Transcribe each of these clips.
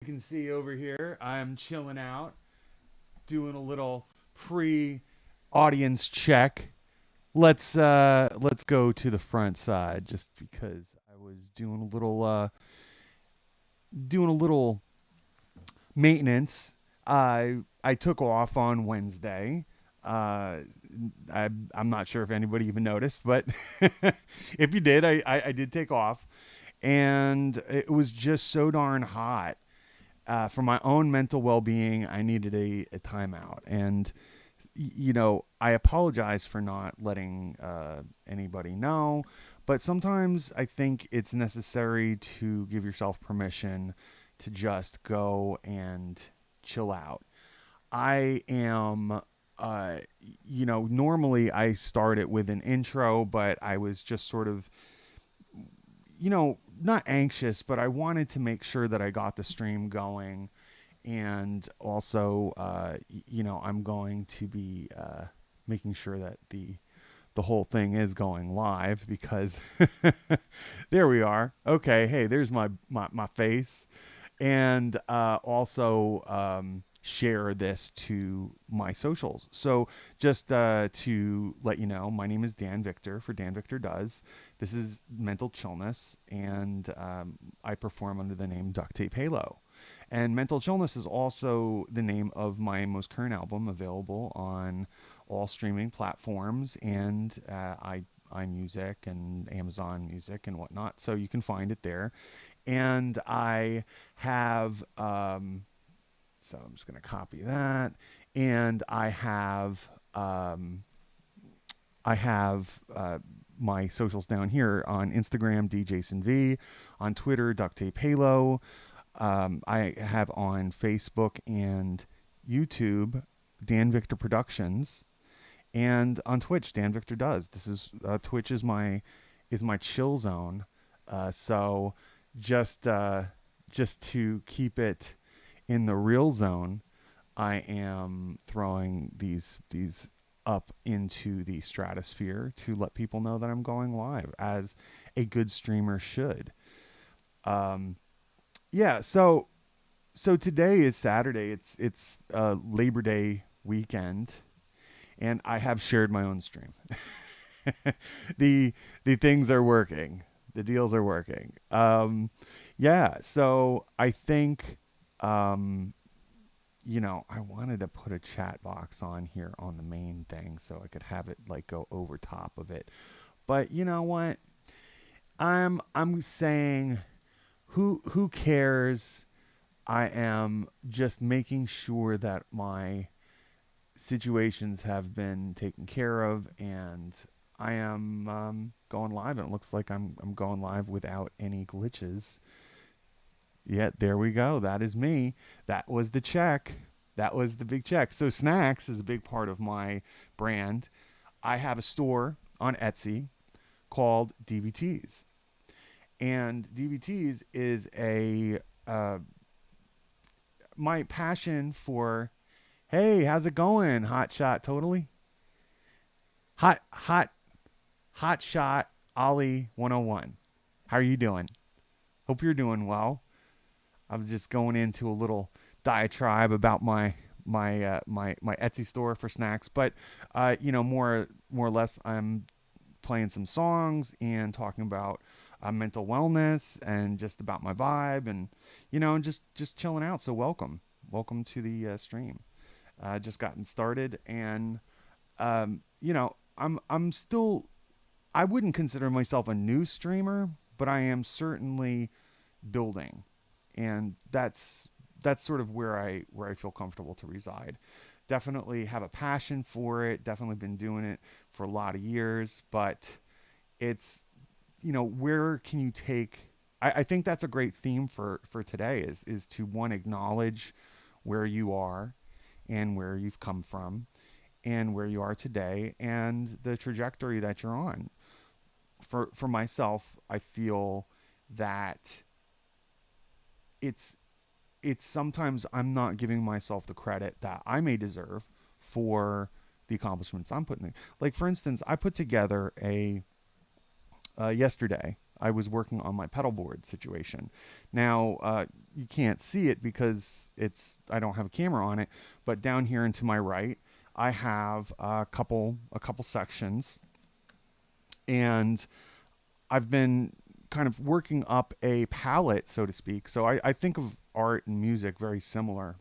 You can see over here, I'm chilling out, doing a little pre-audience check. Let's go to the front side just because I was doing a little maintenance. I took off on Wednesday. Uh, I'm not sure if anybody even noticed, but if you did, I did take off, and it was just so darn hot. For my own mental well-being, I needed a timeout, and I apologize for not letting anybody know, but sometimes I think it's necessary to give yourself permission to just go and chill out. I am, normally I start it with an intro, but I was just sort of, not anxious, but I wanted to make sure that I got the stream going. And also, I'm going to be making sure that the whole thing is going live because there we are. Okay, hey, there's my face, and also share this to my socials. So just to let you know, my name is Dan Victor for Dan Victor Does. This is Mental Chillness, and I perform under the name Ductape Halo. And Mental Chillness is also the name of my most current album, available on all streaming platforms and iMusic and Amazon Music and whatnot. So you can find it there. And I have, so I'm just going to copy that. And I have my socials down here on Instagram, DJasonV, on Twitter, Ductape Halo. I have on Facebook and YouTube, Dan Victor Productions, and on Twitch, Dan Victor Does. This is Twitch is my chill zone. So just just to keep it in the real zone, I am throwing these up into the stratosphere to let people know that I'm going live, as a good streamer should. Um, yeah, so today is Saturday. It's Labor Day weekend, and I have shared my own stream. the the things are working. The deals are working. Yeah, so I think I wanted to put a chat box on here on the main thing so I could have it like go over top of it. But you know what? I'm saying who cares? I am just making sure that my situations have been taken care of, and I am going live, and it looks like I'm going live without any glitches. Yeah, there we go. That is me. That was the check. That was the big check. So snacks is a big part of my brand. I have a store on Etsy called DVTs, and DVTs is a my passion for. Hey, how's it going? Hot shot, totally. Hot, hot, hot shot, Ollie 101. How are you doing? Hope you're doing well. I was just going into a little diatribe about my Etsy store for snacks, but more or less, I'm playing some songs and talking about mental wellness and just about my vibe, and just chilling out. So welcome to the stream. Just gotten started, and I'm still, I wouldn't consider myself a new streamer, but I am certainly building, and that's sort of where I feel comfortable to reside. Definitely have a passion for it. Definitely been doing it for a lot of years, but it's where can you take? I think that's a great theme for today is to one, acknowledge where you are and where you've come from and where you are today and the trajectory that you're on. For myself, I feel that it's it's sometimes I'm not giving myself the credit that I may deserve for the accomplishments I'm putting in. Like for instance, I put together a yesterday. I was working on my pedal board situation. Now, you can't see it because I don't have a camera on it, but down here and to my right, I have a couple sections, and I've been kind of working up a palette, so to speak. So I think of art and music very similar.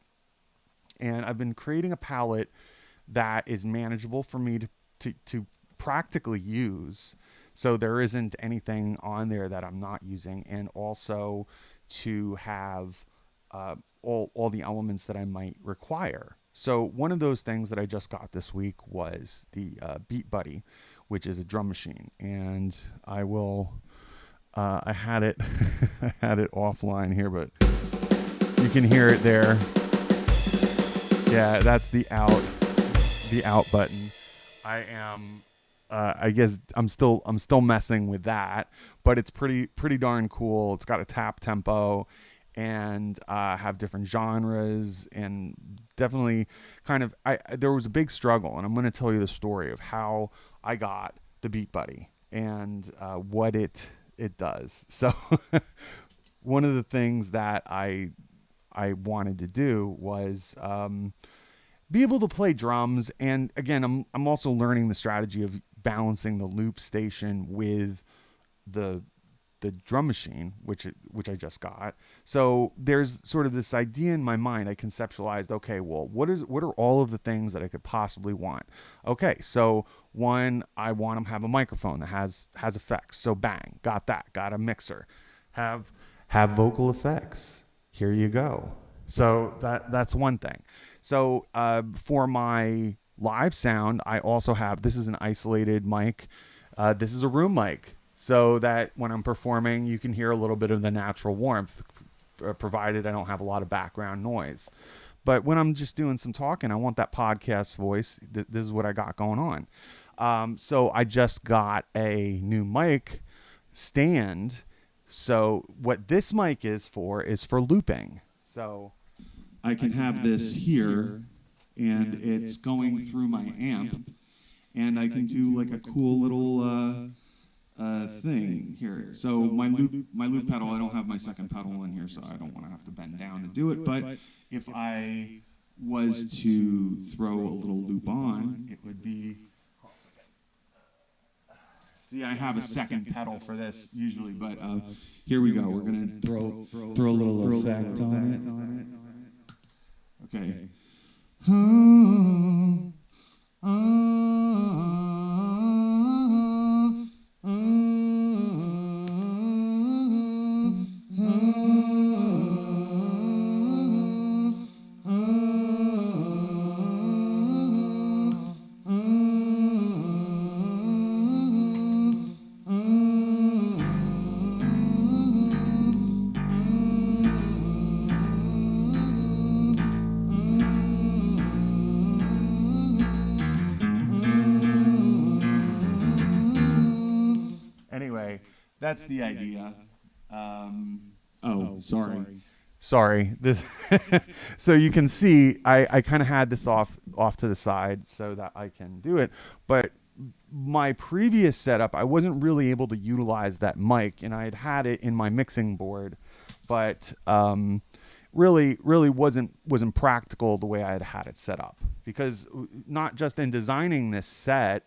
And I've been creating a palette that is manageable for me to practically use. So there isn't anything on there that I'm not using. And also to have all the elements that I might require. So one of those things that I just got this week was the Beat Buddy, which is a drum machine. And I will I had it I had it offline here, but you can hear it there. Yeah, that's the out button. I am I guess I'm still messing with that, but it's pretty darn cool. It's got a tap tempo and have different genres, and definitely kind of there was a big struggle, and I'm going to tell you the story of how I got the Beat Buddy and what it does. So one of the things that I wanted to do was be able to play drums, and again, I'm also learning the strategy of balancing the loop station with the drum machine, which I just got. So there's sort of this idea in my mind. I conceptualized, okay, well, what are all of the things that I could possibly want? Okay, so one, I want to have a microphone that has effects. So bang, got that. Got a mixer. Have vocal effects. Here you go. So that's one thing. So for my live sound, I also have, this is an isolated mic. This is a room mic, so that when I'm performing, you can hear a little bit of the natural warmth, provided I don't have a lot of background noise. But when I'm just doing some talking, I want that podcast voice. This is what I got going on. So I just got a new mic stand. So what this mic is for looping. So I can have this here, and it's going through my amp, and I can do like a cool little thing here. So my loop pedal, I don't have my second pedal in here, so I don't want to have to bend down to do it. But if I was to throw a little loop on, it would be. See, I have a second pedal for this usually, but here we go. We're gonna throw a little effect on it. Okay. Anyway, that's the idea. Sorry. This. So you can see, I kind of had this off to the side so that I can do it. But my previous setup, I wasn't really able to utilize that mic, and I had it in my mixing board, but really wasn't practical the way I had it set up. Because not just in designing this set,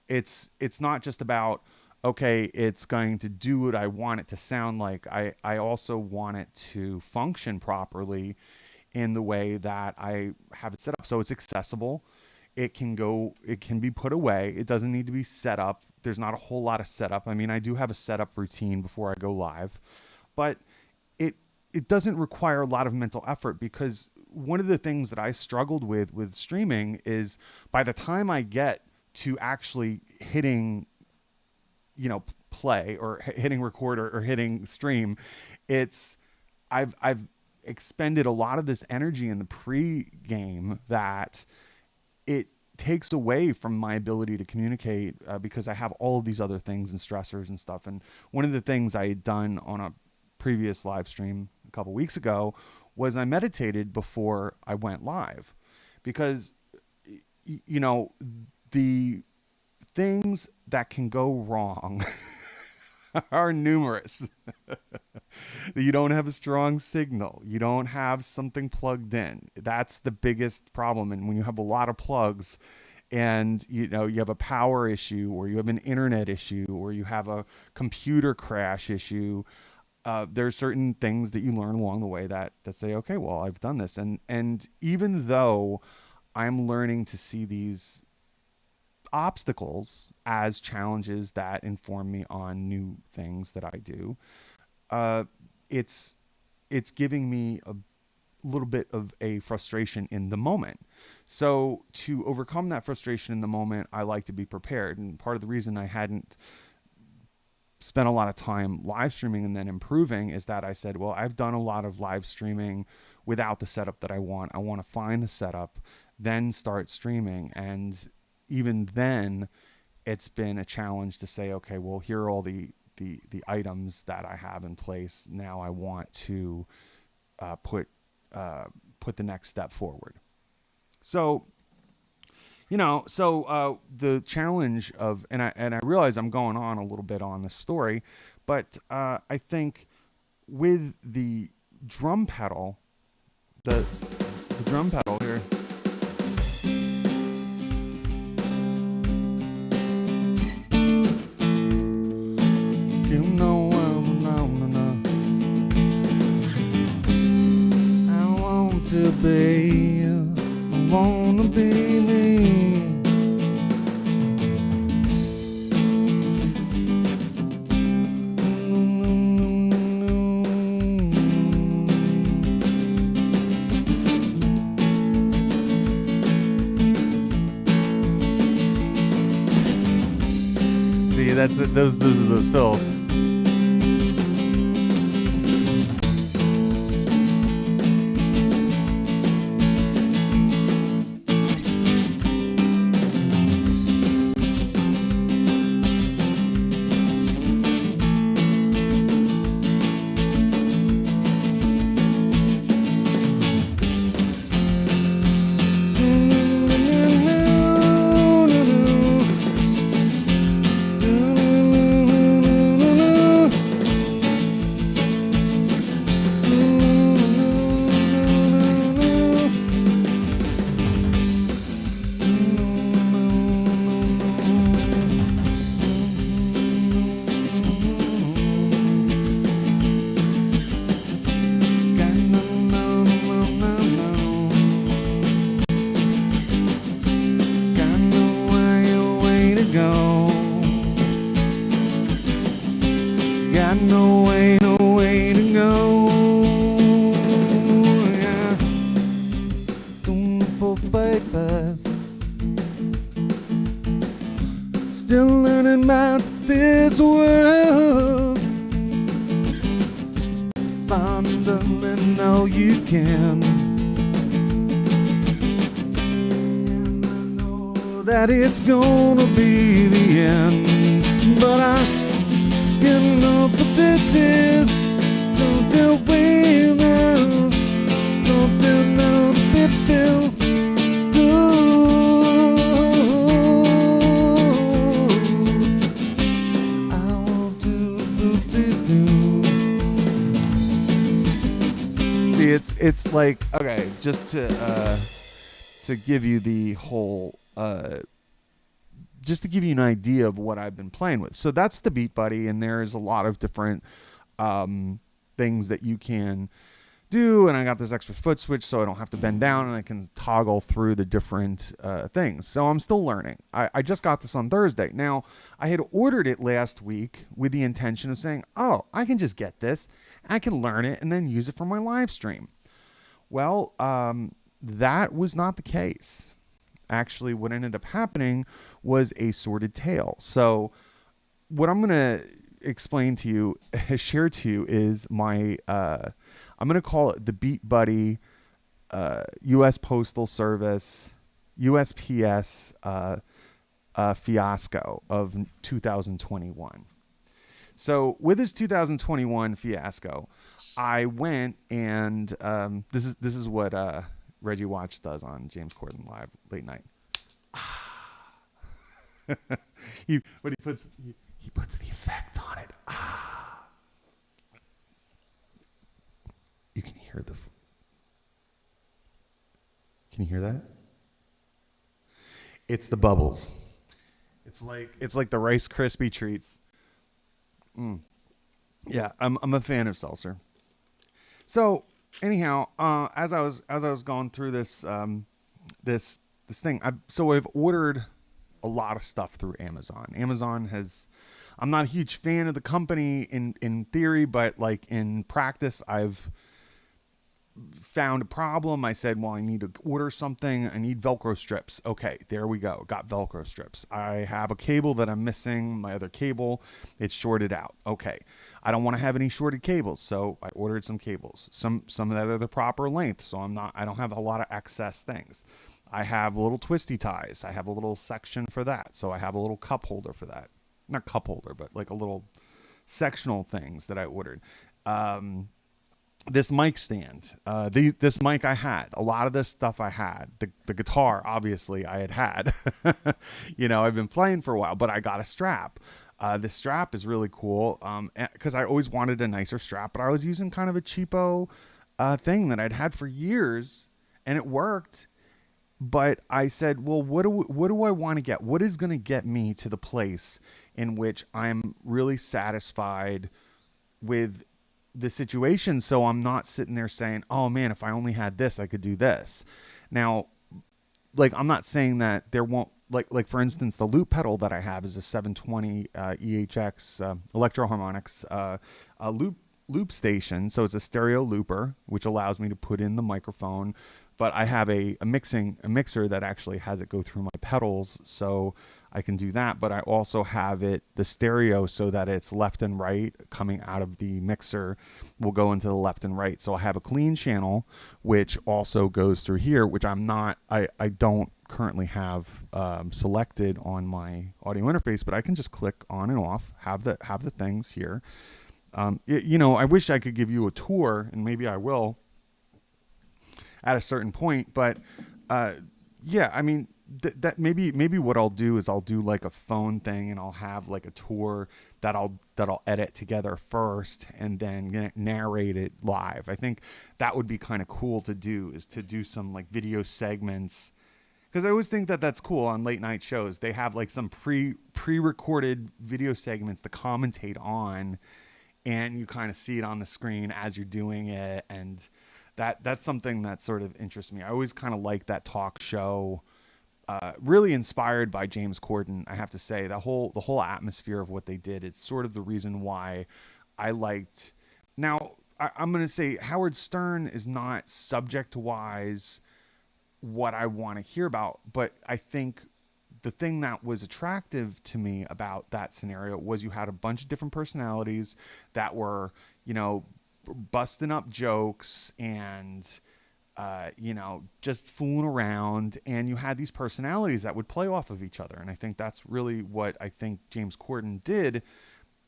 it's not just about, okay, it's going to do what I want it to sound like. I also want it to function properly in the way that I have it set up. So it's accessible. It can be put away. It doesn't need to be set up. There's not a whole lot of setup. I mean, I do have a setup routine before I go live, but it doesn't require a lot of mental effort, because one of the things that I struggled with streaming is by the time I get to actually hitting, play or hitting record or hitting stream, I've expended a lot of this energy in the pre-game that it takes away from my ability to communicate, because I have all of these other things and stressors and stuff. And one of the things I had done on a previous live stream a couple weeks ago was I meditated before I went live, because the things that can go wrong are numerous. You don't have a strong signal. You don't have something plugged in. That's the biggest problem. And when you have a lot of plugs and you have a power issue or you have an internet issue or you have a computer crash issue, there are certain things that you learn along the way that say, okay, well, I've done this. And even though I'm learning to see these obstacles as challenges that inform me on new things that I do, uh, it's it's giving me a little bit of a frustration in the moment. So to overcome that frustration in the moment, I like to be prepared. And part of the reason I hadn't spent a lot of time live streaming and then improving is that I said, well, I've done a lot of live streaming without the setup that I want. I want to find the setup, then start streaming. And even then, it's been a challenge to say, okay, well, here are all the items that I have in place. Now I want to put put the next step forward. So the challenge of and I realize I'm going on a little bit on this story, but I think with the drum pedal, the drum pedal here. I want to be, I wanna be me. See, that's it. Those are those fills. Got no way to go. Yeah. For papers. Still learning about this world. Fondling all you can. And I know that it's gonna be the end. But I get no potentials. Don't tell me now. Don't tell no people. See, it's like, okay, just to give you the whole just to give you an idea of what I've been playing with. So that's the Beat Buddy, and there's a lot of different things that you can do. And I got this extra foot switch so I don't have to bend down, and I can toggle through the different things. So I'm still learning. I just got this on Thursday. Now, I had ordered it last week with the intention of saying, oh, I can just get this, I can learn it, and then use it for my live stream. Well, that was not the case. Actually, what ended up happening was a sordid tale. So what I'm going to explain to you, share to you, is my, I'm going to call it the Beat Buddy U.S. Postal Service, USPS fiasco of 2021. So with this 2021 fiasco, I went and this is what Reggie Watch does on James Corden Live late night. He He puts the effect on it. You can hear the. Can you hear that? It's the bubbles. It's like the Rice Krispie treats. Yeah, I'm a fan of seltzer. So anyhow, as I was going through this thing, I've ordered a lot of stuff through Amazon. Amazon has. I'm not a huge fan of the company in theory, but like in practice, I've found a problem. I said, well, I need to order something. I need Velcro strips. Okay, there we go. Got Velcro strips. I have a cable that I'm missing. My other cable, it's shorted out. Okay, I don't want to have any shorted cables, so I ordered some cables. Some that are the proper length, so I don't have a lot of excess things. I have little twisty ties. I have a little section for that, so I have a little cup holder for that. Not cup holder, but like a little sectional things that I ordered. Um, this mic stand, this mic I had, a lot of this stuff I had, the guitar, obviously I had, I've been playing for a while, but I got a strap. This strap is really cool. Cause I always wanted a nicer strap, but I was using kind of a cheapo, thing that I'd had for years and it worked. But I said, well, what do I want to get? What is going to get me to the place in which I'm really satisfied with the situation, so I'm not sitting there saying, oh man, if I only had this, I could do this. Now, like, I'm not saying that there won't, like for instance, the loop pedal that I have is a 720 EHX Electro Harmonics loop station. So it's a stereo looper, which allows me to put in the microphone. But I have a mixer that actually has it go through my pedals, so I can do that. But I also have the stereo, so that it's left and right coming out of the mixer will go into the left and right. So I have a clean channel, which also goes through here, which I don't currently have selected on my audio interface, but I can just click on and off, have the things here. I wish I could give you a tour, and maybe I will at a certain point, but yeah, I mean, that maybe what I'll do is I'll do like a phone thing, and I'll have like a tour that I'll edit together first and then narrate it live. I think that would be kind of cool to do, is to do some like video segments, because I always think that that's cool on late night shows. They have like some pre-recorded video segments to commentate on, and you kind of see it on the screen as you're doing it, and that's something that sort of interests me. I always kind of like that talk show. Really inspired by James Corden, I have to say. The whole atmosphere of what they did, it's sort of the reason why I liked. Now, I'm going to say Howard Stern is not subject wise what I want to hear about, but I think the thing that was attractive to me about that scenario was you had a bunch of different personalities that were, busting up jokes and just fooling around, and you had these personalities that would play off of each other. And I think that's really what I think James Corden did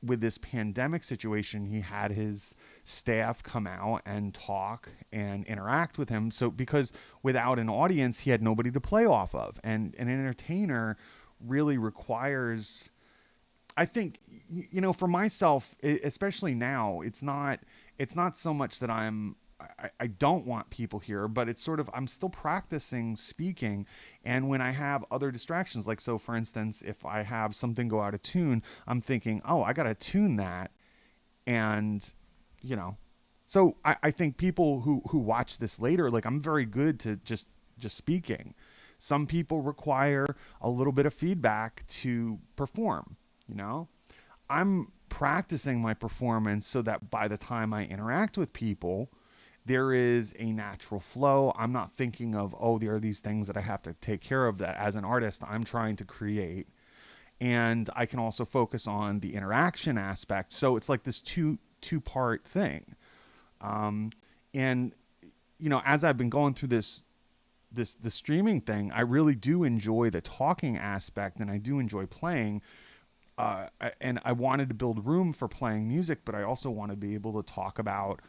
with this pandemic situation. He had his staff come out and talk and interact with him. So because without an audience, he had nobody to play off of. And an entertainer really requires, I think, for myself, especially now, it's not so much that I don't want people here, but it's sort of, I'm still practicing speaking. And when I have other distractions, like, so for instance, if I have something go out of tune, I'm thinking, oh, I got to tune that. And, so I think people who watch this later, like, I'm very good to just speaking. Some people require a little bit of feedback to perform, I'm practicing my performance so that by the time I interact with people, there is a natural flow. I'm not thinking of, oh, there are these things that I have to take care of that as an artist I'm trying to create. And I can also focus on the interaction aspect. So it's like this two-part thing. And, as I've been going through the streaming thing, I really do enjoy the talking aspect, and I do enjoy playing. And I wanted to build room for playing music, but I also want to be able to talk about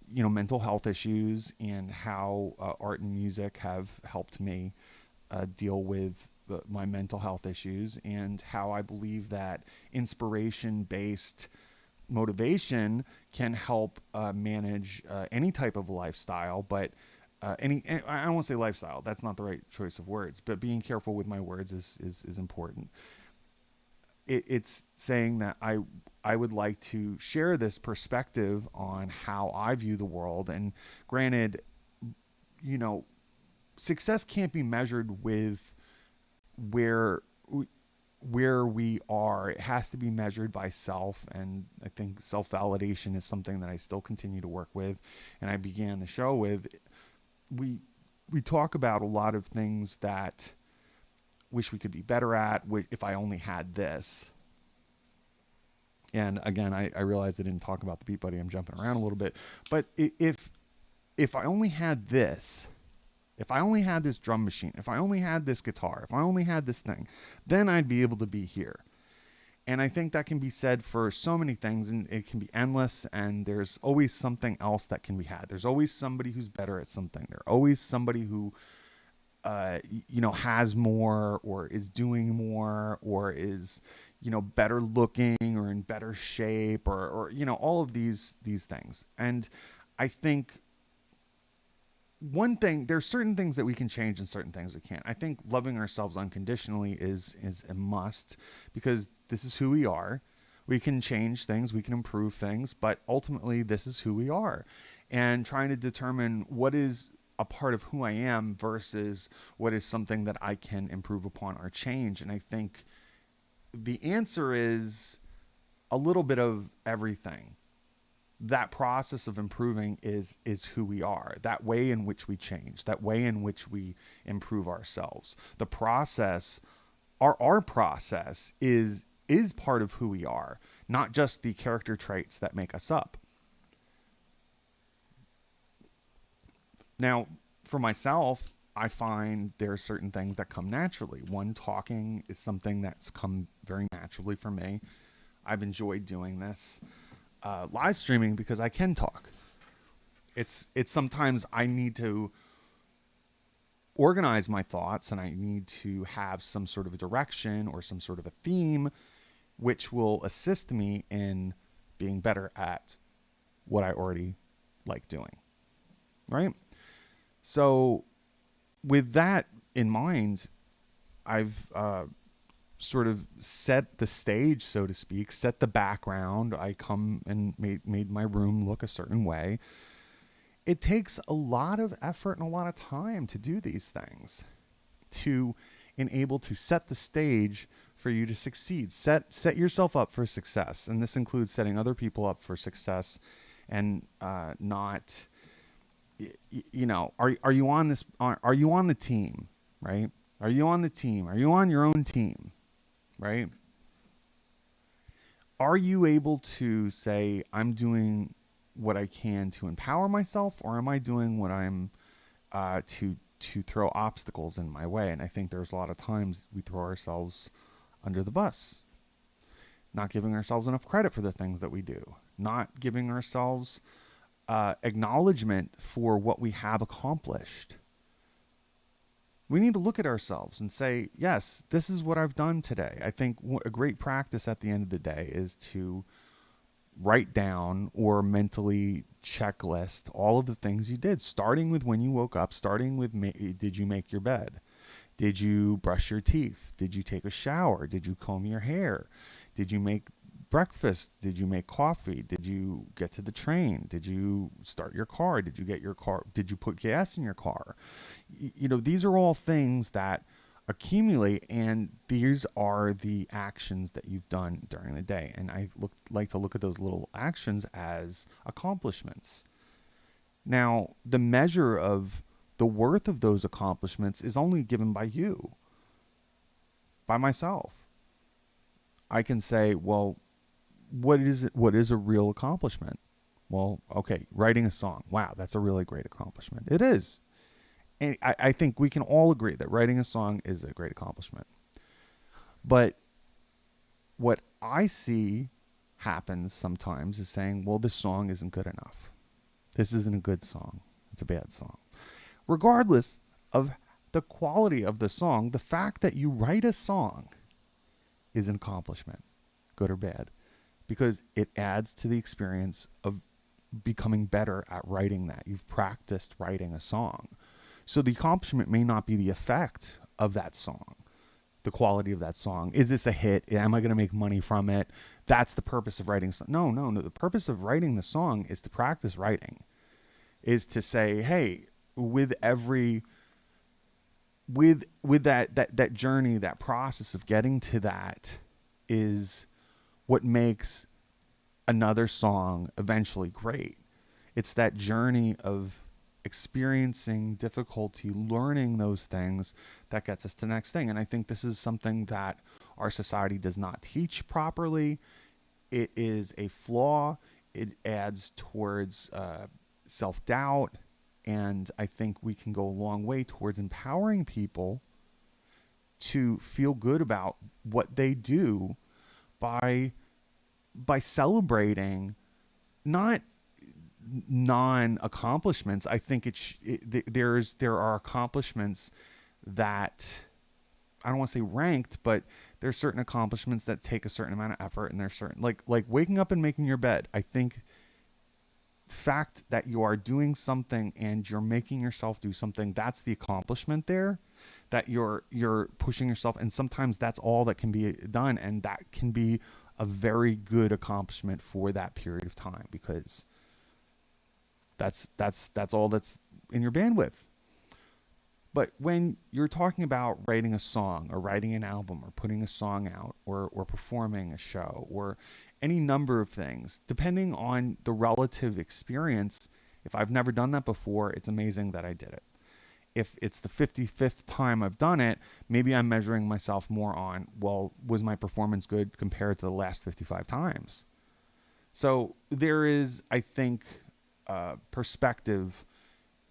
mental health issues and how art and music have helped me deal with my mental health issues, and how I believe that inspiration based motivation can help manage any type of lifestyle, but I don't want to say lifestyle. That's not the right choice of words, but being careful with my words is important. It's saying that I would like to share this perspective on how I view the world. And granted, you know, success can't be measured with where where we are. It has to be measured by self, and I think self validation is something that I still continue to work with. And I began the show with we we talk about a lot of things that wish we could be better at. If I only had this. And again, I realized I didn't talk about the Beat Buddy. I'm jumping around a little bit, but if I only had this, if I only had this drum machine, if I only had this guitar, if I only had this thing, then I'd be able to be here. And I think that can be said for so many things, and it can be endless, and there's always something else that can be had. There's always somebody who's better at something. There's always somebody who, has more, or is doing more, or is, better looking, or in better shape, or all of these things. And I think one thing, there's certain things that we can change and certain things we can't. I think loving ourselves unconditionally is a must, because this is who we are. We can change things, we can improve things, but ultimately this is who we are. And trying to determine what is a part of who I am versus what is something that I can improve upon or change. And I think the answer is a little bit of everything. That process of improving is who we are. That way in which we change, that way in which we improve ourselves. The process, our process is part of who we are, not just the character traits that make us up. Now, for myself, I find there are certain things that come naturally. One, talking is something that's come very naturally for me. I've enjoyed doing this. Live streaming, because I can talk. It's sometimes I need to organize my thoughts, and I need to have some sort of a direction or some sort of a theme, which will assist me in being better at what I already like doing. Right? So with that in mind, I've sort of set the stage, so to speak, set the background. I come and made my room look a certain way. It takes a lot of effort and a lot of time to do these things, to enable to set the stage for you to succeed. Set yourself up for success. And this includes setting other people up for success, and not, are you on this, are you on the team, right? Are you on the team? Are you on your own team? Right? Are you able to say, I'm doing what I can to empower myself, or am I doing what I'm to throw obstacles in my way? And I think there's a lot of times we throw ourselves under the bus, not giving ourselves enough credit for the things that we do, not giving ourselves acknowledgement for what we have accomplished. We need to look at ourselves and say, yes, this is what I've done today. I think a great practice at the end of the day is to write down or mentally checklist all of the things you did, starting with when you woke up, starting with, did you make your bed? Did you brush your teeth? Did you take a shower? Did you comb your hair? Did you make breakfast? Did you make coffee? Did you get to the train? Did you start your car? Did you get your car? Did you put gas in your car? These are all things that accumulate, and these are the actions that you've done during the day. And I like to look at those little actions as accomplishments. Now, the measure of the worth of those accomplishments is only given by you, by myself. I can say, well, what is it? What is a real accomplishment? Well, okay, writing a song. Wow, that's a really great accomplishment. It is. And I think we can all agree that writing a song is a great accomplishment. But what I see happens sometimes is saying, well, this song isn't good enough. This isn't a good song. It's a bad song. Regardless of the quality of the song, the fact that you write a song is an accomplishment, good or bad, because it adds to the experience of becoming better at writing that. You've practiced writing a song. So the accomplishment may not be the effect of that song, the quality of that song. Is this a hit? Am I going to make money from it? That's the purpose of writing. No, no, no. The purpose of writing the song is to practice writing, is to say, hey, with every with that journey, that process of getting to that is what makes another song eventually great. It's that journey of experiencing difficulty, learning those things that gets us to the next thing. And I think this is something that our society does not teach properly. It is a flaw. It adds towards self-doubt. And I think we can go a long way towards empowering people to feel good about what they do by celebrating not non-accomplishments. I think there are accomplishments that I don't want to say ranked, but there's certain accomplishments that take a certain amount of effort, and there's certain like waking up and making your bed. I think the fact that you are doing something and you're making yourself do something, that's the accomplishment there, that you're pushing yourself, and sometimes that's all that can be done, and that can be a very good accomplishment for that period of time, because that's all that's in your bandwidth. But when you're talking about writing a song or writing an album or putting a song out or performing a show or any number of things, depending on the relative experience, if I've never done that before, it's amazing that I did it. If it's the 55th time I've done it, maybe I'm measuring myself more on, well, was my performance good compared to the last 55 times? So there is, I think, perspective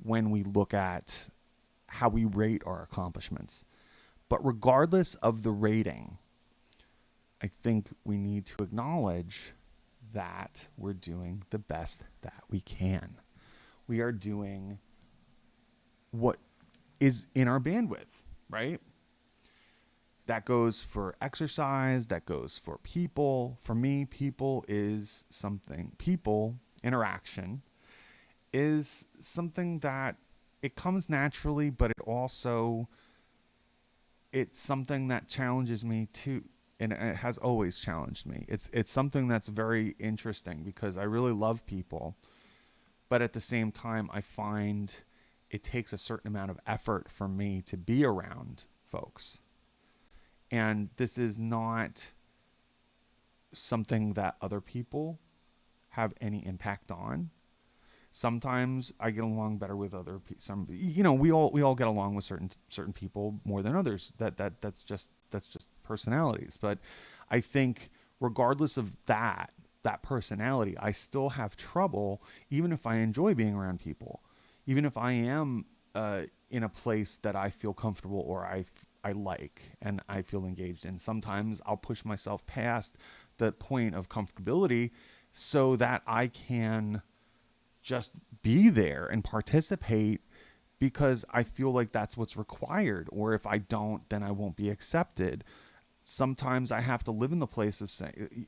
when we look at how we rate our accomplishments. But regardless of the rating, I think we need to acknowledge that we're doing the best that we can. We are doing what is in our bandwidth, right? That goes for exercise, that goes for people. For me, interaction is something that it comes naturally, but it's something that challenges me too. And it has always challenged me. It's something that's very interesting because I really love people, but at the same time, I find it takes a certain amount of effort for me to be around folks. And this is not something that other people have any impact on. Sometimes I get along better with other people. We all get along with certain people more than others. That's just personalities. But I think regardless of that personality, I still have trouble, even if I enjoy being around people, even if I am in a place that I feel comfortable or I like and I feel engaged in. Sometimes I'll push myself past the point of comfortability so that I can just be there and participate because I feel like that's what's required. Or if I don't, then I won't be accepted. Sometimes I have to live in the place of saying,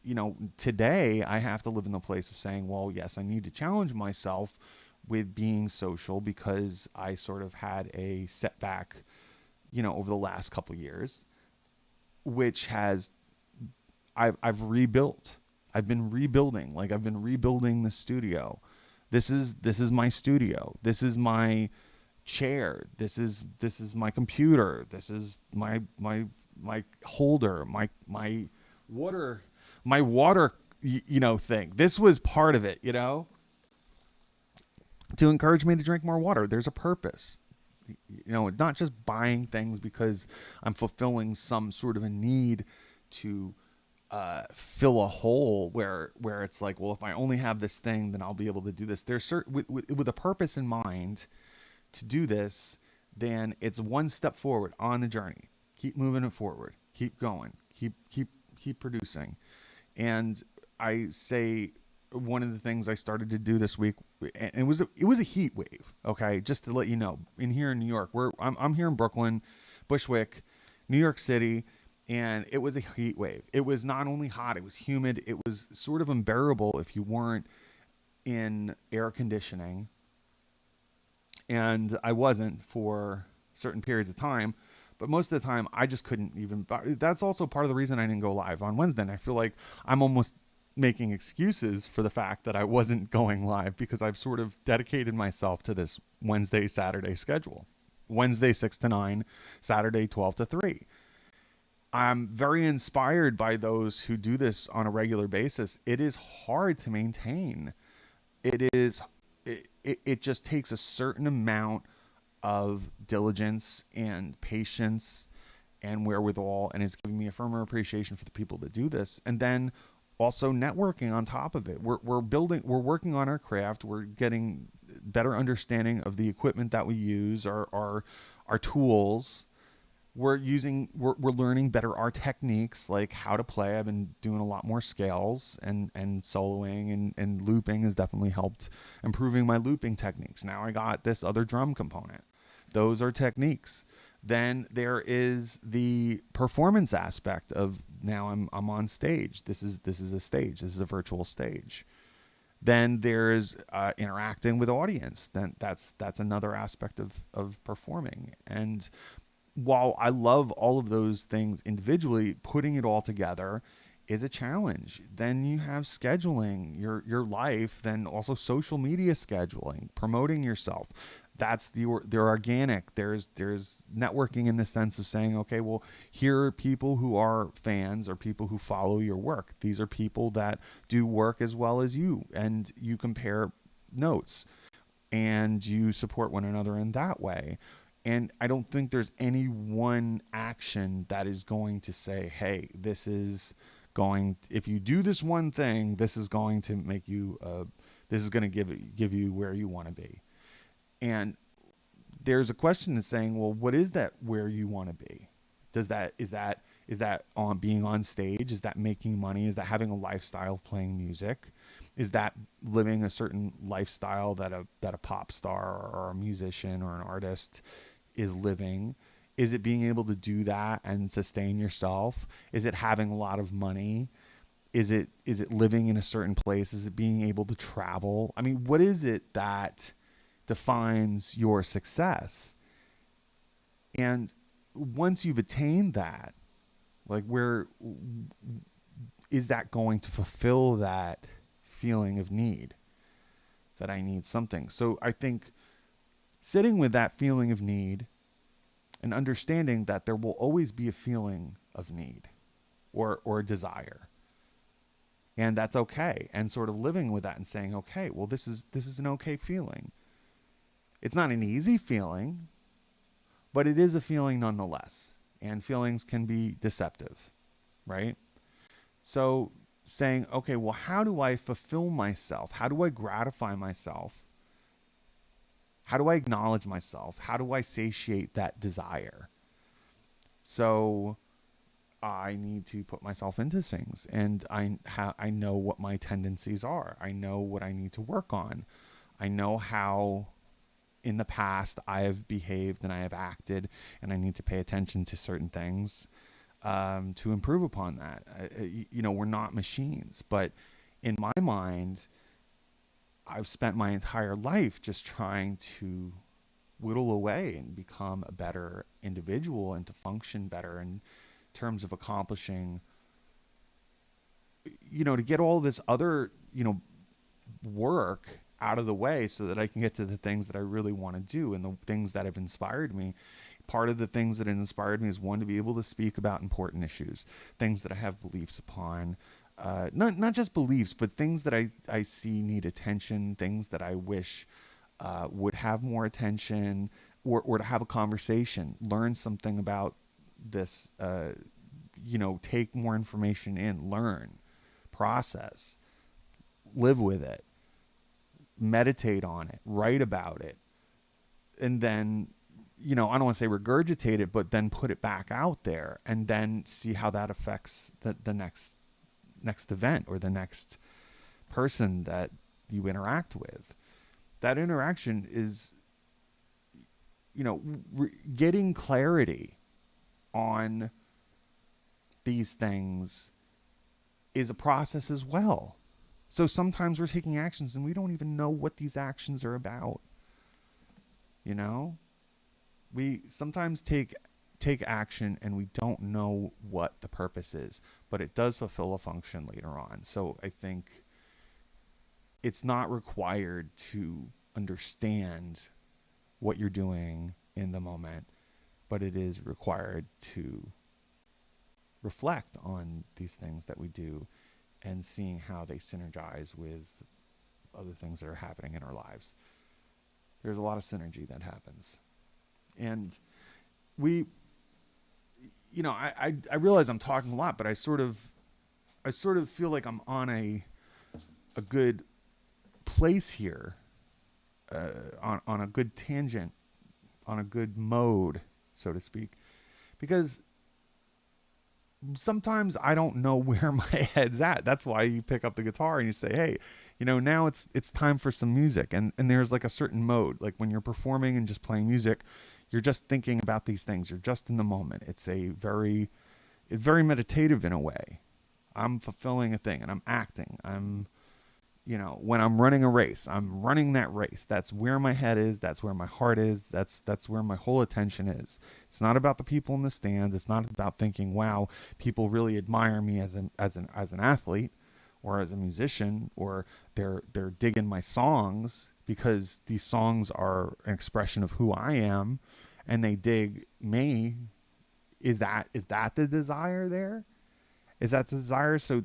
today I have to live in the place of saying, well, yes, I need to challenge myself with being social because I sort of had a setback, over the last couple of years, which has, I've rebuilt. I've been rebuilding. Like I've been rebuilding the studio. This is my studio. This is my chair. This is my computer. This is my holder. My water thing. This was part of it. To encourage me to drink more water. There's a purpose. Not just buying things because I'm fulfilling some sort of a need to fill a hole where it's like, well, if I only have this thing, then I'll be able to do this. There's with a purpose in mind to do this, then it's one step forward on the journey. Keep moving it forward. Keep going. Keep producing. And I say one of the things I started to do this week, and it was a heat wave. Okay, just to let you know, in here in New York, I'm here in Brooklyn, Bushwick, New York City, and it was a heat wave. It was not only hot, it was humid. It was sort of unbearable if you weren't in air conditioning, and I wasn't for certain periods of time. But most of the time, I just couldn't even. That's also part of the reason I didn't go live on Wednesday. And I feel like I'm almost making excuses for the fact that I wasn't going live because I've sort of dedicated myself to this Wednesday, Saturday schedule. Wednesday 6 to 9, Saturday 12 to 3. I'm very inspired by those who do this on a regular basis. It is hard to maintain. It just takes a certain amount of diligence and patience and wherewithal, and it's giving me a firmer appreciation for the people that do this. And then also networking on top of it. We're working on our craft. We're getting better understanding of the equipment that we use, our tools. We're learning better our techniques, like how to play. I've been doing a lot more scales and soloing, and looping has definitely helped improving my looping techniques. Now I got this other drum component. Those are techniques. Then there is the performance aspect of now I'm on stage. This is a stage. This is a virtual stage. Then there's interacting with audience. Then that's another aspect of performing. And while I love all of those things individually, putting it all together is a challenge. Then you have scheduling your life, then also social media scheduling, promoting yourself. That's they're organic. There's networking in the sense of saying, okay, well, here are people who are fans or people who follow your work. These are people that do work as well as you, and you compare notes and you support one another in that way. And I don't think there's any one action that is going to say, hey, if you do this one thing, this is going to make you, this is going to give you where you want to be. And there's a question that's saying, well, what is that where you want to be? Is that on being on stage? Is that making money? Is that having a lifestyle playing music? Is that living a certain lifestyle that a pop star or a musician or an artist is living? Is it being able to do that and sustain yourself? Is it having a lot of money? Is it living in a certain place? Is it being able to travel? I mean, what is it that defines your success? And once you've attained that, like, where is that going to fulfill that feeling of need, that I need something? So I think sitting with that feeling of need and understanding that there will always be a feeling of need or desire, and that's okay, and sort of living with that and saying, okay, well, this is an okay feeling. It's not an easy feeling, but it is a feeling nonetheless. And feelings can be deceptive, right? So saying, okay, well, how do I fulfill myself? How do I gratify myself? How do I acknowledge myself? How do I satiate that desire? So I need to put myself into things, and I know what my tendencies are. I know what I need to work on. I know how in the past I have behaved and I have acted, and I need to pay attention to certain things to improve upon that. We're not machines, but in my mind, I've spent my entire life just trying to whittle away and become a better individual and to function better in terms of accomplishing, to get all this other, work out of the way so that I can get to the things that I really want to do and the things that have inspired me. Part of the things that have inspired me is, one, to be able to speak about important issues, things that I have beliefs upon, not just beliefs, but things that I see need attention, things that I wish would have more attention, or to have a conversation, learn something about this, take more information in, learn, process, live with it, meditate on it, write about it, and then, I don't want to say regurgitate it, but then put it back out there and then see how that affects the next event or the next person that you interact with. That interaction is, getting clarity on these things is a process as well. So sometimes we're taking actions and we don't even know what these actions are about. We sometimes take action and we don't know what the purpose is, but it does fulfill a function later on. So I think it's not required to understand what you're doing in the moment, but it is required to reflect on these things that we do and seeing how they synergize with other things that are happening in our lives. There's a lot of synergy that happens. And I realize I'm talking a lot, but I sort of feel like I'm on a good place here, on a good tangent, on a good mode, so to speak, because sometimes I don't know where my head's at. That's why you pick up the guitar and you say, hey, now it's time for some music. And there's like a certain mode, like when you're performing and just playing music, you're just thinking about these things. You're just in the moment. It's very meditative in a way. I'm fulfilling a thing and I'm acting. When I'm running a race, I'm running that race. That's where my head is. That's where my heart is. That's where my whole attention is. It's not about the people in the stands. It's not about thinking, wow, people really admire me as an athlete or as a musician, or they're digging my songs because these songs are an expression of who I am and they dig me. Is that the desire there? Is that the desire? So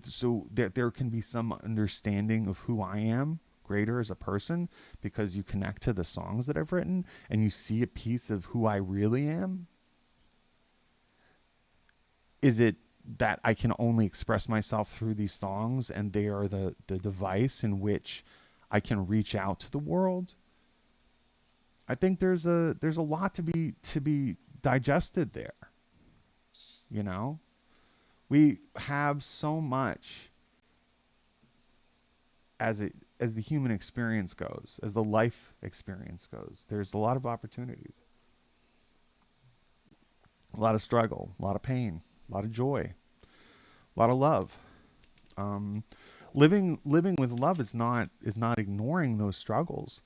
there can be some understanding of who I am greater as a person because you connect to the songs that I've written and you see a piece of who I really am. Is it that I can only express myself through these songs and they are the device in which I can reach out to the world? I think there's a lot to be digested there. We have so much as the human experience goes, as the life experience goes. There's a lot of opportunities, a lot of struggle, a lot of pain, a lot of joy, a lot of love. Living with love is not ignoring those struggles,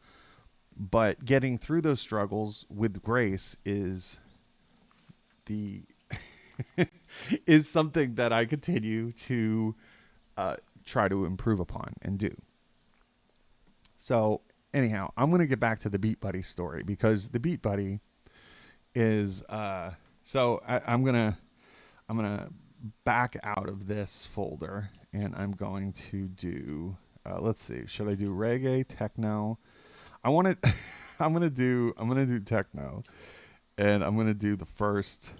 but getting through those struggles with grace is is something that I continue to try to improve upon and do. So anyhow, I'm going to get back to the Beat Buddy story because the Beat Buddy is I'm going to back out of this folder and I'm going to do let's see, should I do reggae, techno? I'm going to do techno, and I'm going to do the first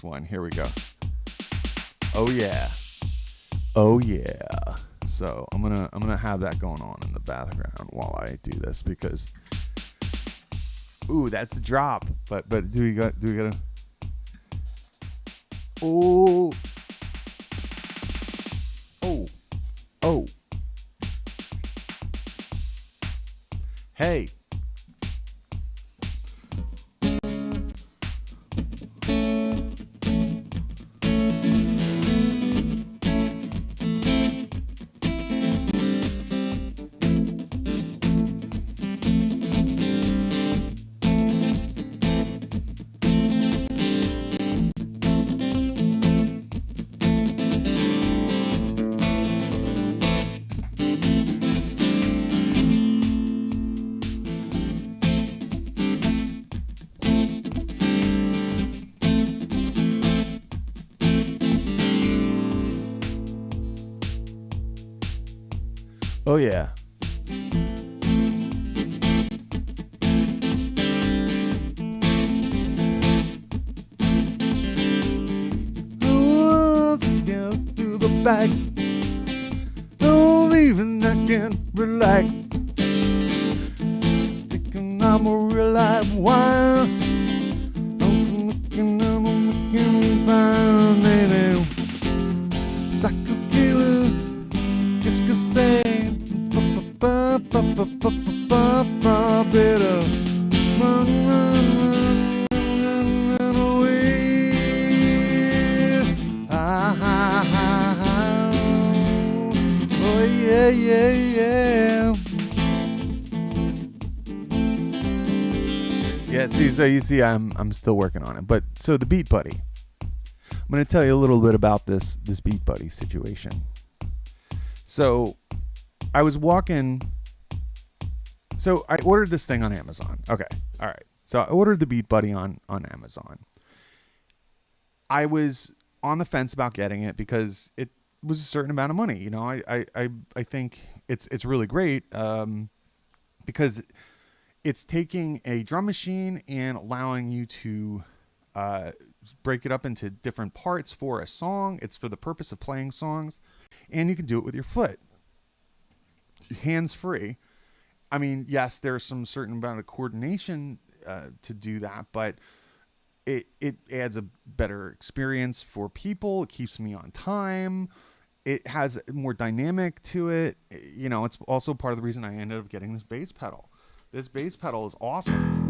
one. Here we go. Oh yeah. So I'm gonna have that going on in the background while I do this because, ooh, that's the drop. But do we gotta? Oh. Hey. Oh yeah. Through the facts, don't even I can relax. Thinking I'm a real life wire. I'm looking, fine, baby. Psycho killer, just 'cause Better run away. Oh yeah, yeah, yeah. Yeah, so you see I'm still working on it. But so the Beat Buddy. I'm going to tell you a little bit about this Beat Buddy situation. So I was walking. So I ordered this thing on Amazon. Okay. All right. So I ordered the Beat Buddy on Amazon. I was on the fence about getting it because it was a certain amount of money. You know, I think it's really great because it's taking a drum machine and allowing you to break it up into different parts for a song. It's for the purpose of playing songs, and you can do it with your foot, hands free. I mean, yes, there's some certain amount of coordination to do that, but it adds a better experience for people. It keeps me on time. It has more dynamic to it. You know, it's also part of the reason I ended up getting this bass pedal. This bass pedal is awesome.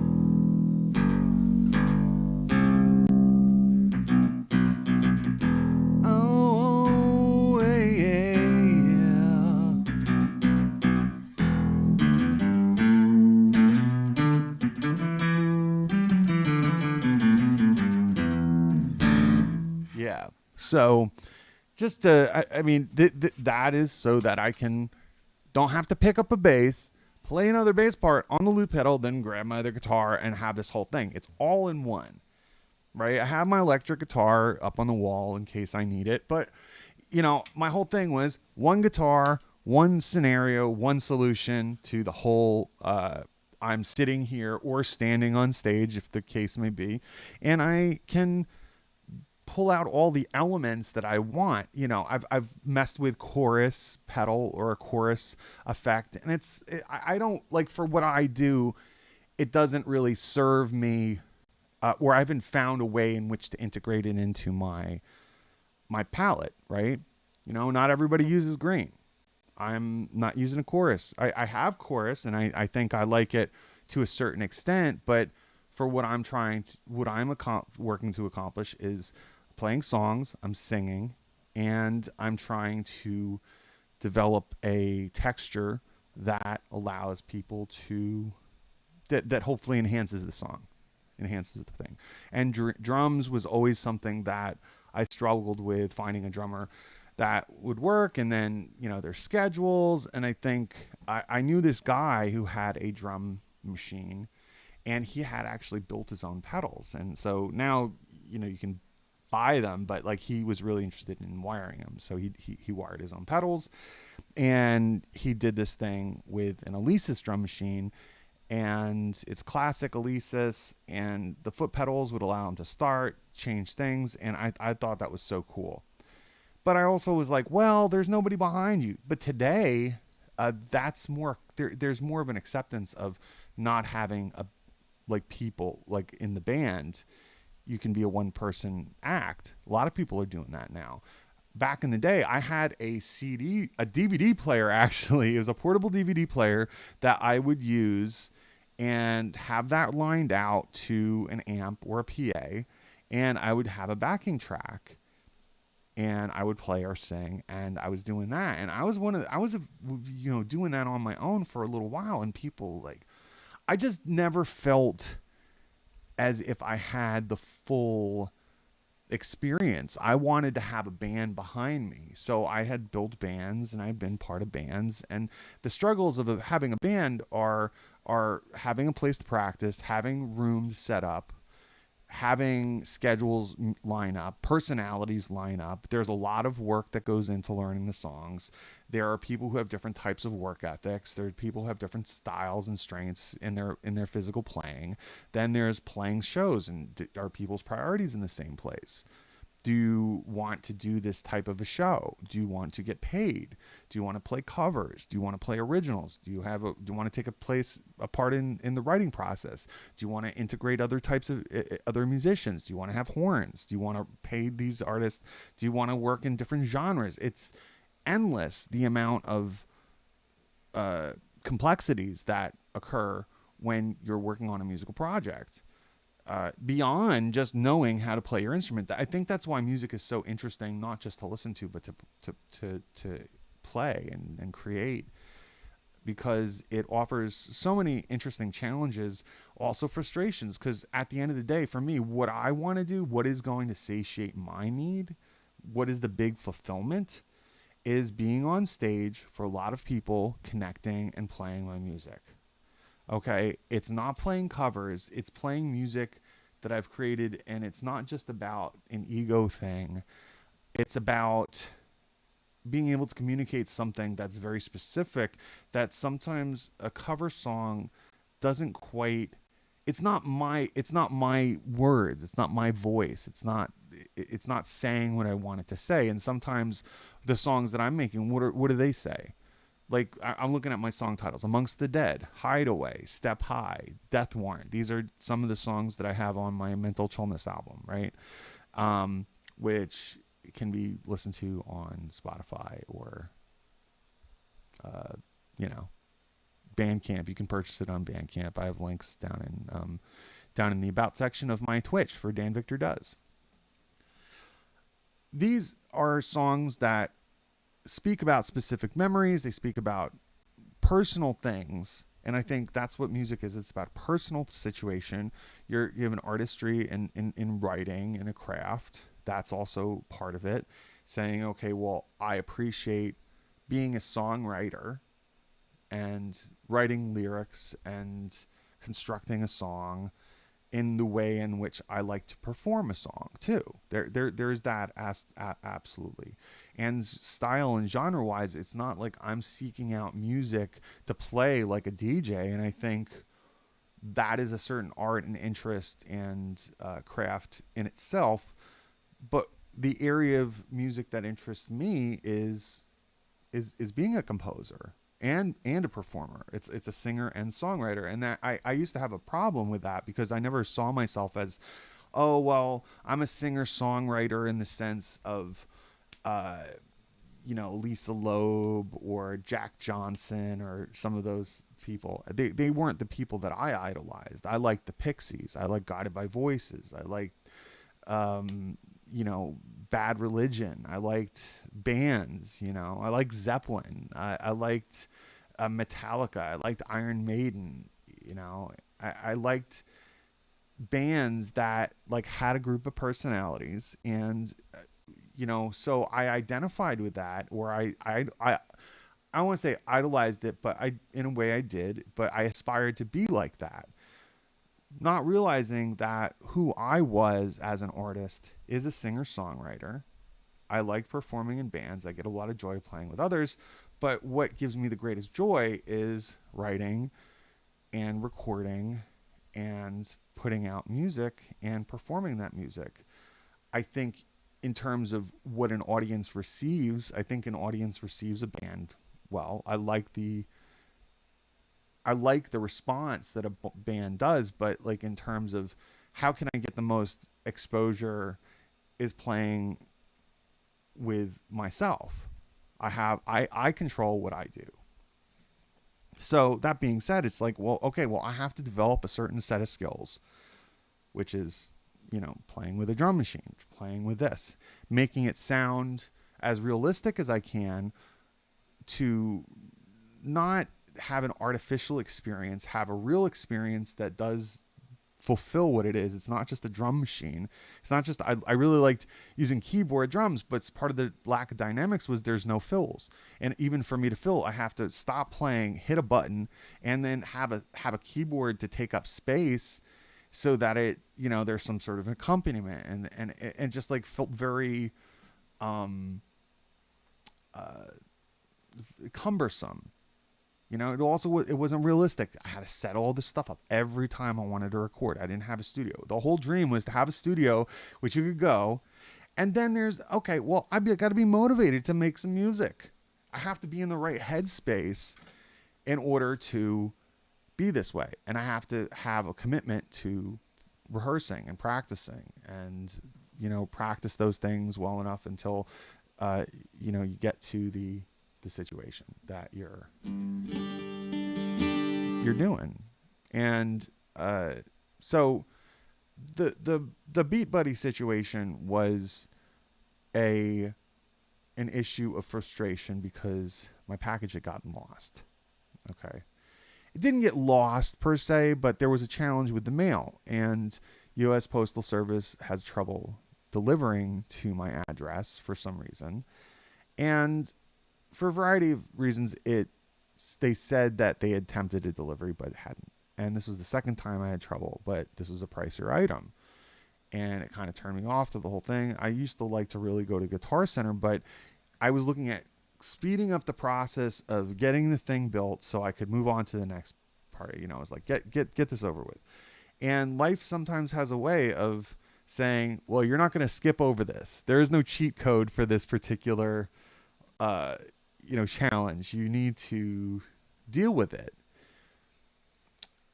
Oh, yeah. Yeah. So just I mean, that is so that I don't have to pick up a bass, play another bass part on the loop pedal, then grab my other guitar and have this whole thing. It's all in one, right? I have my electric guitar up on the wall in case I need it. But, you know, my whole thing was one guitar, one scenario, one solution to the whole, I'm sitting here or standing on stage, if the case may be, and I can pull out all the elements that I want. You know, I've messed with chorus pedal or a chorus effect, and I don't like, for what I do, it doesn't really serve me, or I haven't found a way in which to integrate it into my palette, right? You know, not everybody uses grain. I'm not using a chorus. I have chorus, and I think I like it to a certain extent, but for what I'm working to accomplish is playing songs, I'm singing, and I'm trying to develop a texture that allows people to, that hopefully enhances the song, enhances the thing. And drums was always something that I struggled with, finding a drummer that would work, and then, you know, their schedules. And I think I knew this guy who had a drum machine, and he had actually built his own pedals. And so now, you know, you can buy them, but like, he was really interested in wiring them, so he wired his own pedals, and he did this thing with an Alesis drum machine, and it's classic Alesis, and the foot pedals would allow him to start, change things, and I thought that was so cool. But I also was like, well, there's nobody behind you. But today, that's more, there's more of an acceptance of not having people like in the band. You can be a one-person act. A lot of people are doing that now. Back in the day, I had a DVD player, actually. It was a portable DVD player that I would use and have that lined out to an amp or a PA, and I would have a backing track, and I would play or sing, and I was doing that. And I was doing that on my own for a little while, and people, like, I just never felt as if I had the full experience. I wanted to have a band behind me. So I had built bands, and I'd been part of bands. And the struggles of having a band are having a place to practice, having rooms set up, having schedules line up, personalities line up. There's a lot of work that goes into learning the songs. There are people who have different types of work ethics. There are people who have different styles and strengths in their physical playing. Then there's playing shows, and are people's priorities in the same place? Do you want to do this type of a show? Do you want to get paid? Do you want to play covers? Do you want to play originals? Do you want to take a part in the writing process? Do you want to integrate other types of other musicians? Do you want to have horns? Do you want to pay these artists? Do you want to work in different genres? It's endless, the amount of complexities that occur when you're working on a musical project, beyond just knowing how to play your instrument. I think that's why music is so interesting, not just to listen to, but to play and create, because it offers so many interesting challenges, also frustrations. Because at the end of the day, for me, what I want to do, what is going to satiate my need, what is the big fulfillment, is being on stage for a lot of people, connecting and playing my music. Okay, it's not playing covers, it's playing music that I've created, and it's not just about an ego thing. It's about being able to communicate something that's very specific, that sometimes a cover song doesn't quite, it's not my words, it's not my voice, it's not saying what I want it to say. And sometimes the songs that I'm making, what do they say? Like, I'm looking at my song titles: Amongst the Dead, Hideaway, Step High, Death Warrant. These are some of the songs that I have on my Mental Chillness album, right? Which can be listened to on Spotify or, uh, you know, Bandcamp. You can purchase it on Bandcamp. I have links down in the About section of my Twitch for Dan Victor Does. These are songs that speak about specific memories. They speak about personal things. And I think that's what music is. It's about a personal situation. You have an artistry in writing and a craft. That's also part of it. Saying, okay, well, I appreciate being a songwriter and writing lyrics and constructing a song in the way in which I like to perform a song too. There's that absolutely. And style and genre wise, it's not like I'm seeking out music to play like a DJ. And I think that is a certain art and interest and craft in itself. But the area of music that interests me is being a composer and a performer. It's a singer and songwriter. And that I used to have a problem with that, because I never saw myself as, oh, well, I'm a singer songwriter in the sense of Lisa Loeb or Jack Johnson or some of those people. They weren't the people that I idolized. I liked the Pixies. I liked Guided by Voices. I liked Bad Religion. I liked bands, I liked Zeppelin. I liked Metallica. I liked Iron Maiden. I liked bands that like had a group of personalities, and so I identified with that, or I don't want to say idolized it, but in a way I did, but I aspired to be like that, not realizing that who I was as an artist is a singer-songwriter. I like performing in bands. I get a lot of joy playing with others. But what gives me the greatest joy is writing and recording and putting out music and performing that music. I think in terms of what an audience receives, I think an audience receives a band well. I like the response that a band does, but like in terms of how can I get the most exposure is playing with myself. I control what I do. So that being said, it's like, well, okay, well, I have to develop a certain set of skills, which is, playing with a drum machine, playing with this, making it sound as realistic as I can, to not have an artificial experience, have a real experience that does fulfill what it is. It's not just a drum machine. It's not just, I really liked using keyboard drums, but part of the lack of dynamics was there's no fills. And even for me to fill, I have to stop playing, hit a button, and then have a keyboard to take up space so that it, there's some sort of accompaniment, and just like felt very cumbersome. It wasn't realistic. I had to set all this stuff up every time I wanted to record. I didn't have a studio. The whole dream was to have a studio, which you could go. And then there's, okay, well, I got to be motivated to make some music. I have to be in the right headspace in order to be this way. And I have to have a commitment to rehearsing and practicing and, practice those things well enough until, you get to the situation that you're you're doing. And uh, so the Beat Buddy situation was a an issue of frustration because my package had gotten lost. Okay. It didn't get lost per se, but there was a challenge with the mail, and US Postal Service has trouble delivering to my address for some reason. And for a variety of reasons, they said that they had attempted a delivery but hadn't. And this was the second time I had trouble, but this was a pricier item. And it kind of turned me off to the whole thing. I used to like to really go to Guitar Center, but I was looking at speeding up the process of getting the thing built so I could move on to the next part. You know, I was like, get this over with. And life sometimes has a way of saying, well, you're not going to skip over this. There is no cheat code for this particular, challenge. You need to deal with it.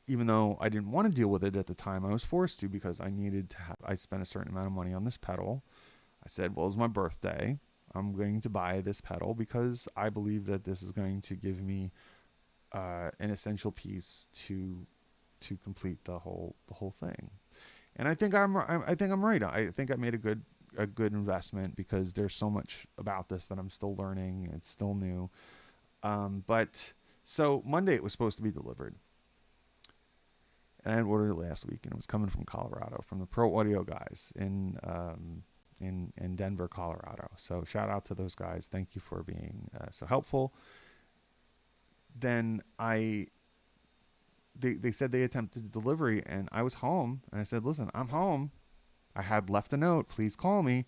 Even though I didn't want to deal with it at the time, I was forced to because I spent a certain amount of money on this pedal. I said, well, it's my birthday. I'm going to buy this pedal because I believe that this is going to give me an essential piece to complete the whole thing. And I think I'm right. I think I made a good investment because there's so much about this that I'm still learning. It's still new. But so Monday it was supposed to be delivered. And I had ordered it last week, and it was coming from Colorado, from the Pro Audio guys in Denver, Colorado. So shout out to those guys. Thank you for being so helpful. Then they said they attempted delivery, and I was home, and I said, listen, I'm home. I had left a note, please call me.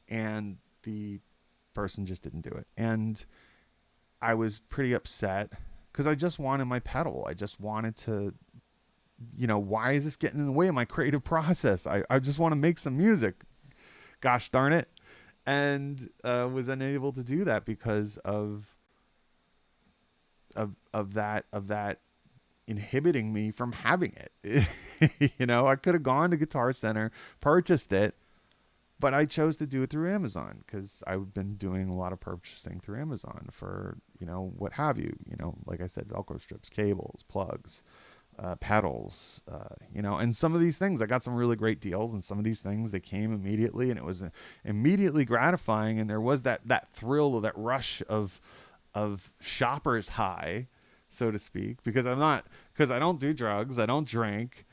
And the person just didn't do it. And I was pretty upset because I just wanted my pedal. I just wanted to, why is this getting in the way of my creative process? I just want to make some music. Gosh darn it. And was unable to do that because of that inhibiting me from having it. I could have gone to Guitar Center, purchased it, but I chose to do it through Amazon because I've been doing a lot of purchasing through Amazon for, what have you, like I said, Velcro strips, cables, plugs, pedals, and some of these things, I got some really great deals, and some of these things, they came immediately, and it was immediately gratifying. And there was that thrill, of that rush of shopper's high, so to speak, because I don't do drugs. I don't drink.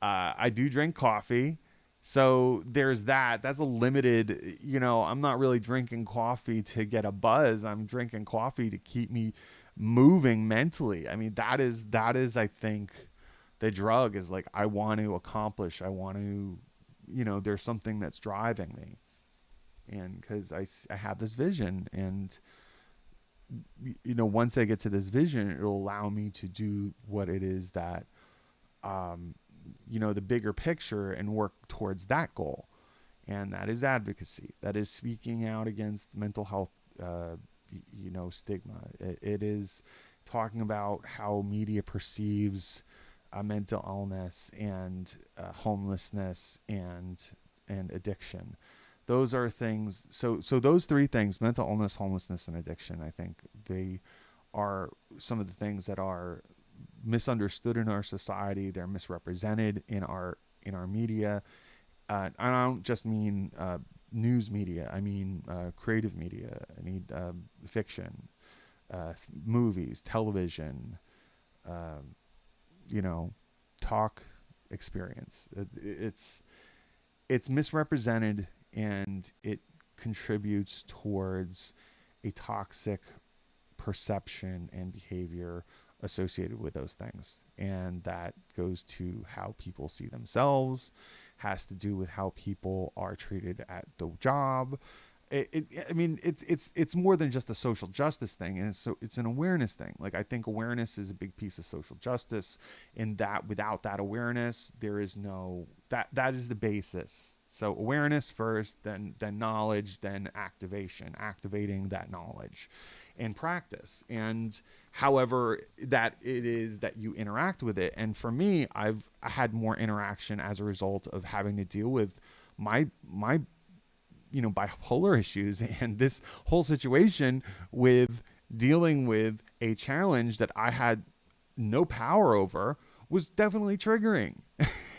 I do drink coffee. So there's that's a limited, I'm not really drinking coffee to get a buzz. I'm drinking coffee to keep me moving mentally. I mean, that is, I think, the drug is like, I want to accomplish. I want to, there's something that's driving me. And because I have this vision, and, once I get to this vision, it'll allow me to do what it is that, the bigger picture, and work towards that goal. And that is advocacy. That is speaking out against mental health, stigma. It is talking about how media perceives mental illness and homelessness and addiction. Those are things. So those three things: mental illness, homelessness, and addiction. I think they are some of the things that are misunderstood in our society. They're misrepresented in our media. I don't just mean news media. I mean creative media. I mean fiction, movies, television, talk experience. It's misrepresented, and it contributes towards a toxic perception and behavior associated with those things. And that goes to how people see themselves, has to do with how people are treated at the job. It's more than just a social justice thing, and it's an awareness thing. Like, I think awareness is a big piece of social justice, in that without that awareness, there is no, that is the basis. So awareness first, then knowledge, then activating that knowledge and practice. And however that it is that you interact with it. And for me, I've had more interaction as a result of having to deal with my bipolar issues, and this whole situation with dealing with a challenge that I had no power over was definitely triggering.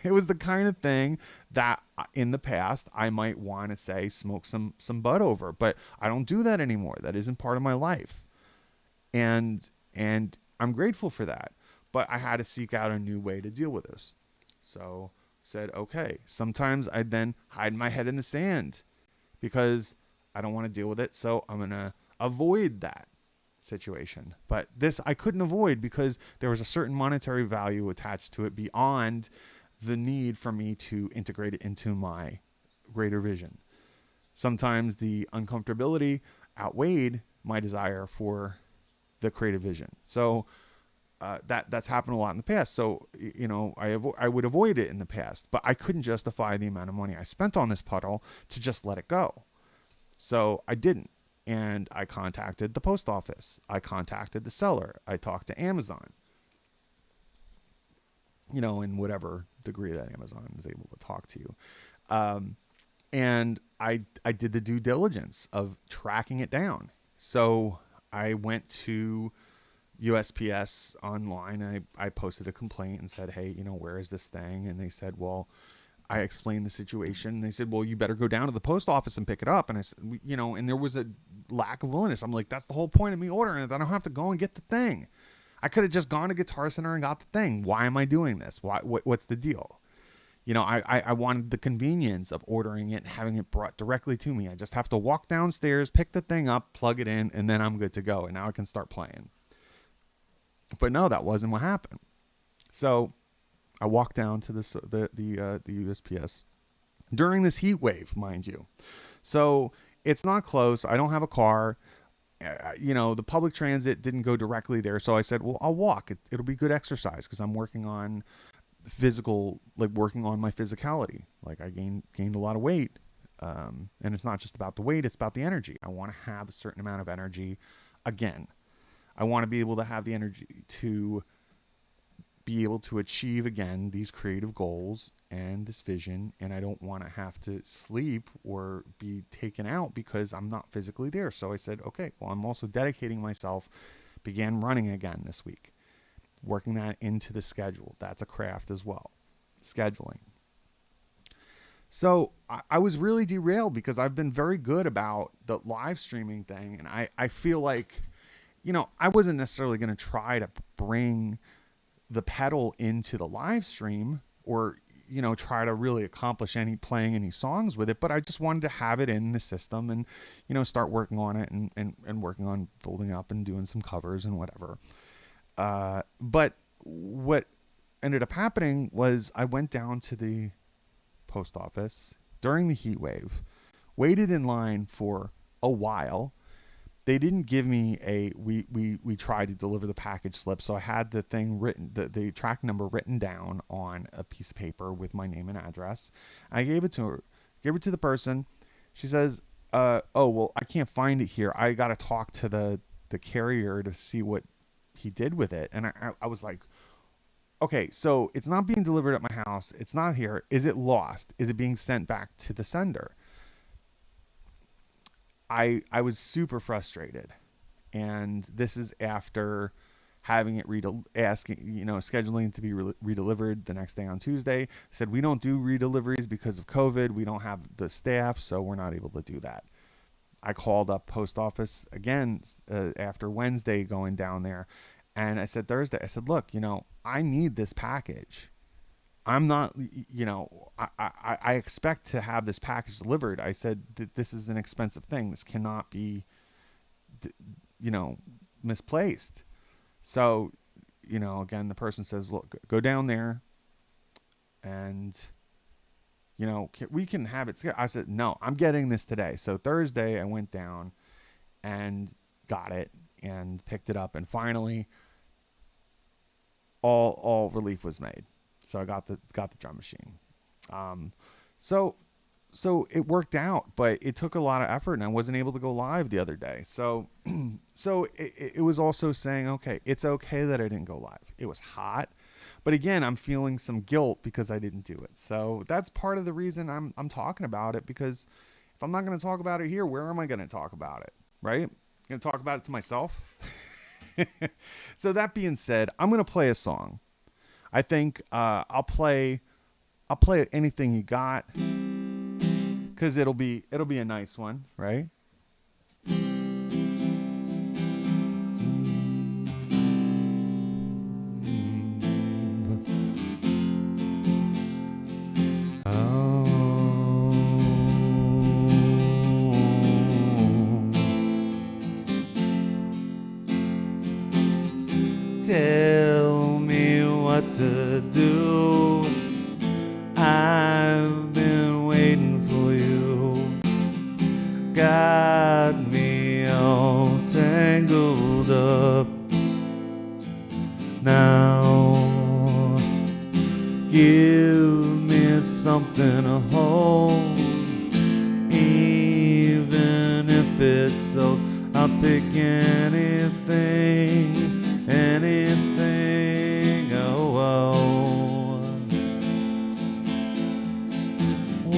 It was the kind of thing that in the past I might want to say smoke some bud over, but I don't do that anymore. That isn't part of my life. And I'm grateful for that. But I had to seek out a new way to deal with this. So said, okay, sometimes I then hide my head in the sand because I don't want to deal with it. So I'm going to avoid that situation. But this I couldn't avoid because there was a certain monetary value attached to it beyond the need for me to integrate it into my greater vision. Sometimes the uncomfortability outweighed my desire for the creative vision. So that's happened a lot in the past. So I would avoid it in the past, but I couldn't justify the amount of money I spent on this puddle to just let it go. So I didn't. And I contacted the post office. I contacted the seller. I talked to Amazon. In whatever degree that Amazon is able to talk to you. And I did the due diligence of tracking it down. So I went to USPS online. I posted a complaint and said, hey, where is this thing? And they said, well, I explained the situation. And they said, well, you better go down to the post office and pick it up. And I said, and there was a lack of willingness. I'm like, that's the whole point of me ordering it. I don't have to go and get the thing. I could have just gone to Guitar Center and got the thing. Why am I doing this? What's the deal? I wanted the convenience of ordering it and having it brought directly to me. I just have to walk downstairs, pick the thing up, plug it in, and then I'm good to go. And now I can start playing. But no, that wasn't what happened. So I walked down to the USPS during this heat wave, mind you. So it's not close. I don't have a car. The public transit didn't go directly there. So I said, well, I'll walk. It'll be good exercise because I'm working on working on my physicality. Like I gained a lot of weight. And it's not just about the weight, it's about the energy. I want to have a certain amount of energy again. I want to be able to have the energy to be able to achieve again these creative goals and this vision. And I don't want to have to sleep or be taken out because I'm not physically there. So I said, okay, well, I'm also dedicating myself, began running again this week, working that into the schedule. That's a craft as well, scheduling. So I was really derailed because I've been very good about the live streaming thing. And I feel like, I wasn't necessarily going to try to bring the pedal into the live stream or, try to really accomplish playing any songs with it. But I just wanted to have it in the system and, start working on it and working on building up and doing some covers and whatever. But what ended up happening was I went down to the post office during the heat wave, waited in line for a while. They didn't give me we tried to deliver the package slip. So I had the thing written, the track number written down on a piece of paper with my name and address. I gave it to her, gave it to the person. She says, oh, well, I can't find it here. I got to talk to the carrier to see what he did with it. And I was like, okay, so it's not being delivered at my house. It's not here. Is it lost? Is it being sent back to the sender? I was super frustrated. And this is after having it scheduling to be redelivered the next day on Tuesday. Said, we don't do redeliveries because of COVID. We don't have the staff, so we're not able to do that. I called up post office again after Wednesday going down there. And I said Thursday, I said, look, I need this package. I'm not, I expect to have this package delivered. I said that this is an expensive thing. This cannot be, misplaced. So, again, the person says, look, go down there and, we can have it. I said, no, I'm getting this today. So Thursday I went down and got it and picked it up. And finally, all relief was made. So I got the drum machine. So it worked out, but it took a lot of effort and I wasn't able to go live the other day. So it was also saying, okay, it's okay that I didn't go live. It was hot, but again, I'm feeling some guilt because I didn't do it. So that's part of the reason I'm talking about it, because if I'm not going to talk about it here, where am I going to talk about it? Right? I'm going to talk about it to myself. So that being said, I'm gonna play a song. I think I'll play anything you got because it'll be a nice one, right? Tell me what to do. I've been waiting for you. Got me all tangled up. Now give me something to hold. Even if it's so, I'll take anything, anything. Oh, oh.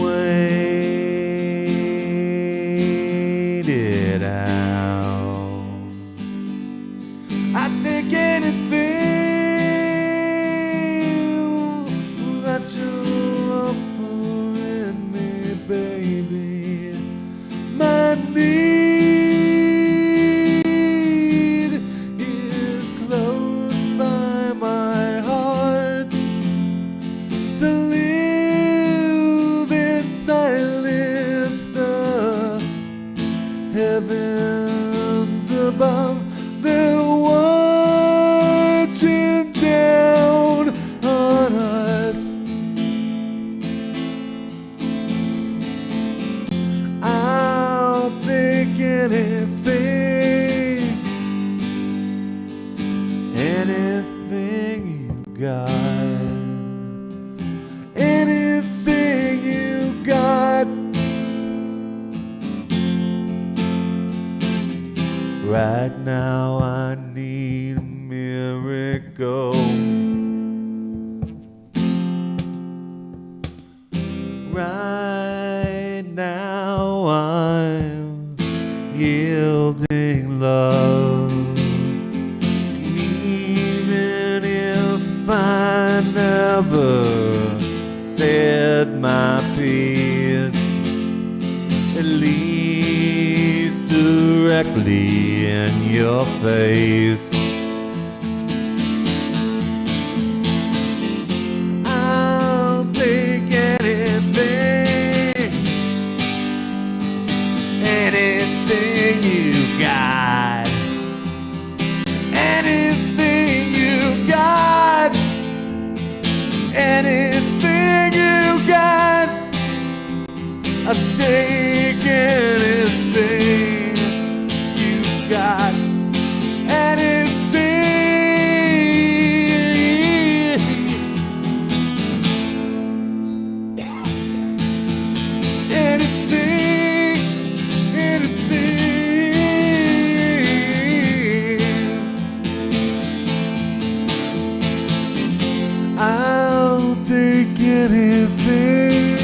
Wait it out. I take anything that you're offering me, baby. My need is close by my heart. To live in silence, the heavens above, they're watching down on us. I'll take anything, anything you got, anything you got. Right now I need a miracle. Right now I'm yielding love. Even if I never said my piece, at least directly in your face. I'll take anything, anything you got, anything you got, anything you got. I'll take anything you got, anything, anything, anything. I'll take anything,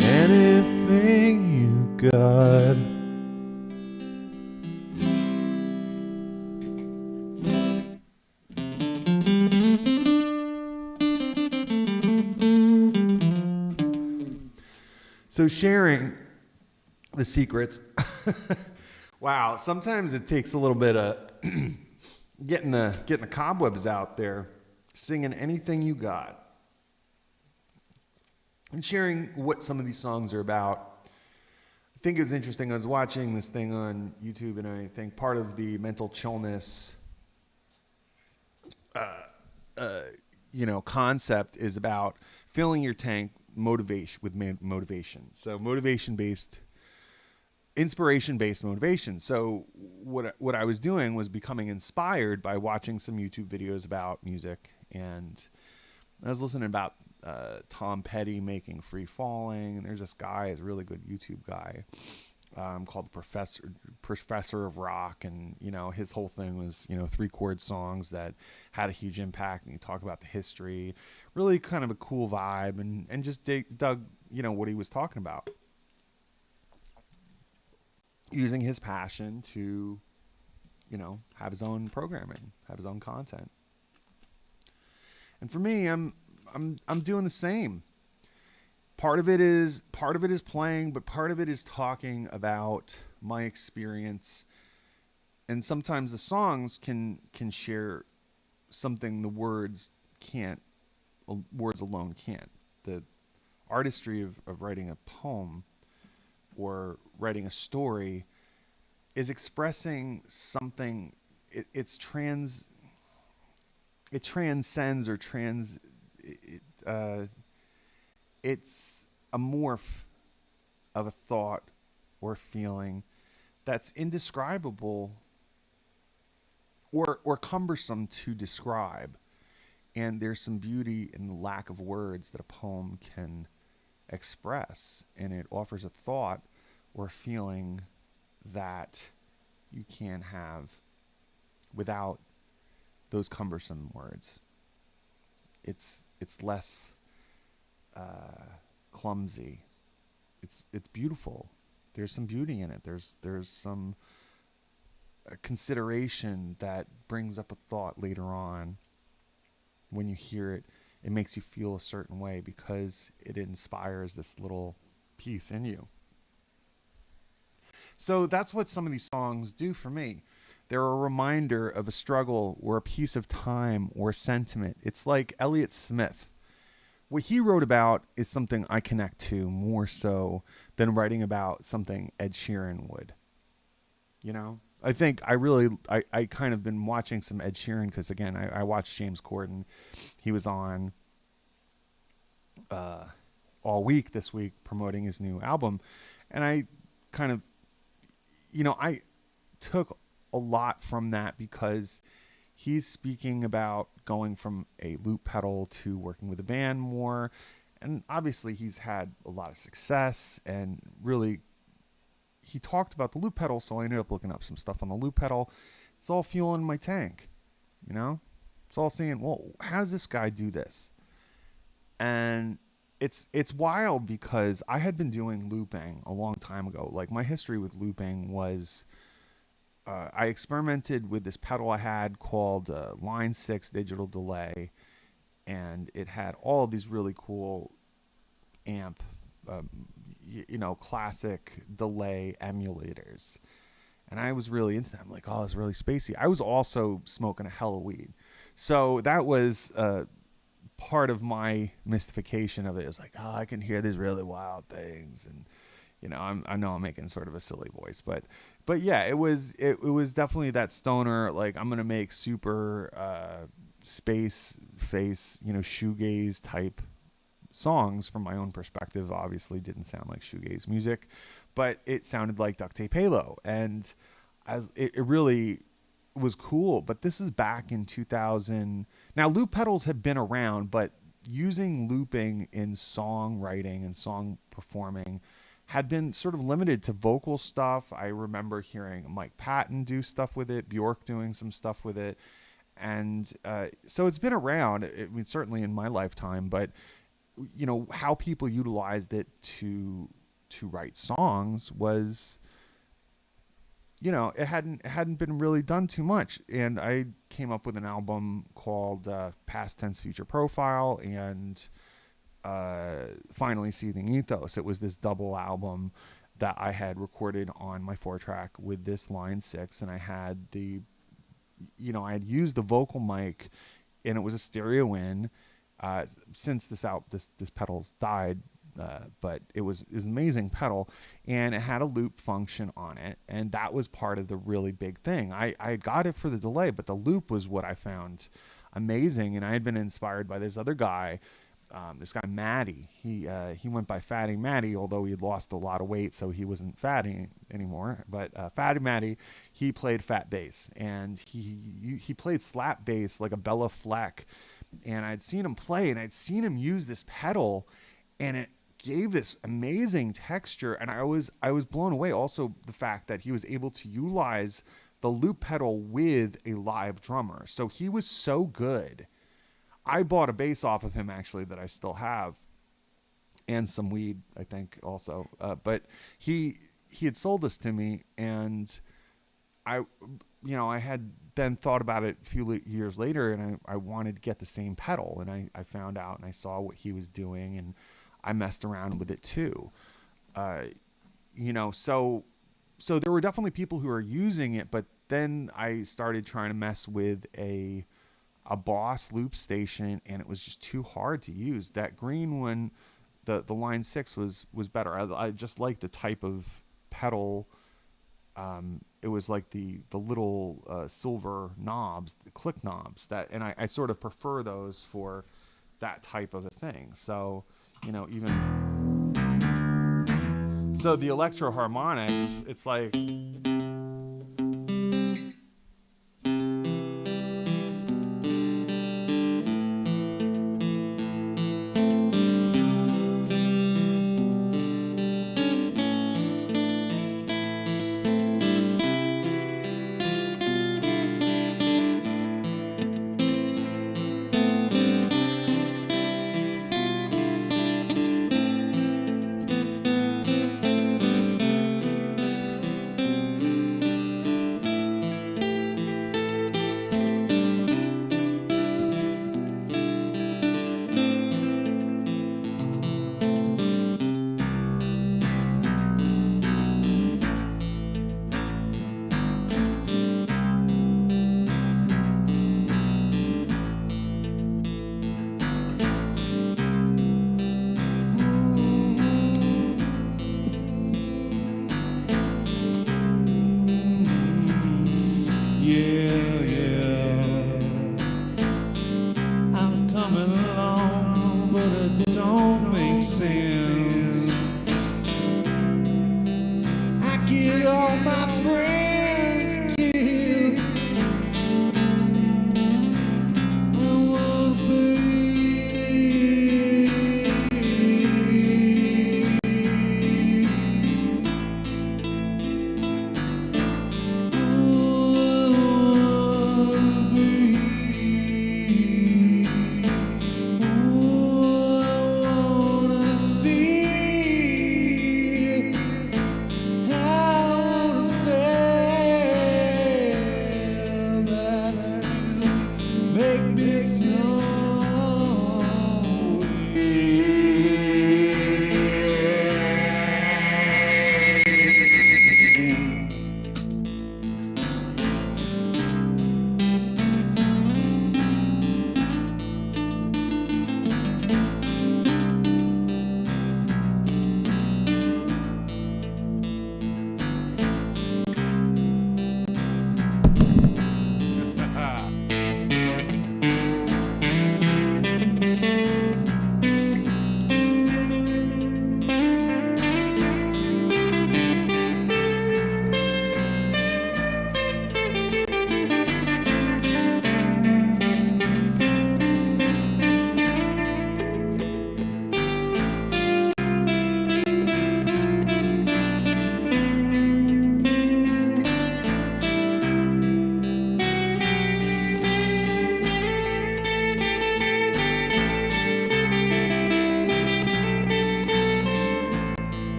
anything you got. So sharing the secrets. Wow, sometimes it takes a little bit of getting the cobwebs out there, singing anything you got, and sharing what some of these songs are about. I think it's interesting. I was watching this thing on YouTube, and I think part of the mental chillness, concept is about filling your tank motivation. So inspiration-based motivation. So what I was doing was becoming inspired by watching some YouTube videos about music, and I was listening about Tom Petty making Free Falling, and there's this guy, is a really good YouTube guy, called Professor of Rock, and his whole thing was 3-chord songs that had a huge impact, and he talked about the history, really kind of a cool vibe, and just dug what he was talking about, using his passion to have his own programming, have his own content. And for me, I'm doing the same. Part of it is playing, but part of it is talking about my experience. And sometimes the songs can share something the can't words alone can't. The artistry of writing a poem or writing a story is expressing something. It transcends or trans it, it's a morph of a thought or feeling that's indescribable or cumbersome to describe. And there's some beauty in the lack of words that a poem can express, and it offers a thought or a feeling that you can't have without those cumbersome words. It's less clumsy. It's beautiful. There's some beauty in it. There's some consideration that brings up a thought later on. When you hear it, it makes you feel a certain way because it inspires this little piece in you. So that's what some of these songs do for me. They're a reminder of a struggle or a piece of time or sentiment. It's like Elliott Smith. What he wrote about is something I connect to more so than writing about something Ed Sheeran would. I think I kind of been watching some Ed Sheeran because, again, I watched James Corden. He was on all week this week promoting his new album. And I kind of, I took a lot from that because he's speaking about going from a loop pedal to working with a band more. And obviously he's had a lot of success, and really he talked about the loop pedal. So I ended up looking up some stuff on the loop pedal. It's all fueling my tank, it's all saying, well, how does this guy do this? And it's wild because I had been doing looping a long time ago. Like, my history with looping was I experimented with this pedal I had called Line 6 Digital Delay, and it had all of these really cool amp, classic delay emulators. And I was really into that. I'm like, oh, it's really spacey. I was also smoking a hell of weed. So that was part of my mystification of it. It was like, oh, I can hear these really wild things. And, I know I'm making sort of a silly voice, but yeah, it was definitely that stoner, like, I'm going to make super space face, shoegaze type songs. From my own perspective, obviously didn't sound like shoegaze music, but it sounded like Ductape Halo, and as it really was cool. But this is back in 2000. Now, loop pedals have been around, but using looping in songwriting and song performing had been sort of limited to vocal stuff. I remember hearing Mike Patton do stuff with it, Bjork doing some stuff with it, and so it's been around. I mean, certainly in my lifetime, but how people utilized it to write songs was, it hadn't been really done too much. And I came up with an album called Past Tense Future Profile and Finally Seething Ethos. It was this double album that I had recorded on my 4-track with this Line 6, and I had I had used the vocal mic, and it was a stereo in. Since this pedal's died, but it was an amazing pedal, and it had a loop function on it, and that was part of the really big thing. I got it for the delay, but the loop was what I found amazing, and I had been inspired by this other guy, this guy Matty. He went by Fatty Matty, although he had lost a lot of weight, so he wasn't fatty anymore. But Fatty Matty, he played fat bass, and he played slap bass like a Bella Fleck. And I'd seen him play, and I'd seen him use this pedal, and it gave this amazing texture. And I was blown away. Also, the fact that he was able to utilize the loop pedal with a live drummer. So he was so good. I bought a bass off of him, actually, that I still have, and some weed, I think, also. But he had sold this to me, and I had then thought about it a few years later, and I wanted to get the same pedal, and I found out and I saw what he was doing, and I messed around with it too. Uh, so there were definitely people who were using it, but then I started trying to mess with a Boss loop station, and it was just too hard to use. That green one, the line 6 was better. I just like the type of pedal. It was like the little silver knobs, the click knobs, and I sort of prefer those for that type of a thing. So, even so, the electro harmonics, it's like.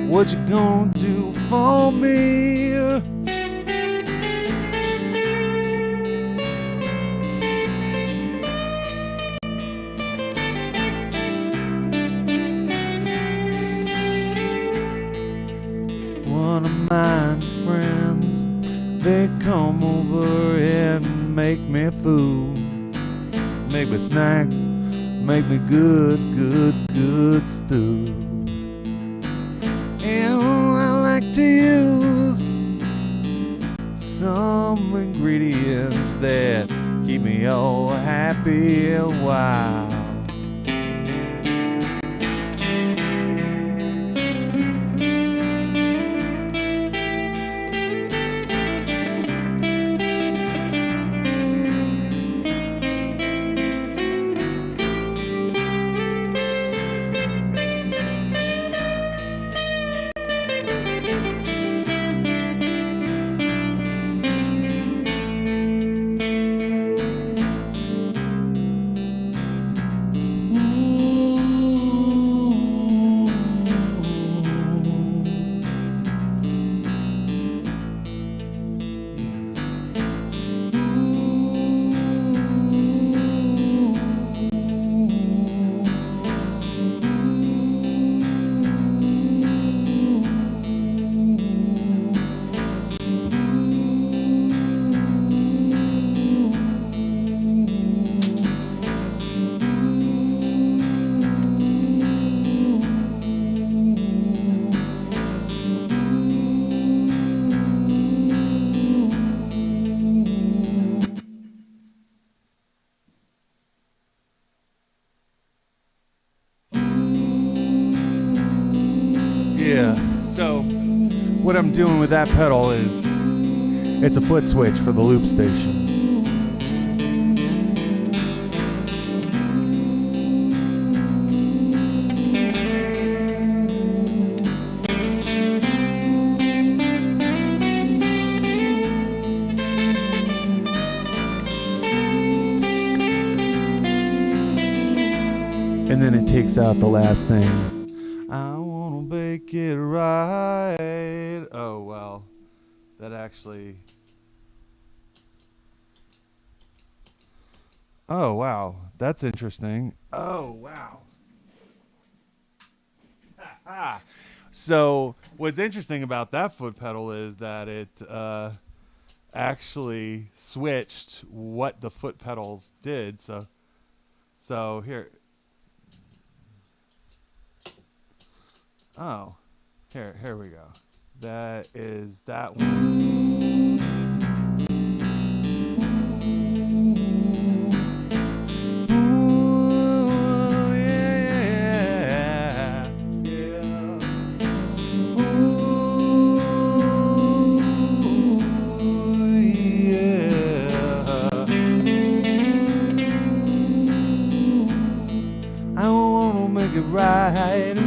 What you gonna do for me? One of my friends, they come over and make me food, make me snacks, make me good stew. And I like to use some ingredients that keep me all happy and wild. So what I'm doing with that pedal is it's a foot switch for the loop station. And then it takes out the last thing. I wanna make it right. Oh, well, that actually... Oh, wow, that's interesting. Oh, wow. So what's interesting about that foot pedal is that it actually switched what the foot pedals did. So here... Oh, here we go. That is that one. Ooh, yeah, yeah. Ooh, yeah. I wanna make it right.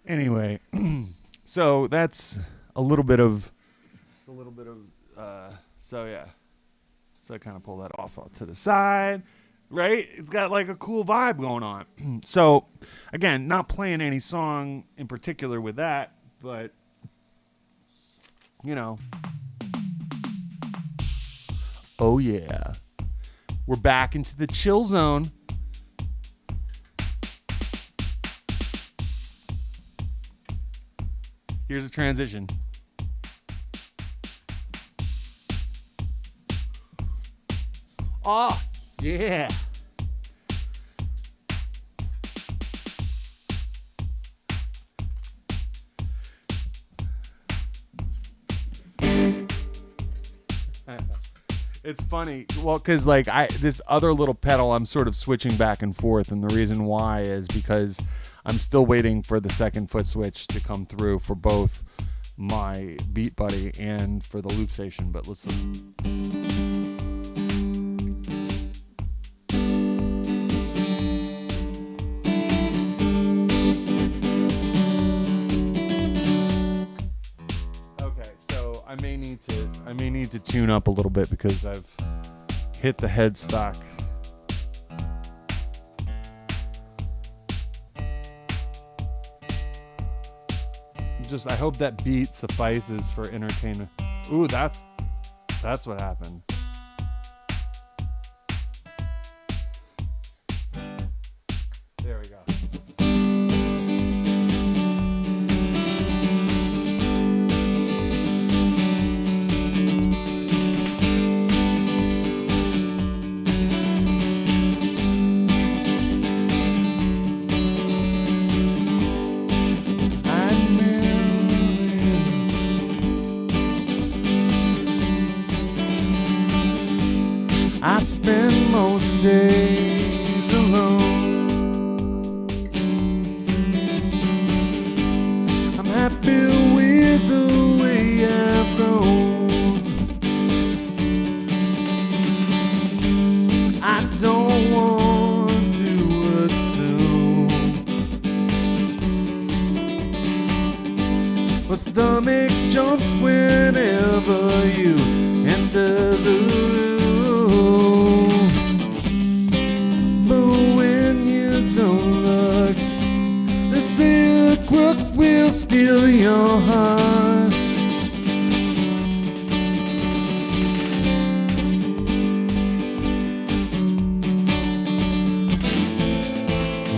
Anyway, so that's a little bit of, so yeah. So I kind of pull that off to the side, right? It's got like a cool vibe going on. So again, not playing any song in particular with that, but you know. Oh yeah. We're back into the chill zone. Here's a transition. Oh, yeah. It's funny. Well, because like this other little pedal, I'm sort of switching back and forth. And the reason why is because I'm still waiting for the second foot switch to come through for both my Beat Buddy and for the loop station. But listen. I may need to tune up a little bit because I've hit the headstock. I hope that beat suffices for entertainment. Ooh, that's what happened. There we go. wants whenever you enter the room. But when you don't look, the silk crook will steal your heart.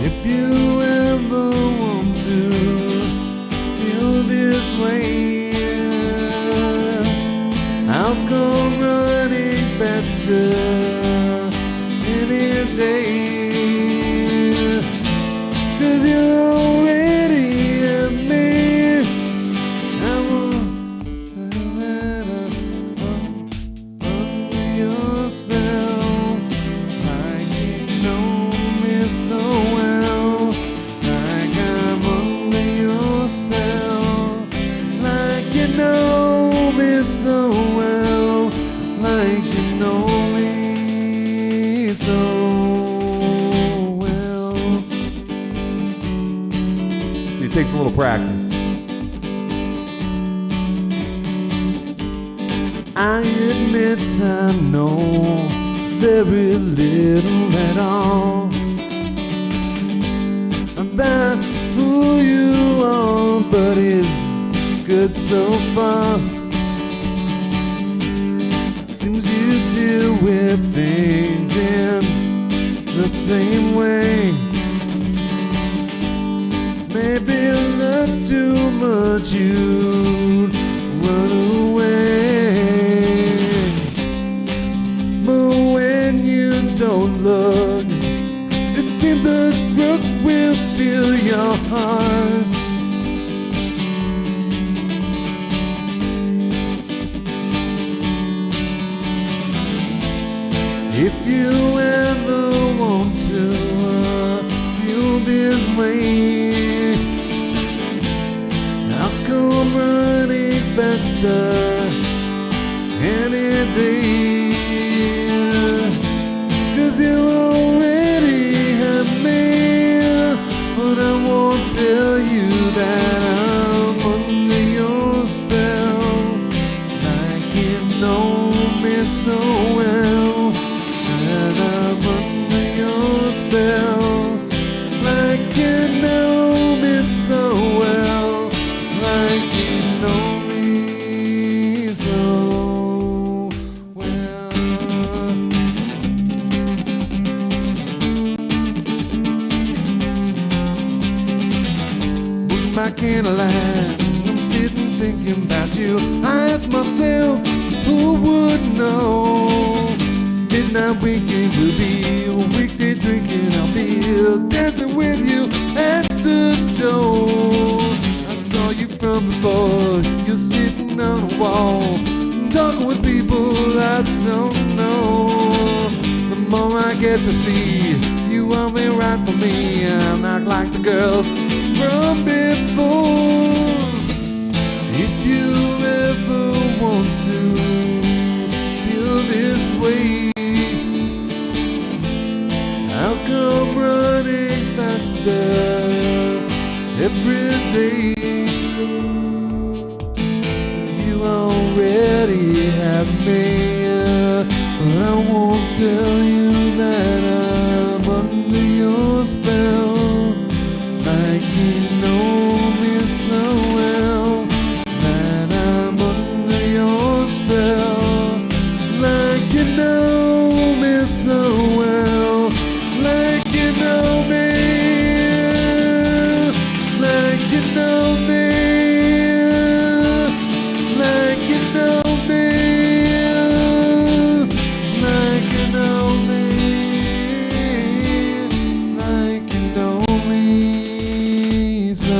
If you ever want to feel this way, I'll come running faster any day. 'Cause you're already at me. I will under your spell, like you know me so well. Like I'm under your spell, like you know me so well. Like you know me so well. See, it takes a little practice. I admit I know very little at all about who you are, but it's good so far. Seems you deal with things in the same way. Maybe love too much, you'd run away. But when you don't look, it seems the crook will steal your heart. If you ever want to feel this way, I'll come running faster any day. 'Cause you already have me, but I won't tell you that I'm under your spell. Like you know me so well. And I'm under your spell, like you know me so well, like you know me so well. With my candlelight, I'm sitting thinking about you. I ask myself, who would know? Midnight waking will be a weekday drinking. I'll be dancing with you at the show. I saw you from before. You're sitting on a wall, talking with people I don't know. The more I get to see you, want me right for me. I'm not like the girls from before. If you ever want to feel this way, I'll come running faster every day. 'Cause you already have me, but I won't tell you that I'm under your spell. Like you know me so well, that I'm under your spell. Like you know me so well. Like you know me, like you know me, like you know me, like you know me, like you know me so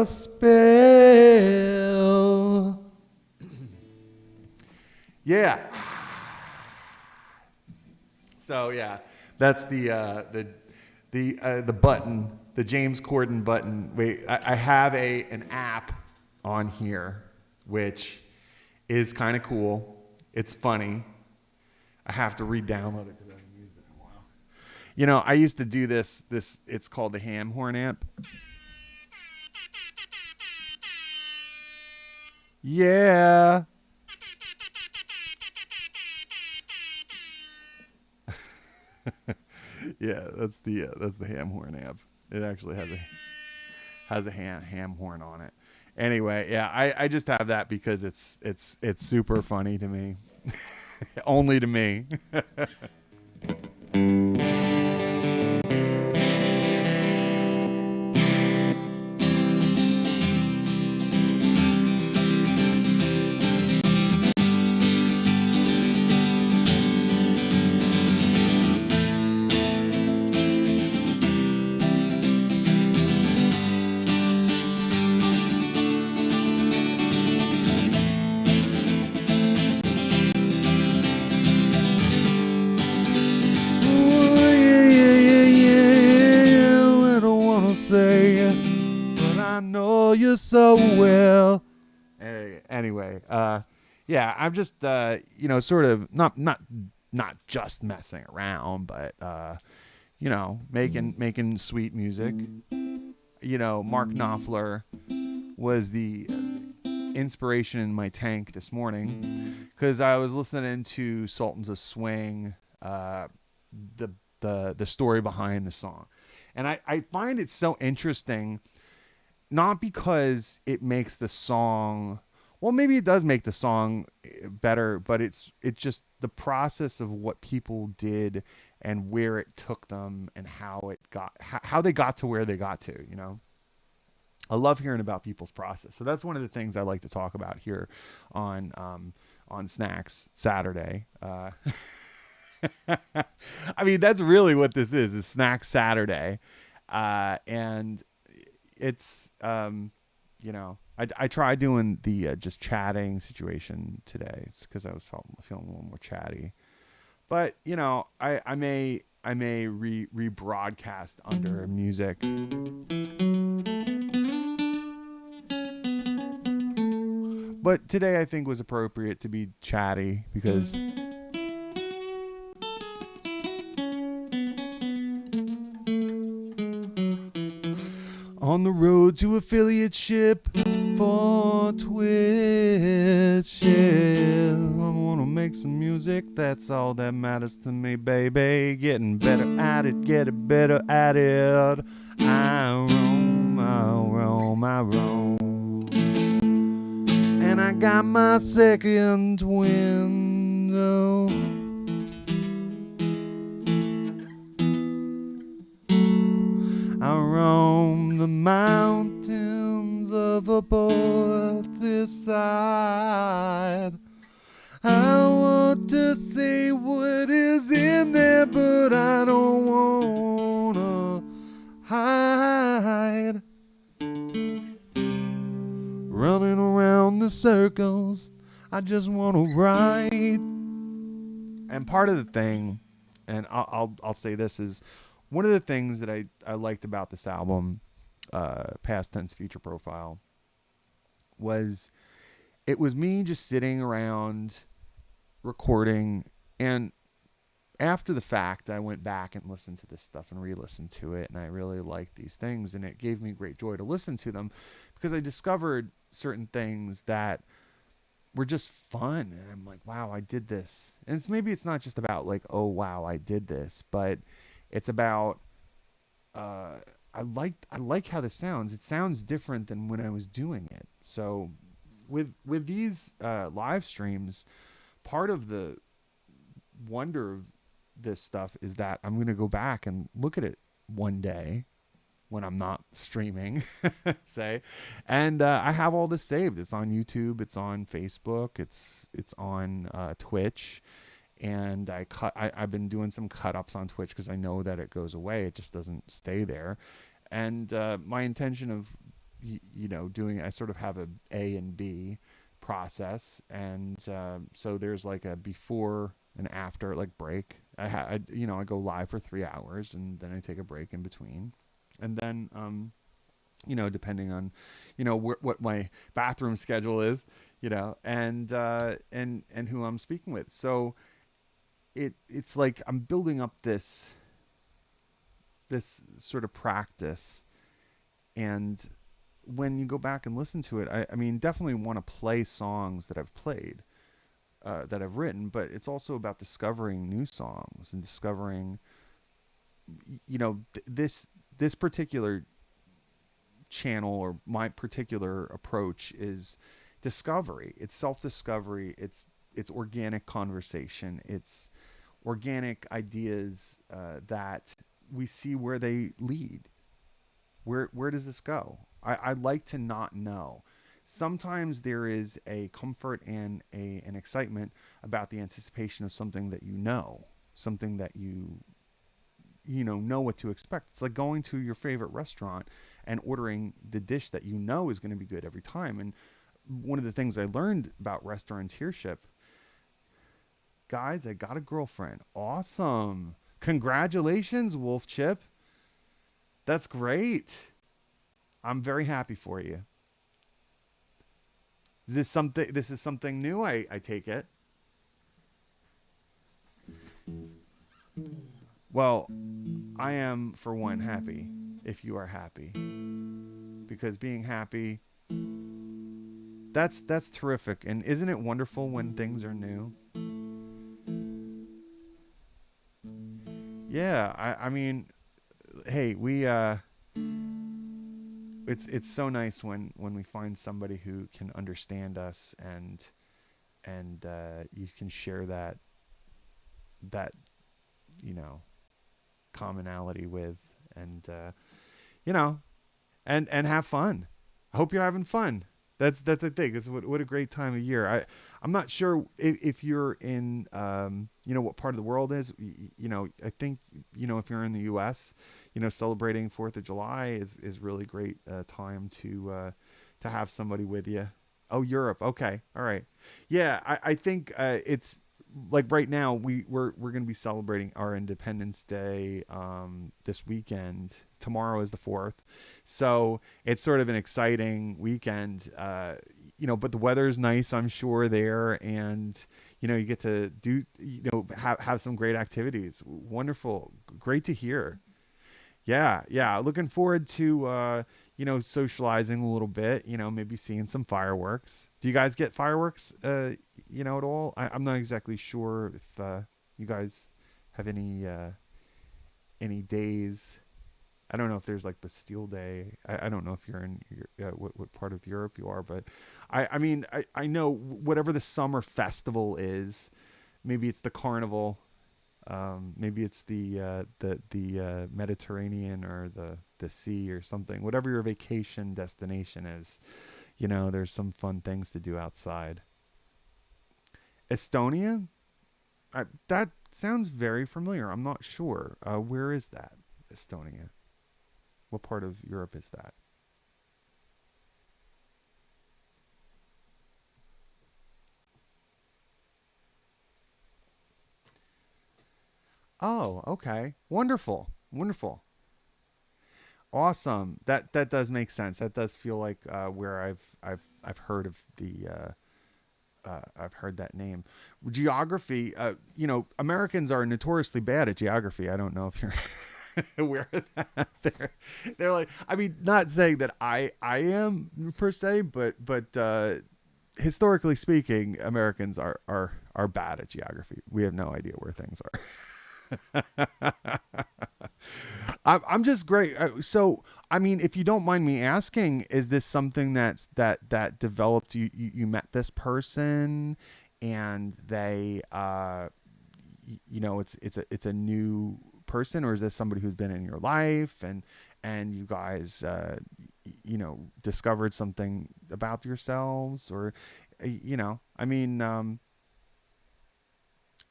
a spell. Yeah. So yeah, that's the button, the James Corden button. Wait, I have an app on here, which is kind of cool. It's funny. I have to re-download it because I haven't used it in a while. You know, I used to do this. It's called the ham horn amp. Yeah. Yeah, that's the ham horn amp. It actually has a ham horn on it. Anyway, yeah, I just have that because it's super funny to me. Only to me. Oh, yeah, yeah, yeah, yeah, yeah. I don't wanna say it, but I know you so well. Anyway, yeah, I'm just sort of not just messing around, but making sweet music. You know, Mark Knopfler was the inspiration in my tank this morning because I was listening to Sultans of Swing, the the story behind the song, and I find it so interesting, not because it makes the song, well, maybe it does make the song better, but it's just the process of what people did and where it took them and how they got to where they got to, you know. I love hearing about people's process. So that's one of the things I like to talk about here on Snacks Saturday. I mean, that's really what this is Snacks Saturday. And it's, I tried doing the just chatting situation today. It's because I was feeling a little more chatty. But, you know, I may rebroadcast under music. But today I think was appropriate to be chatty because on the road to affiliateship for Twitch, yeah, I wanna make some music. That's all that matters to me, baby. Getting better at it, getting better at it. I roam, I roam, I roam. And I got my second window. I roam the mountains of above this side. I want to see what is in there, but I don't wanna hide. Running around the circles, I just want to write. And part of the thing, and I'll say this, is one of the things that I liked about this album, Past Tense Future Profile, was it was me just sitting around recording, and after the fact I went back and listened to this stuff and re-listened to it, and I really liked these things, and it gave me great joy to listen to them because I discovered certain things that were just fun, and I'm like, wow, I did this. And maybe it's not just about like, oh wow, I did this, but it's about I like how this sounds. It sounds different than when I was doing it. So with these live streams, part of the wonder of this stuff is that I'm going to go back and look at it one day when I'm not streaming, say, and I have all this saved. It's on YouTube, it's on Facebook, it's on Twitch, and I've been doing some cut ups on Twitch because I know that it goes away. It just doesn't stay there, and my intention of doing, I sort of have a and B process. And so there's like a before and after like break. I go live for 3 hours and then I take a break in between. And then, depending on, what my bathroom schedule is, and who I'm speaking with. So it's like I'm building up this sort of practice. And when you go back and listen to it, I mean, definitely want to play songs that I've played, that I've written, but it's also about discovering new songs and discovering, this particular channel or my particular approach is discovery. It's self-discovery. It's organic conversation. It's organic ideas that we see where they lead. Where does this go? I like to not know. Sometimes there is a comfort and an excitement about the anticipation of something that something that you know what to expect. It's like going to your favorite restaurant and ordering the dish that you know is going to be good every time. And one of the things I learned about restaurateurs, guys, I got a girlfriend. Awesome. Congratulations, Wolf Chip. That's great. I'm very happy for you. This is something new, I take it. Well, I am for one happy if you are happy. Because being happy, that's terrific. And isn't it wonderful when things are new? Yeah, I mean, hey, we it's so nice when we find somebody who can understand us, and you can share that you know commonality with, and you know and have fun. I hope you're having fun. That's the thing. It's what a great time of year. I'm not sure if you're in what part of the world is. I think if you're in the U.S., celebrating Fourth of July is really great time to have somebody with you. Oh, Europe. Okay, all right. Yeah, I think it's like right now we're going to be celebrating our Independence Day this weekend. Tomorrow is the 4th, so it's sort of an exciting weekend. But the weather is nice, I'm sure there, and you get to do have some great activities. Wonderful, great to hear. Yeah, yeah. Looking forward to socializing a little bit. Maybe seeing some fireworks. Do you guys get fireworks? At all? I'm not exactly sure if you guys have any days. I don't know if there's like Bastille Day. I don't know if you're in what part of Europe you are, but I mean I know whatever the summer festival is. Maybe it's the carnival, maybe it's the Mediterranean or the sea or something. Whatever your vacation destination is, there's some fun things to do outside. Estonia, that sounds very familiar. I'm not sure. Where is that? Estonia. What part of Europe is that? Oh, okay. Wonderful. Wonderful. Awesome. That does make sense. That does feel like where I've heard of I've heard that name. Geography, Americans are notoriously bad at geography. I don't know if you're aware of that. They're like, I mean, not saying that I am per se, but historically speaking, Americans are bad at geography. We have no idea where things are. I'm just great. So, I mean, if you don't mind me asking, is this something that developed? You met this person, and they, it's a new person, or is this somebody who's been in your life, and you guys, discovered something about yourselves, or, I mean,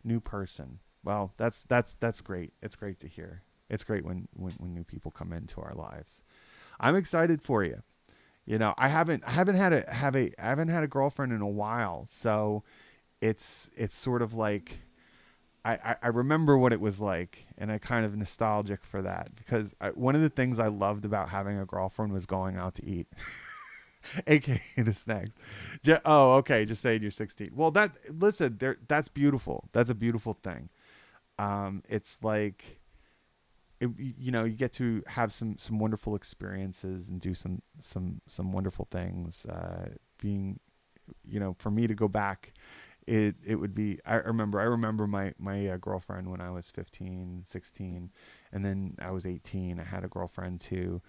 new person. Well, that's great. It's great to hear. It's great when new people come into our lives. I'm excited for you. I haven't had a girlfriend in a while, so it's sort of like I remember what it was like, and I kind of nostalgic for that because one of the things I loved about having a girlfriend was going out to eat, aka the snacks. Oh, okay, just saying you're 16. Well, listen, that's beautiful. That's a beautiful thing. It's like you get to have some wonderful experiences and do some wonderful things. Being for me to go back, it would be I remember my girlfriend when I was 15, 16, and then I was 18. I had a girlfriend too.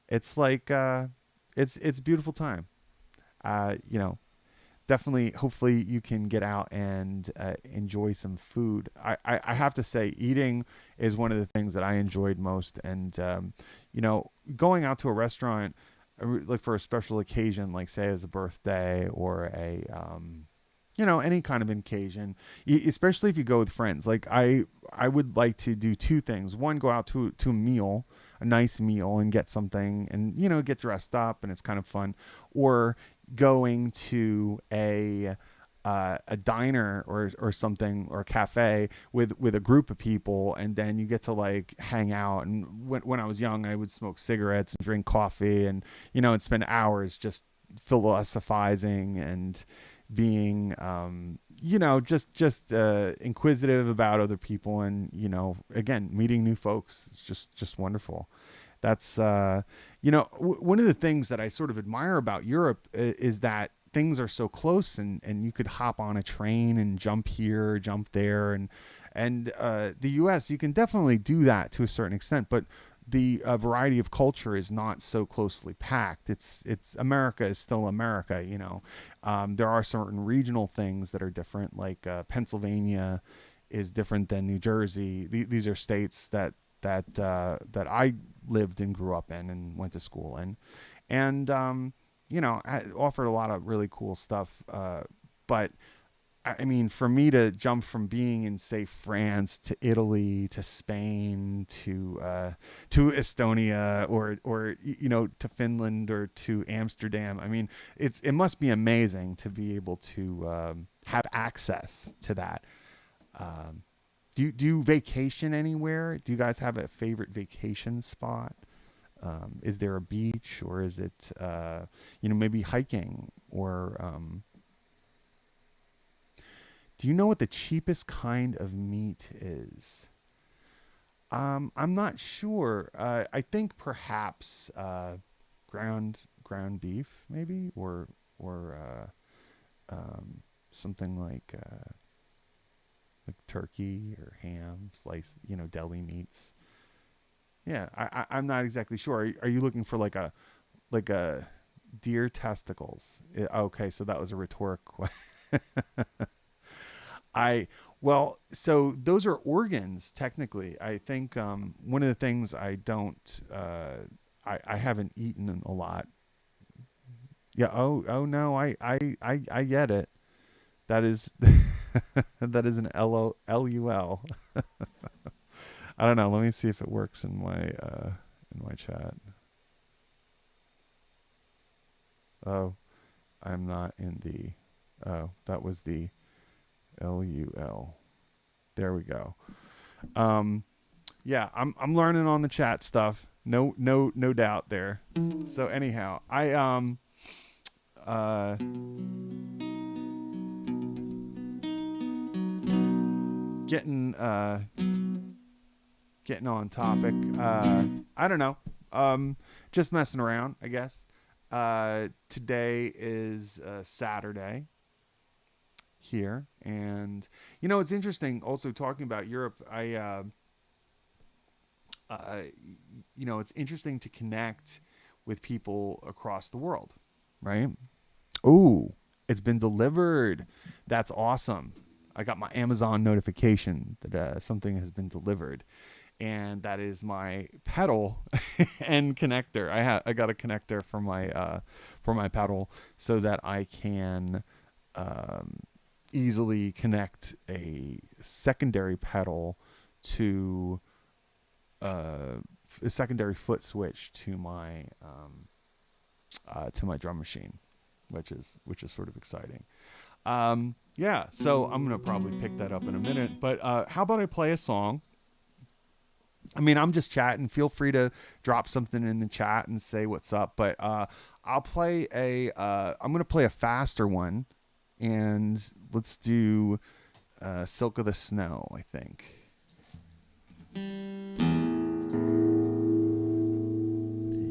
It's like it's a beautiful time. You know, definitely hopefully you can get out and enjoy some food. I have to say eating is one of the things that I enjoyed most, and going out to a restaurant like for a special occasion, like say as a birthday or a any kind of occasion, especially if you go with friends. Like I would like to do two things. One, go out to a meal, a nice meal, and get something, and get dressed up, and it's kind of fun. Or going to a diner or something, or a cafe with a group of people, and then you get to like hang out. And when I was young, I would smoke cigarettes and drink coffee, and and spend hours just philosophizing and being just inquisitive about other people, and again, meeting new folks. It's just wonderful. That's one of the things that I sort of admire about Europe is that things are so close, and you could hop on a train and jump here, jump there, and the US, you can definitely do that to a certain extent, but the variety of culture is not so closely packed. It's America is still America. There are certain regional things that are different, like Pennsylvania is different than New Jersey. These are states that I lived and grew up in and went to school in, and I offered a lot of really cool stuff. But I mean, for me to jump from being in, say, France to Italy to Spain to Estonia, or to Finland or to Amsterdam, I mean, it must be amazing to be able to have access to that. Um, do you vacation anywhere? Do you guys have a favorite vacation spot? Is there a beach, or is it maybe hiking, or do you know what the cheapest kind of meat is? I'm not sure. I think perhaps ground beef, maybe, or something like turkey or ham, sliced, deli meats. Yeah, I'm not exactly sure. Are you looking for like a deer testicles? Okay, so that was a rhetoric question. I Well, so those are organs technically. I think one of the things I don't I haven't eaten a lot. Yeah. Oh no. I get it. That is that is an LUL. I don't know. Let me see if it works in my chat. Oh, I'm not in the. Oh, that was the LUL. There we go. Um, yeah, I'm learning on the chat stuff. No doubt there. So anyhow, I uh getting getting on topic. I don't know. Just messing around, I guess. Today is Saturday here, and it's interesting. Also talking about Europe, uh, it's interesting to connect with people across the world, right? Oh, it's been delivered. That's awesome. I got my Amazon notification that something has been delivered, and that is my pedal and connector. I got a connector for my pedal so that I can um, easily connect a secondary pedal to uh, a secondary foot switch to my to my drum machine, which is sort of exciting. Yeah, so I'm gonna probably pick that up in a minute. But how about I play a song? I mean, I'm just chatting. Feel free to drop something in the chat and say what's up. But I'll play I'm gonna play a faster one, and let's do "Silk of the Snow," I think.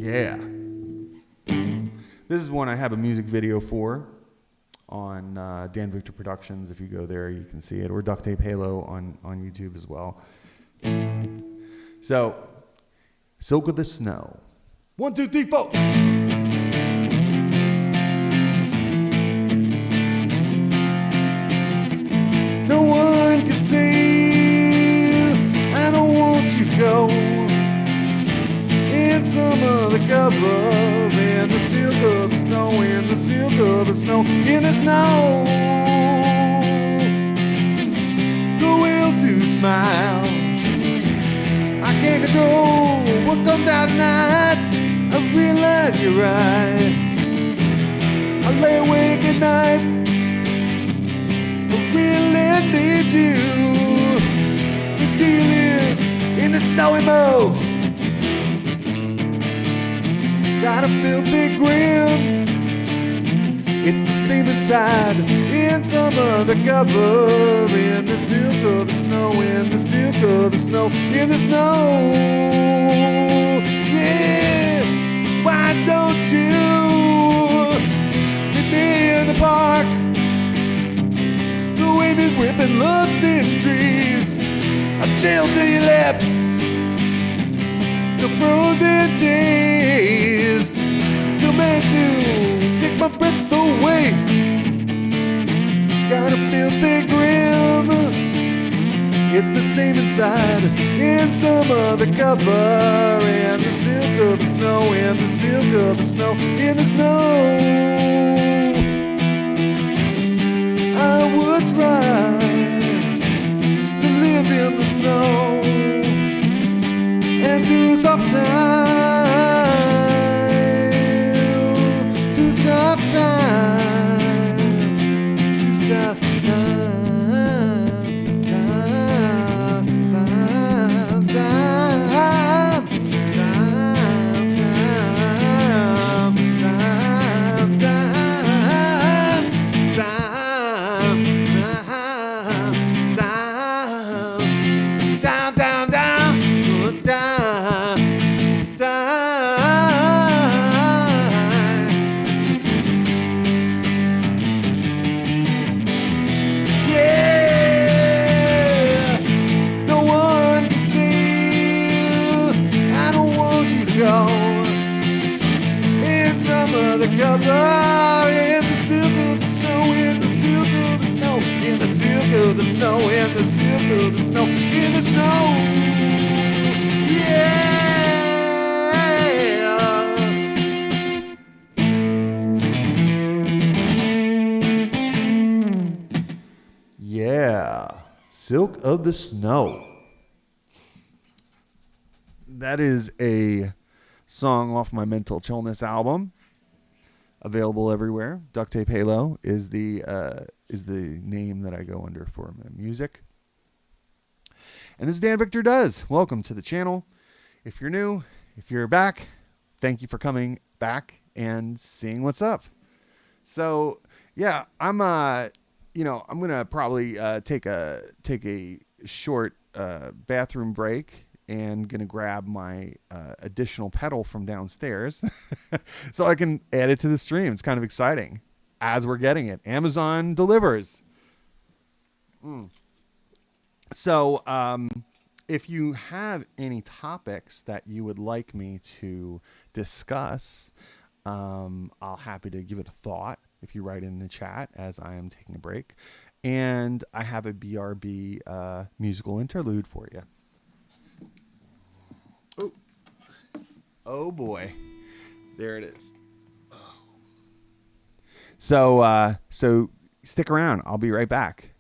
Yeah. This is one I have a music video for on Dan Victor Productions. If you go there, you can see it, or Ductape Halo on YouTube as well. So, "Silk of the Snow." 1, 2, 3, 4. No one can say I don't want you to go. In summer the cover, in the silk of the snow, in the silk of the snow, in the snow. The will to smile, I can't control what comes out at night. I realize you're right. I lay awake at night, I really need you. The deal is in the snowy move. Got a filthy grin. It's the same inside, in some other cover, in the silk of the snow, in the silk of the snow, in the snow. Yeah, why don't you meet me in the park? The wind is whipping lust in trees. A chill to your lips, the frozen taste still managed to take my breath away. Got a filthy grin. It's the same inside, in some other cover, in the silk of the snow, in the silk of the snow, in the snow. I would try to live in the snow and to stop time, to stop time, to stop time, time, time, time, cover, in the silk of the snow, in the silk of the snow, in the silk of the snow, in the silk of the snow, in the snow. Yeah, Silk of the Snow. That is a song off my Mental Chillness album. Available everywhere. Ductape Halo is the name that I go under for my music. And this is Dan Victor Does. Welcome to the channel. If you're new, if you're back, thank you for coming back and seeing what's up. So yeah, I'm gonna probably take a short bathroom break, and gonna grab my additional pedal from downstairs so I can add it to the stream. It's kind of exciting as we're getting it. Amazon delivers. So if you have any topics that you would like me to discuss, I'll happy to give it a thought if you write in the chat as I am taking a break. And I have a BRB musical interlude for you. Oh boy, there it is. So stick around. I'll be right back.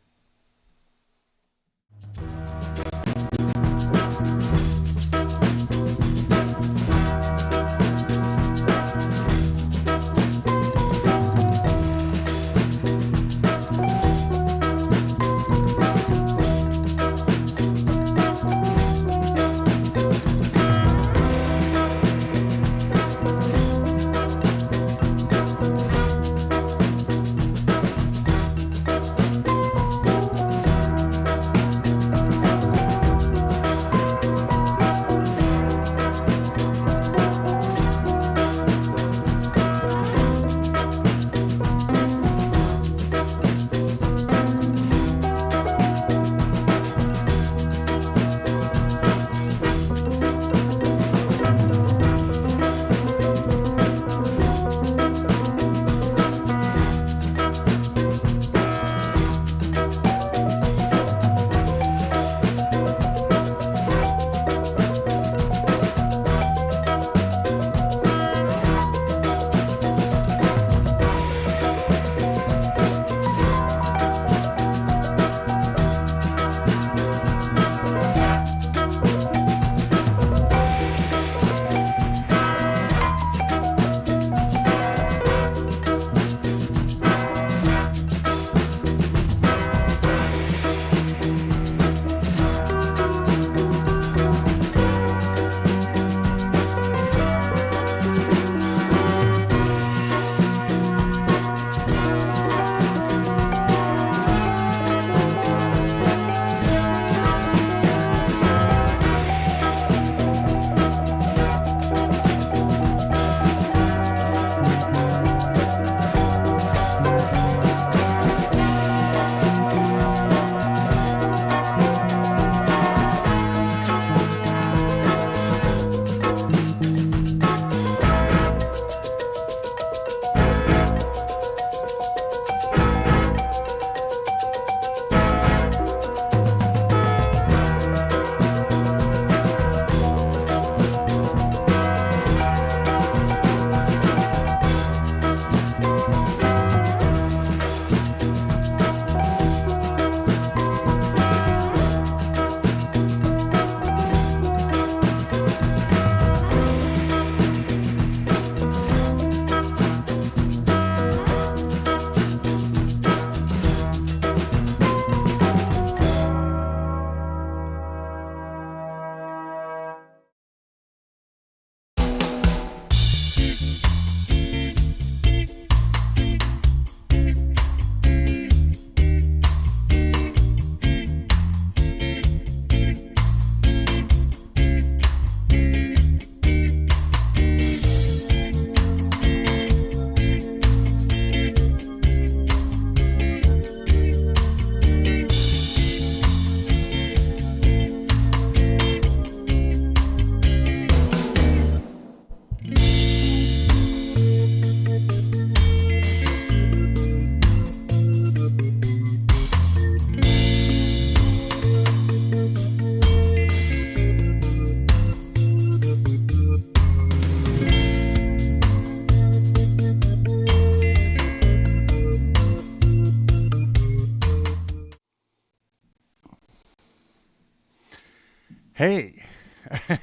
Hey,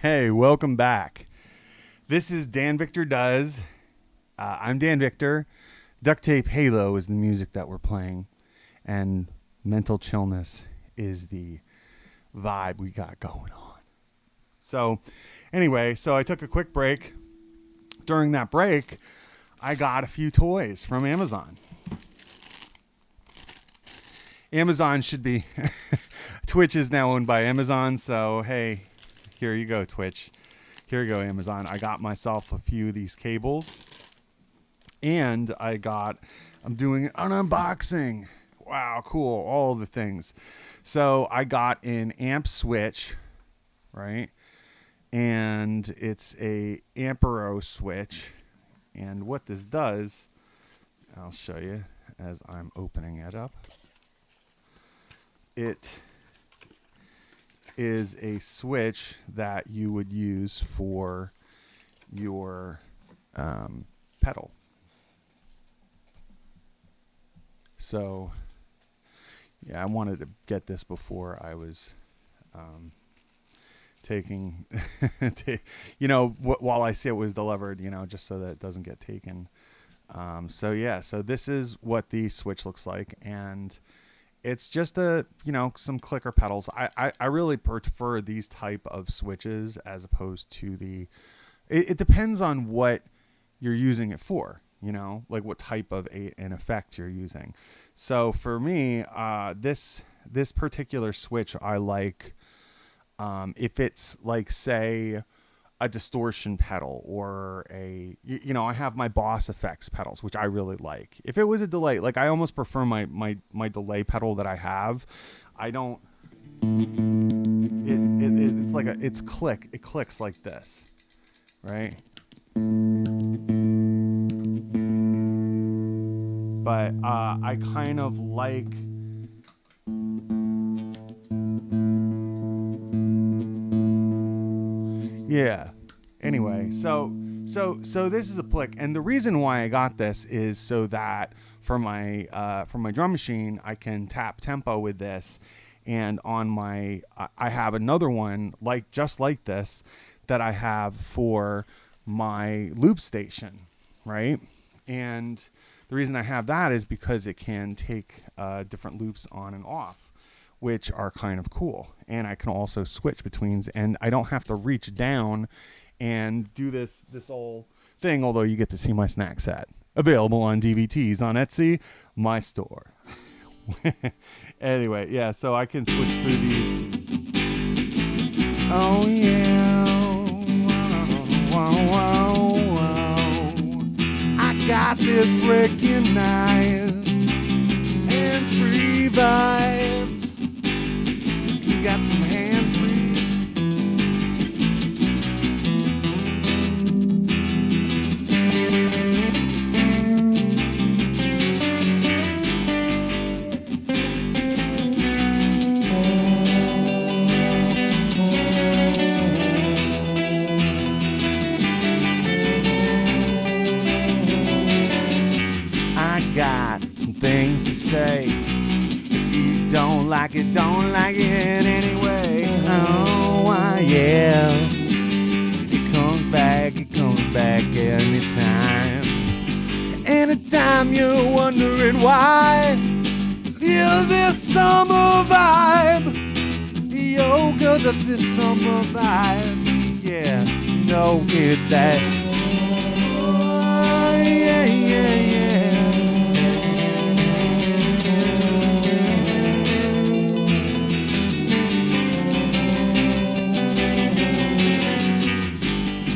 hey, welcome back. This is Dan Victor Does. I'm Dan Victor. Ductape Halo is the music that we're playing, and Mental Chillness is the vibe we got going on. So, anyway, I took a quick break. During that break, I got a few toys from Amazon. Amazon should be Twitch is now owned by Amazon, so hey, here you go, Twitch. Here you go, Amazon. I got myself a few of these cables, and I'm doing an unboxing. Wow, cool, all the things. So I got an amp switch, right? And it's a Ampero switch, and what this does, I'll show you as I'm opening it up. It is a switch that you would use for your pedal. So, yeah, I wanted to get this before I was taking, while I see it was delivered, just so that it doesn't get taken. So this is what the switch looks like, and it's just some clicker pedals. I really prefer these type of switches as opposed to it depends on what you're using it for, like what type of an effect you're using. So for me, this particular switch I like if it's like, say, a distortion pedal or I have my Boss Effects pedals, which I really like. If it was a delay, like I almost prefer my delay pedal that I have. I don't, it's like it clicks like this, right? But I kind of like, yeah. Anyway, so this is a Plick, and the reason why I got this is so that for my drum machine I can tap tempo with this, and on I have another one just like this that I have for my loop station, right? And the reason I have that is because it can take different loops on and off, which are kind of cool. And I can also switch between, and I don't have to reach down and do this whole thing, although you get to see my snack set. Available on DVTs on Etsy, my store. Anyway, yeah, so I can switch through these. Oh, yeah. I got this recognized hands-free vibes. You got some hands-free. Got some things to say. If you don't like it anyway. Oh, yeah. It comes back anytime. Anytime you're wondering why you're this summer vibe. Yo, girl, that's this summer vibe. Yeah, know it that. Oh, yeah.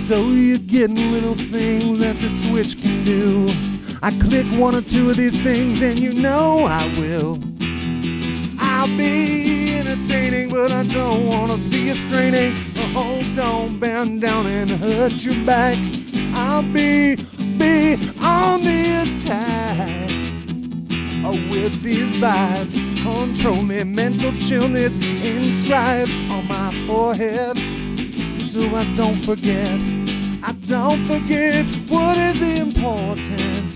So you're getting little things that the switch can do. I click one or two of these things and you know I will. I'll be entertaining, but I don't want to see you straining. Oh, don't bend down and hurt your back. I'll be on the attack. Oh, with these vibes, control me, mental chillness inscribed on my forehead. So I don't forget what is important.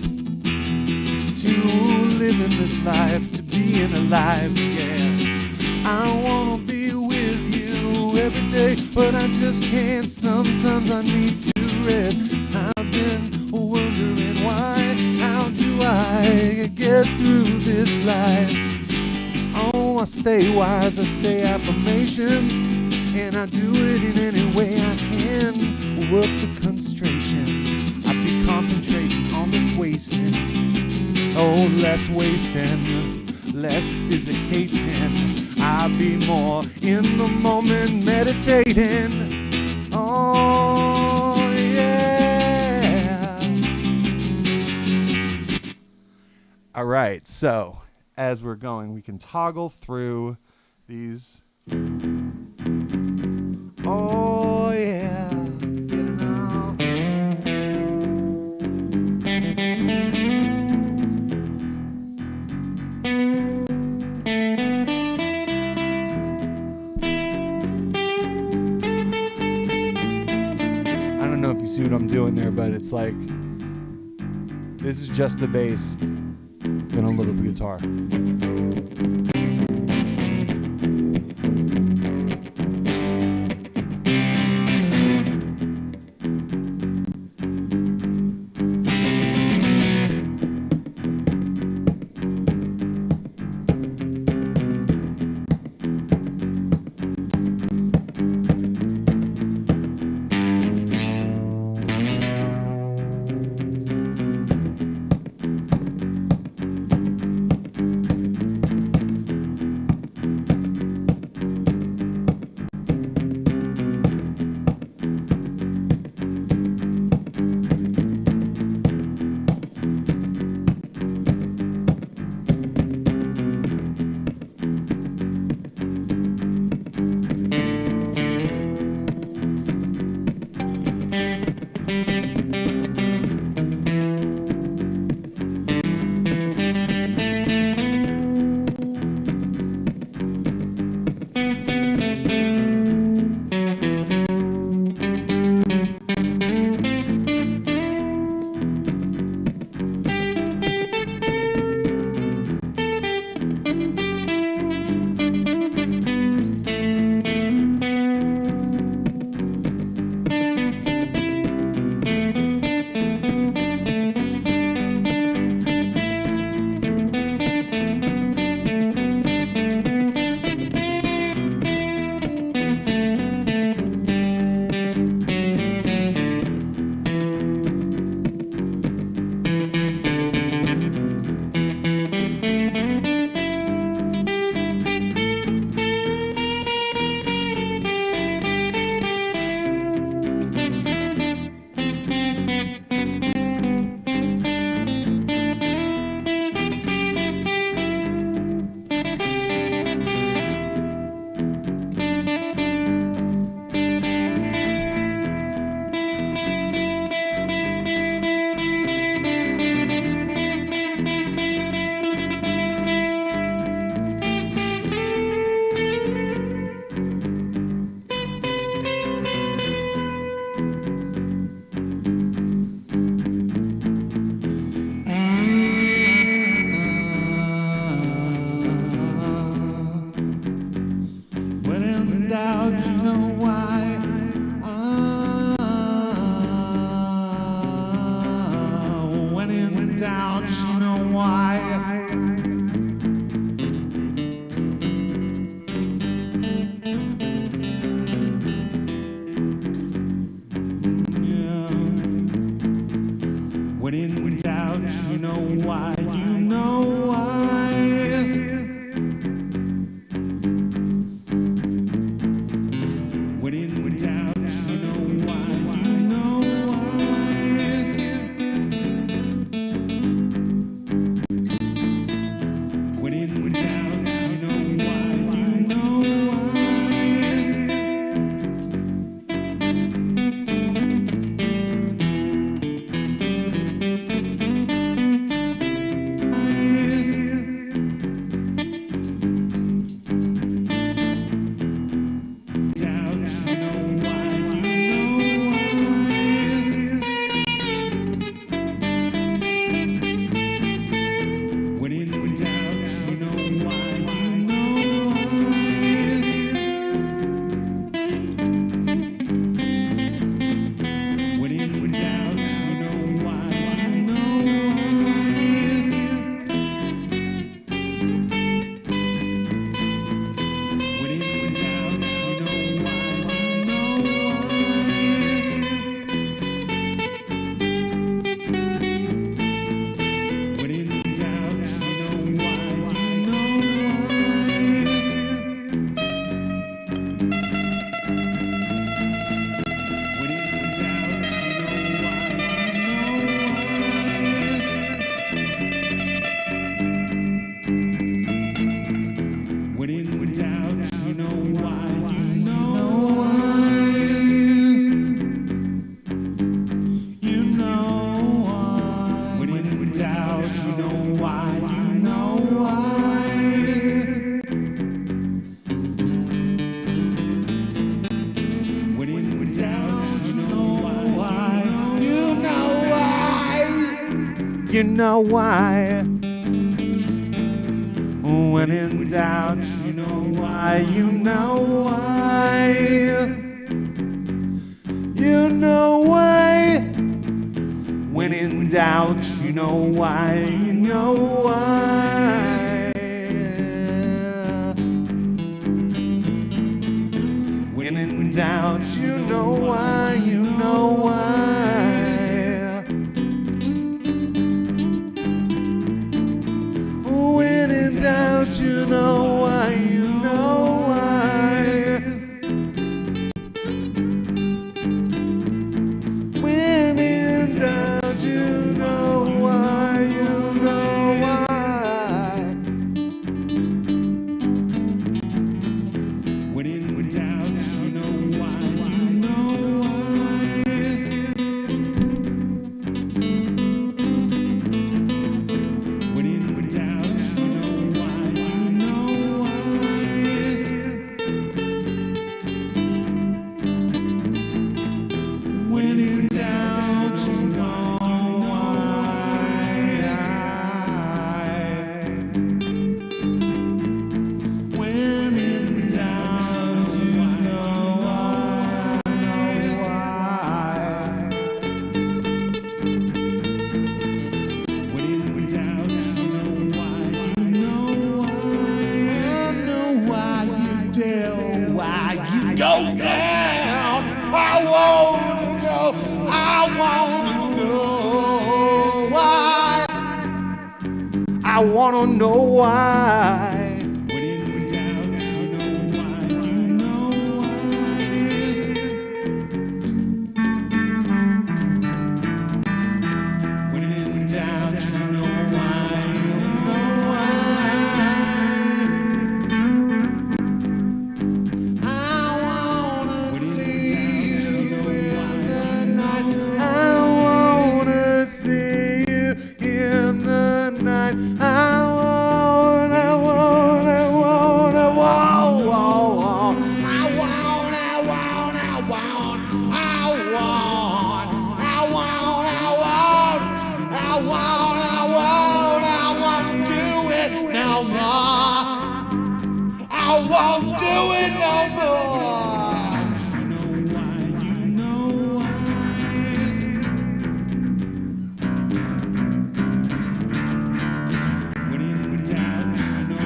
To live in this life, to being alive, yeah. I wanna be with you every day, but I just can't. Sometimes I need to rest. I've been wondering why. How do I get through this life? Oh, I stay wise, I stay affirmations, and I do it in any way I can. Work the constration, I be concentrating on this wasting. Oh, less wasting, less physicating. I be more in the moment, meditating. Oh, yeah. All right, so as we're going, we can toggle through these. Oh, yeah. I don't know if you see what I'm doing there, but it's like, this is just the bass, then a little bit of guitar. You know why? When in doubt, you know why? You know why? You know why? When in doubt, you know why? You know why? When in doubt, you know why? You know why? When in doubt, you know why? You know why? When in doubt, you know why? You know why? When in doubt, you know why? You know why? When in doubt, you know why? You know why? When in doubt, you know why? When in doubt, you know why? When in doubt, you know why? You know why? I know why you tell why you go down. I wanna know. I wanna know why. I wanna know why. When in doubt, you know why? You know why? When in doubt, you know why? You know why? I wanna see you in the night. I wanna see you in the night. I want, I want, I want, I want, I want, I want, I want, I want, I want, I want, I want, do it no more. I won't do it no more. You know why? You know why? When in doubt, you know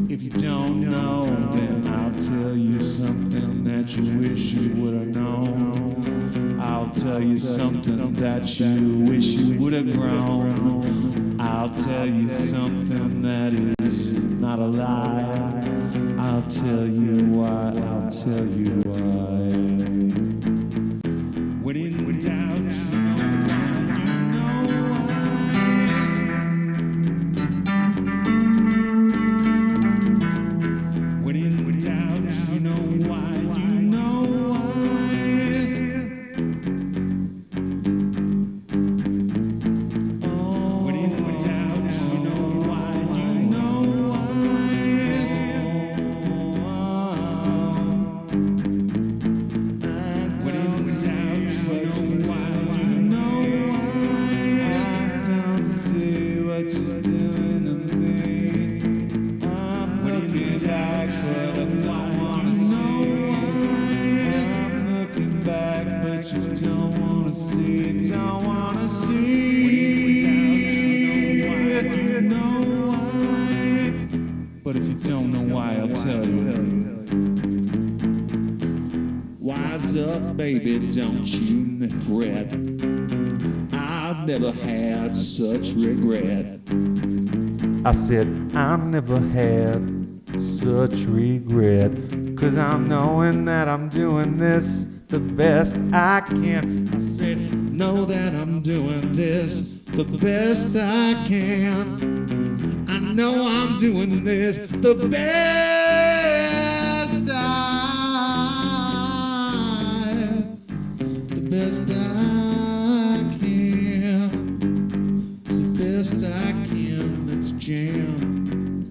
If you don't know, then I'll tell you something that you wish you would have known. I'll tell you something that you wish you would have grown. I'll tell you something that is not a lie. I'll tell you why. I'll tell you why. When in doubt, you know why. You know why. When in doubt, you know why. You know why. When in doubt, you know why. You know why. When in doubt, you know why. You know why. I don't see what you're doing to me. I'm looking back, but I don't wanna see. I'm looking back, but you don't wanna see. Don't wanna see. You know why. But if you don't know why, I'll tell you. Wise up, baby, don't you fret. I've never had such regret. I said, I never had such regret. 'Cause I'm knowing that I'm doing this the best I can. I said, know that I'm doing this the best I can. I know I'm doing this the best the best I can, the best I can. Let's jam.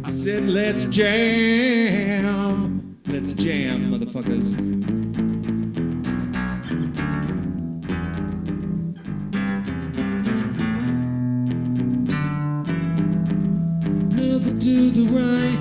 I said, let's jam. Let's jam, motherfuckers. Never do the right.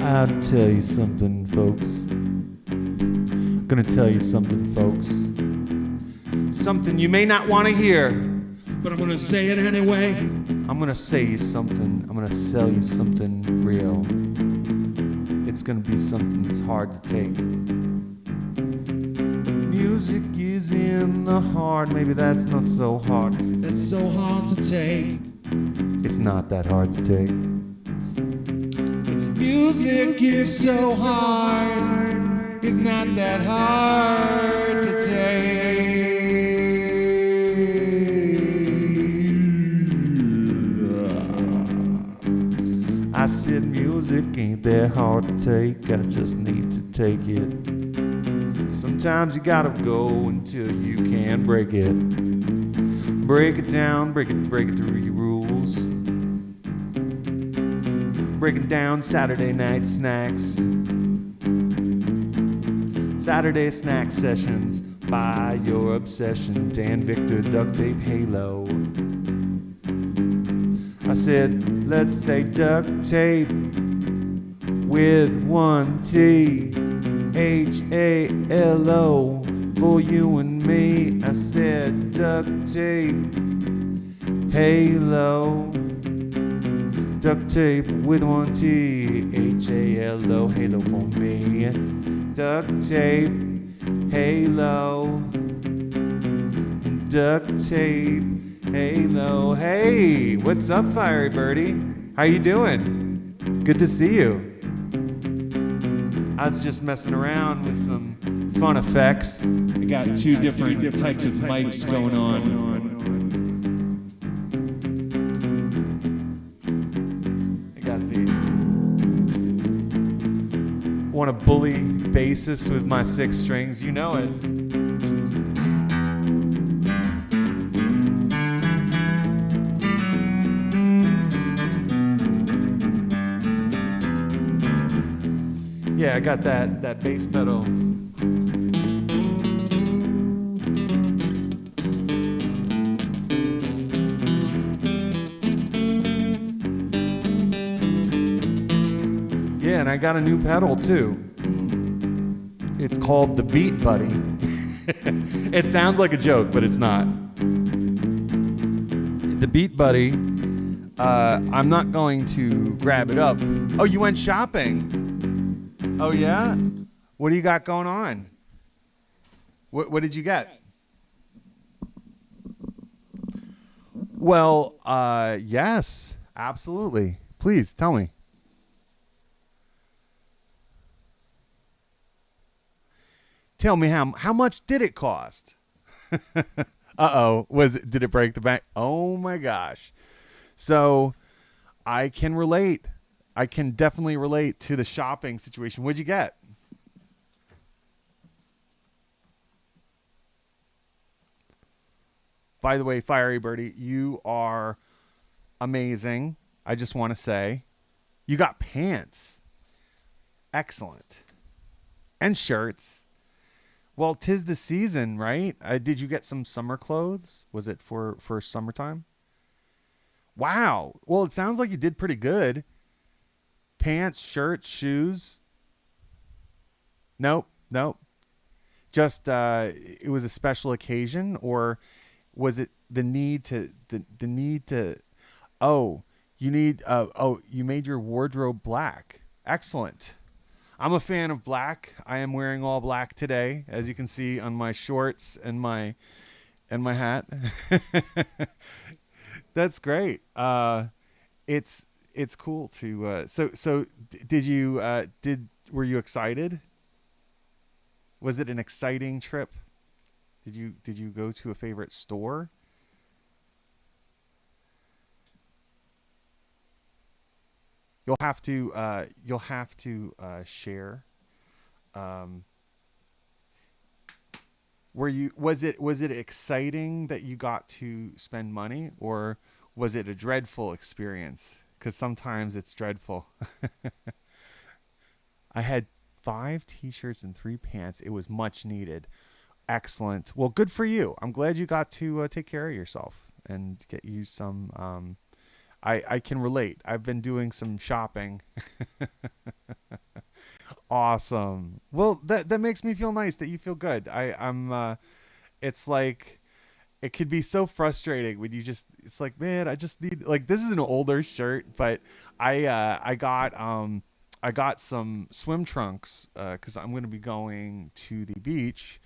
I'll tell you something, folks. I'm gonna tell you something, folks. Something you may not want to hear, but I'm gonna say it anyway. I'm gonna say you something. I'm gonna sell you something real. It's gonna be something that's hard to take. Music is in the heart. Maybe that's not so hard. That's so hard to take. It's not that hard to take. Music is so hard, it's not that hard to take. I said music ain't that hard to take, I just need to take it. Sometimes you gotta go until you can break it. Break it down, break it through your rules. Breaking down Saturday night snacks. Saturday snack sessions by your obsession. Dan Victor, Ductape, Halo. I said, let's say duct tape with one T. Halo for you and me. I said duct tape, Halo. Duct tape with one T, Halo, Halo for me. Duct tape, Halo. Duct tape, Halo. Hey, what's up, Fiery Birdie? How you doing? Good to see you. I was just messing around with some fun effects. I got two different types of mics going on. Want to bully bassist with my 6 strings, you know it. Yeah, I got that bass pedal. Yeah, and I got a new pedal too. It's called the Beat Buddy. It sounds like a joke, but it's not. The Beat Buddy, I'm not going to grab it up. Oh, you went shopping? Oh, yeah? What do you got going on? What did you get? Well, yes, absolutely. Please tell me. Tell me how much did it cost? Uh-oh. Did it break the bank? Oh my gosh. So I can relate. I can definitely relate to the shopping situation. What'd you get? By the way, Fiery Birdie, you are amazing. I just want to say you got pants. Excellent. And shirts. Well, 'tis the season, right? Did you get some summer clothes? Was it for summertime? Wow. Well, it sounds like you did pretty good. Pants, shirts, shoes. Nope, nope. Just it was a special occasion, or was it the need to? Oh, you need. You made your wardrobe black. Excellent. I'm a fan of black. I am wearing all black today, as you can see on my shorts and my hat. That's great. It's cool to. Did you did were you excited? Was it an exciting trip? Did you go to a favorite store? You'll have to share. Um, were you was it exciting that you got to spend money, or was it a dreadful experience? Because sometimes it's dreadful. I had 5 t-shirts and 3 pants. It was much needed. Excellent. Well, good for you. I'm glad you got to take care of yourself and get you some. I can relate. I've been doing some shopping. Awesome. Well, that makes me feel nice that you feel good. I'm. It's like it could be so frustrating when you just. It's like, man, I just need like this is an older shirt, but I got some swim trunks because I'm going to be going to the beach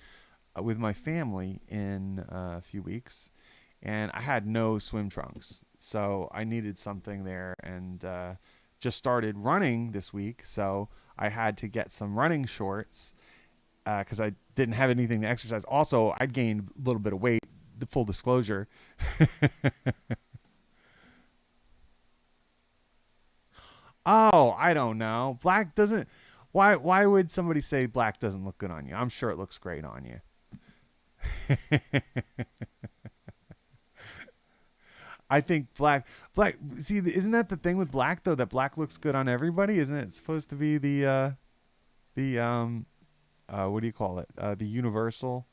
with my family in a few weeks, and I had no swim trunks, so I needed something there, and just started running this week, so I had to get some running shorts because I didn't have anything to exercise. Also, I gained a little bit of weight. The full disclosure. Oh, I don't know. Black doesn't. Why would somebody say black doesn't look good on you? I'm sure it looks great on you. I think black. See, isn't that the thing with black though? That black looks good on everybody, isn't it? It's supposed to be the what do you call it? The universal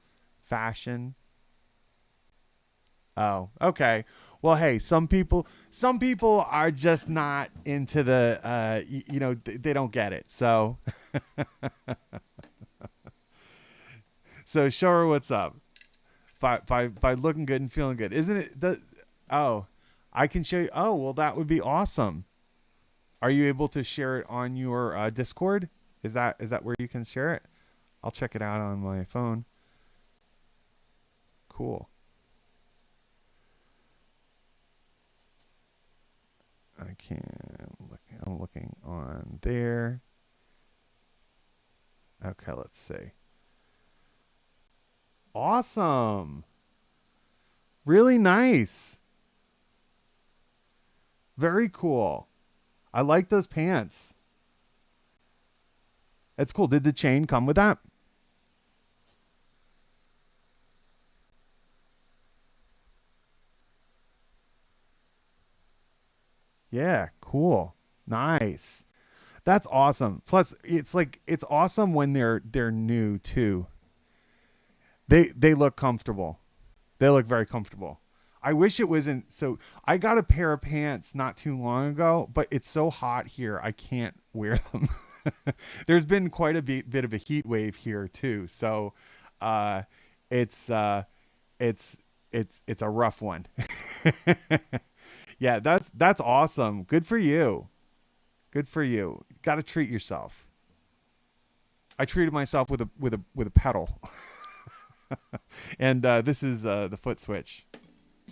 fashion. Oh, okay. Well, hey, some people are just not into the they don't get it. So so show her what's up by looking good and feeling good, isn't it? Oh, I can show you. Oh, well, that would be awesome. Are you able to share it on your Discord? Is that where you can share it? I'll check it out on my phone. Cool. I can't look. I'm looking on there. Okay, let's see. Awesome. Really nice. Very cool. I like those pants. That's cool. Did the chain come with that? Yeah, cool. Nice. That's awesome. Plus, it's like it's awesome when they're new too. They look comfortable. They look very comfortable. I wish it wasn't so. I got a pair of pants not too long ago, but it's so hot here I can't wear them. There's been quite a bit of a heat wave here too, so uh, it's it's it's a rough one. Yeah, that's awesome. Good for you. Good for you. Got to treat yourself. I treated myself with a pedal, and this is the foot switch.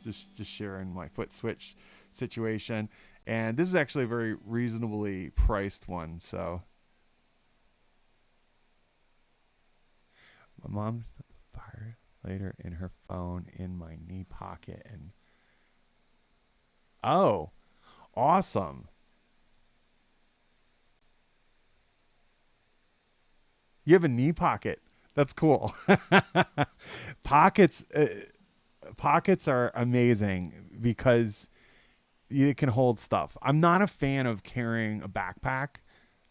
Just sharing my foot switch situation, and this is actually a very reasonably priced one. So my mom stuck the fire later in her phone in my knee pocket, and oh, awesome. You have a knee pocket. That's cool. Pockets pockets are amazing because you can hold stuff. I'm not a fan of carrying a backpack.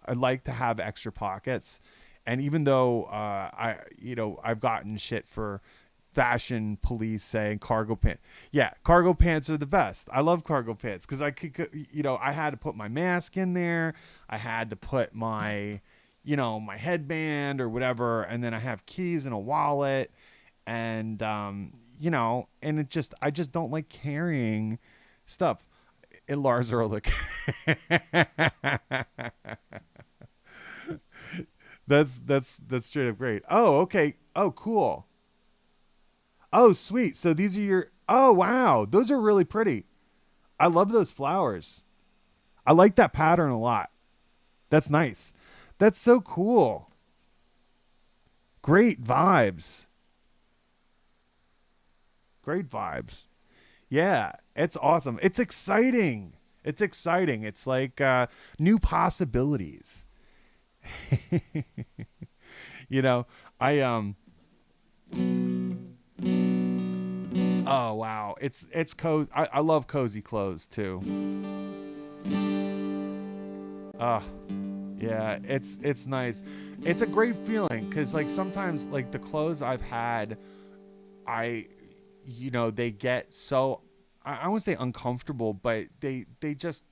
I like to have extra pockets. And even though I've gotten shit for fashion police saying cargo pants. Yeah, cargo pants are the best. I love cargo pants because I had to put my mask in there. I had to put my my headband or whatever, and then I have keys in a wallet, and and I just don't like carrying stuff. Lars Ehrlich. That's straight up great. Oh, okay. Oh, cool. Oh, sweet. So these are your. Oh, wow. Those are really pretty. I love those flowers. I like that pattern a lot. That's nice. That's so cool. Great vibes. Great vibes. Yeah, it's awesome. It's exciting. It's exciting. It's like new possibilities. you know, I oh wow. It's cozy. I love cozy clothes too. Oh, yeah, it's nice. It's a great feeling cuz like sometimes like the clothes I've had I they get so I wouldn't say uncomfortable, but they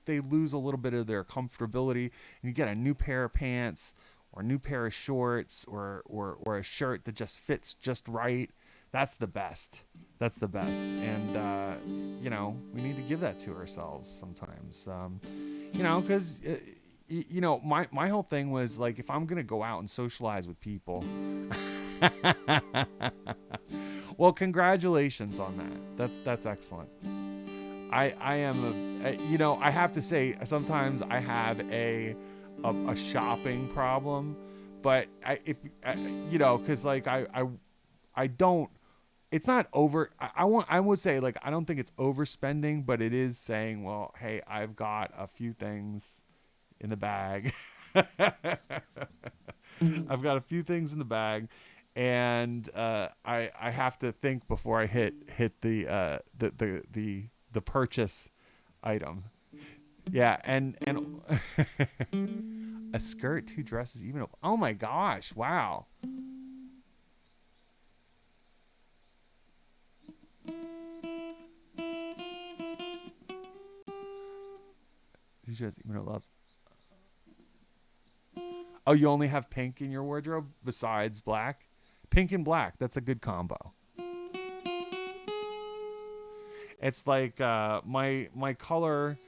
lose a little bit of their comfortability, and you get a new pair of pants or a new pair of shorts or a shirt that just fits just right. That's the best. That's the best, and we need to give that to ourselves sometimes. Because my whole thing was like if I'm gonna go out and socialize with people. Well, congratulations on that. That's excellent. I am I have to say sometimes I have a shopping problem, but if cuz like I don't it's not over I would say like I don't think it's overspending, but it is saying, well, hey, I've got a few things in the bag. I've got a few things in the bag, and I have to think before I hit the purchase items. Yeah, and a skirt, two dresses, even oh my gosh, wow. Two dresses, even lots. Oh, you only have pink in your wardrobe besides black? Pink and black, that's a good combo. It's like my color.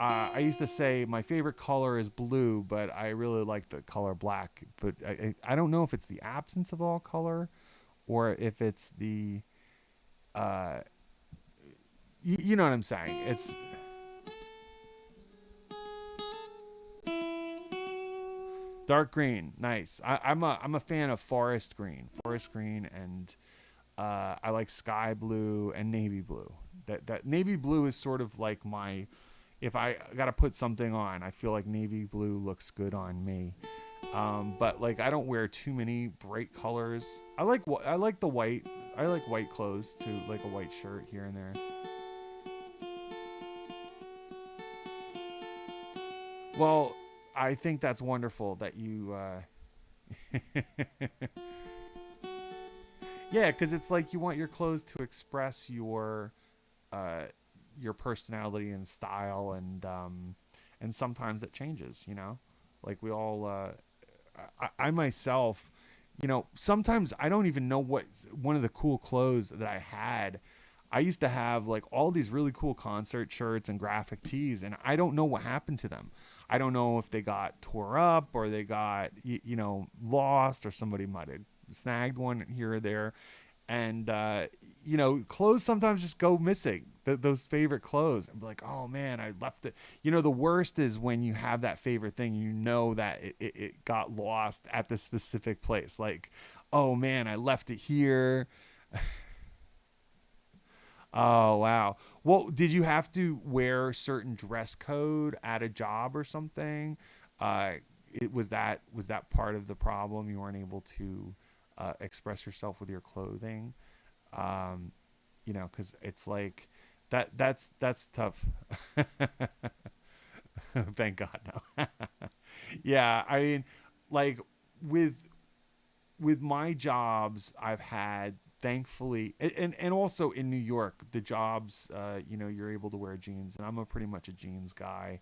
I used to say my favorite color is blue, but I really like the color black. But I don't know if it's the absence of all color or if it's the uh, you know what I'm saying. It's dark green, nice. I'm a fan of forest green, and I like sky blue and navy blue. That navy blue is sort of like my if I gotta put something on, I feel like navy blue looks good on me. But like I don't wear too many bright colors. I like the white. I like white clothes too, like a white shirt here and there. Well, I think that's wonderful that you. Yeah, because it's like you want your clothes to express uh, your personality and style, and sometimes it changes. Like we all. I myself, sometimes I don't even know what one of the cool clothes that I had. I used to have like all these really cool concert shirts and graphic tees, and I don't know what happened to them. I don't know if they got tore up or they got lost, or somebody might have snagged one here or there. And clothes sometimes just go missing. Those favorite clothes, and be like, oh man, I left it. The worst is when you have that favorite thing, that it got lost at the specific place. Like, oh man, I left it here. Oh wow. Well, did you have to wear certain dress code at a job or something? Uh, was that part of the problem? You weren't able to express yourself with your clothing. Um, because it's like that's tough. Thank God, no. Yeah, I mean, like with my jobs I've had, thankfully, and also in New York, the jobs, you're able to wear jeans, and I'm a pretty much a jeans guy.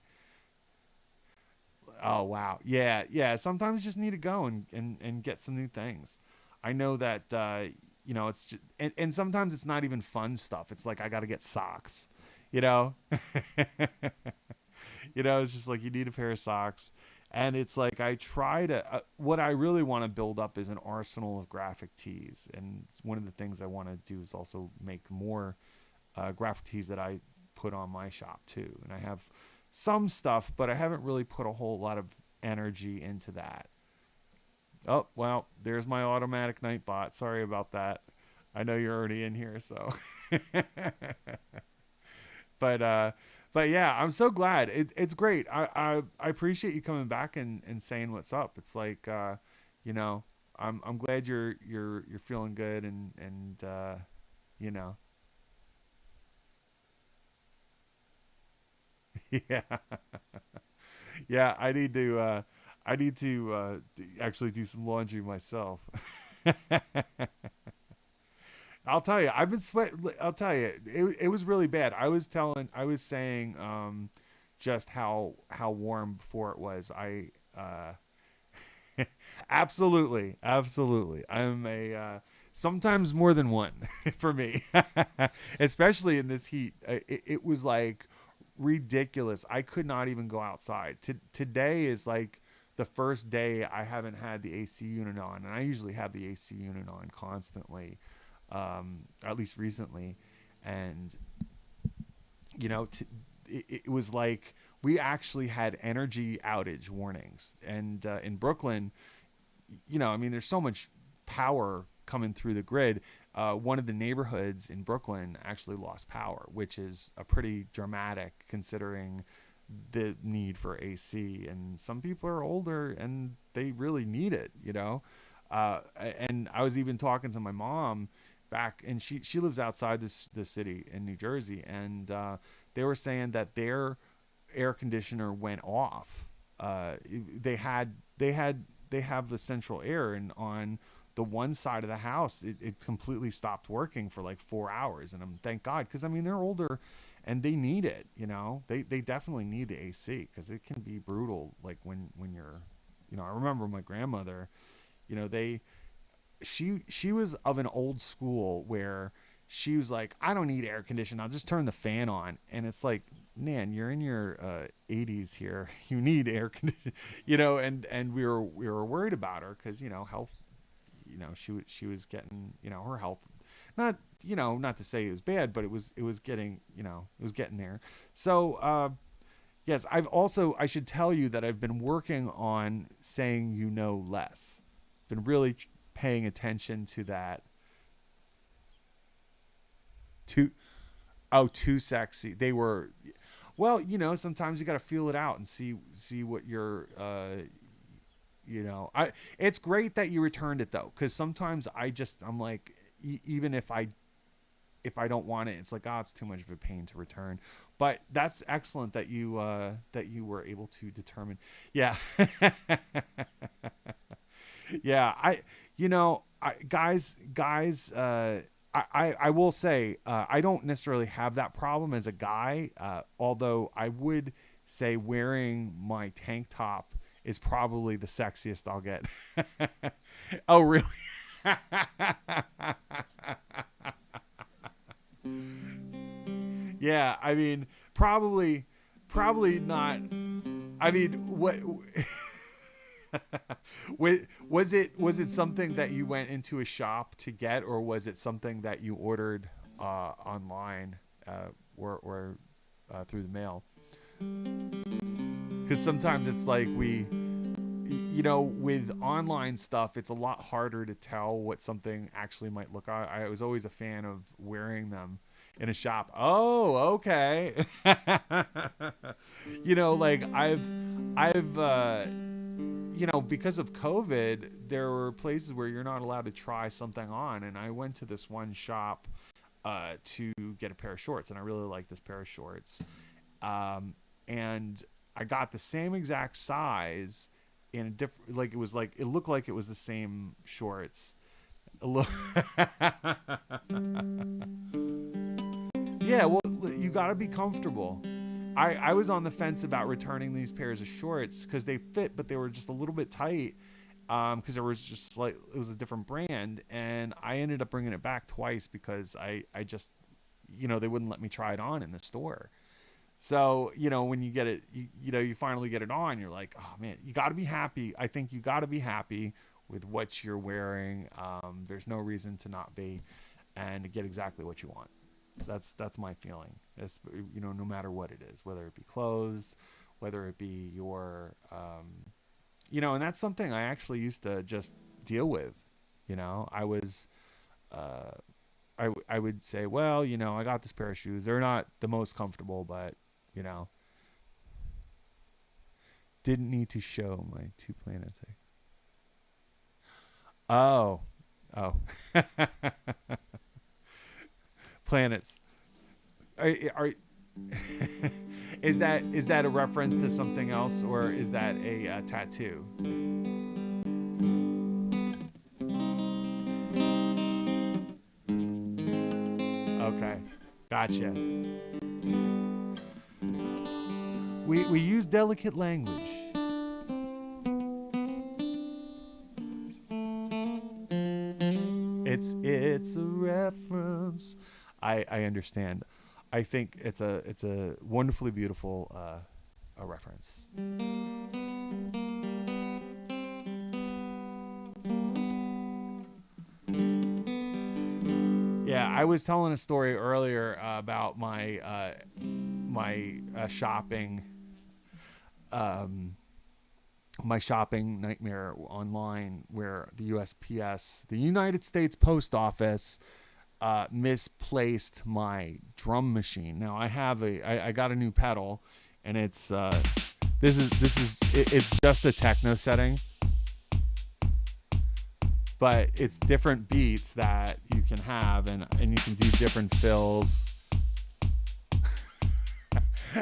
Oh wow, yeah, yeah. Sometimes you just need to go and get some new things. I know that it's just, and sometimes it's not even fun stuff. It's like I got to get socks, you know. It's just like you need a pair of socks, and it's like I try to. What I really want to build up is an arsenal of graphic tees, and one of the things I want to do is also make more graphic tees that I put on my shop too. And I have some stuff, but I haven't really put a whole lot of energy into that. Oh, well, there's my automatic night bot. Sorry about that. I know you're already in here, so but but yeah, I'm so glad. It's great. I appreciate you coming back and saying what's up. It's like you know, I'm glad you're feeling good and you know. Yeah. Yeah, I need to actually do some laundry myself. I'll tell you, I've been sweat. I'll tell you, it was really bad. I was saying, just how warm before it was. Absolutely, absolutely. I'm a sometimes more than one for me, especially in this heat. It was like ridiculous. I could not even go outside. Today is like the first day I haven't had the AC unit on, and I usually have the AC unit on constantly, at least recently, and you know, it was like we actually had energy outage warnings, and in Brooklyn, I mean, there's so much power coming through the grid. One of the neighborhoods in Brooklyn actually lost power, which is a pretty dramatic considering the need for AC. And some people are older and they really need it. And I was even talking to my mom back, and she lives outside this city in New Jersey, and they were saying that their air conditioner went off. They have the central air, and on the one side of the house it completely stopped working for like 4 hours, and I'm thank God, because I mean they're older and they need it. They definitely need the AC because it can be brutal, like when you're, I remember my grandmother, they she was of an old school where she was like, I don't need air conditioning, I'll just turn the fan on. And it's like, man, you're in your 80s here, you need air conditioning. And we were worried about her because health. She was getting, her health, not, not to say it was bad, but it was getting, it was getting there. So yes, I should tell you that I've been working on saying less. Been really paying attention to that. Too too sexy. They were, well, sometimes you got to feel it out and see what you're I it's great that you returned it though, cuz sometimes I'm like, even if I don't want it, it's like, it's too much of a pain to return. But that's excellent that you were able to determine. Yeah. Yeah, guys, I will say, I don't necessarily have that problem as a guy, although I would say wearing my tank top is probably the sexiest I'll get. Oh, really? Yeah, I mean, probably not. I mean, what was it something that you went into a shop to get, or was it something that you ordered online, or through the mail? Because sometimes it's like with online stuff, it's a lot harder to tell what something actually might look. I was always a fan of wearing them in a shop. Oh, okay. Like I've because of COVID, there were places where you're not allowed to try something on, and I went to this one shop to get a pair of shorts, and I really like this pair of shorts, and I got the same exact size in a different, like it looked like it was the same shorts. Yeah, well, you got to be comfortable. I was on the fence about returning these pairs of shorts because they fit, but they were just a little bit tight. Because there was just like it was a different brand, and I ended up bringing it back twice because I just, they wouldn't let me try it on in the store. So when you get it, you finally get it on, you're like, oh man, you got to be happy. I think you got to be happy with what you're wearing. There's no reason to not be, and to get exactly what you want. That's my feeling. It's, no matter what it is, whether it be clothes, whether it be your, and that's something I actually used to just deal with. I was, I would say, well, I got this pair of shoes. They're not the most comfortable, but, didn't need to show my two planets. Oh, oh, planets. Are is that a reference to something else, or is that a tattoo? Okay, gotcha. We use delicate language. It's a reference. I understand. I think it's a wonderfully beautiful a reference. Yeah, I was telling a story earlier about my shopping, um, my shopping nightmare online, where the USPS, the United States Post Office, misplaced my drum machine. Now I got a new pedal, and it's it's just a techno setting, but it's different beats that you can have, and you can do different fills.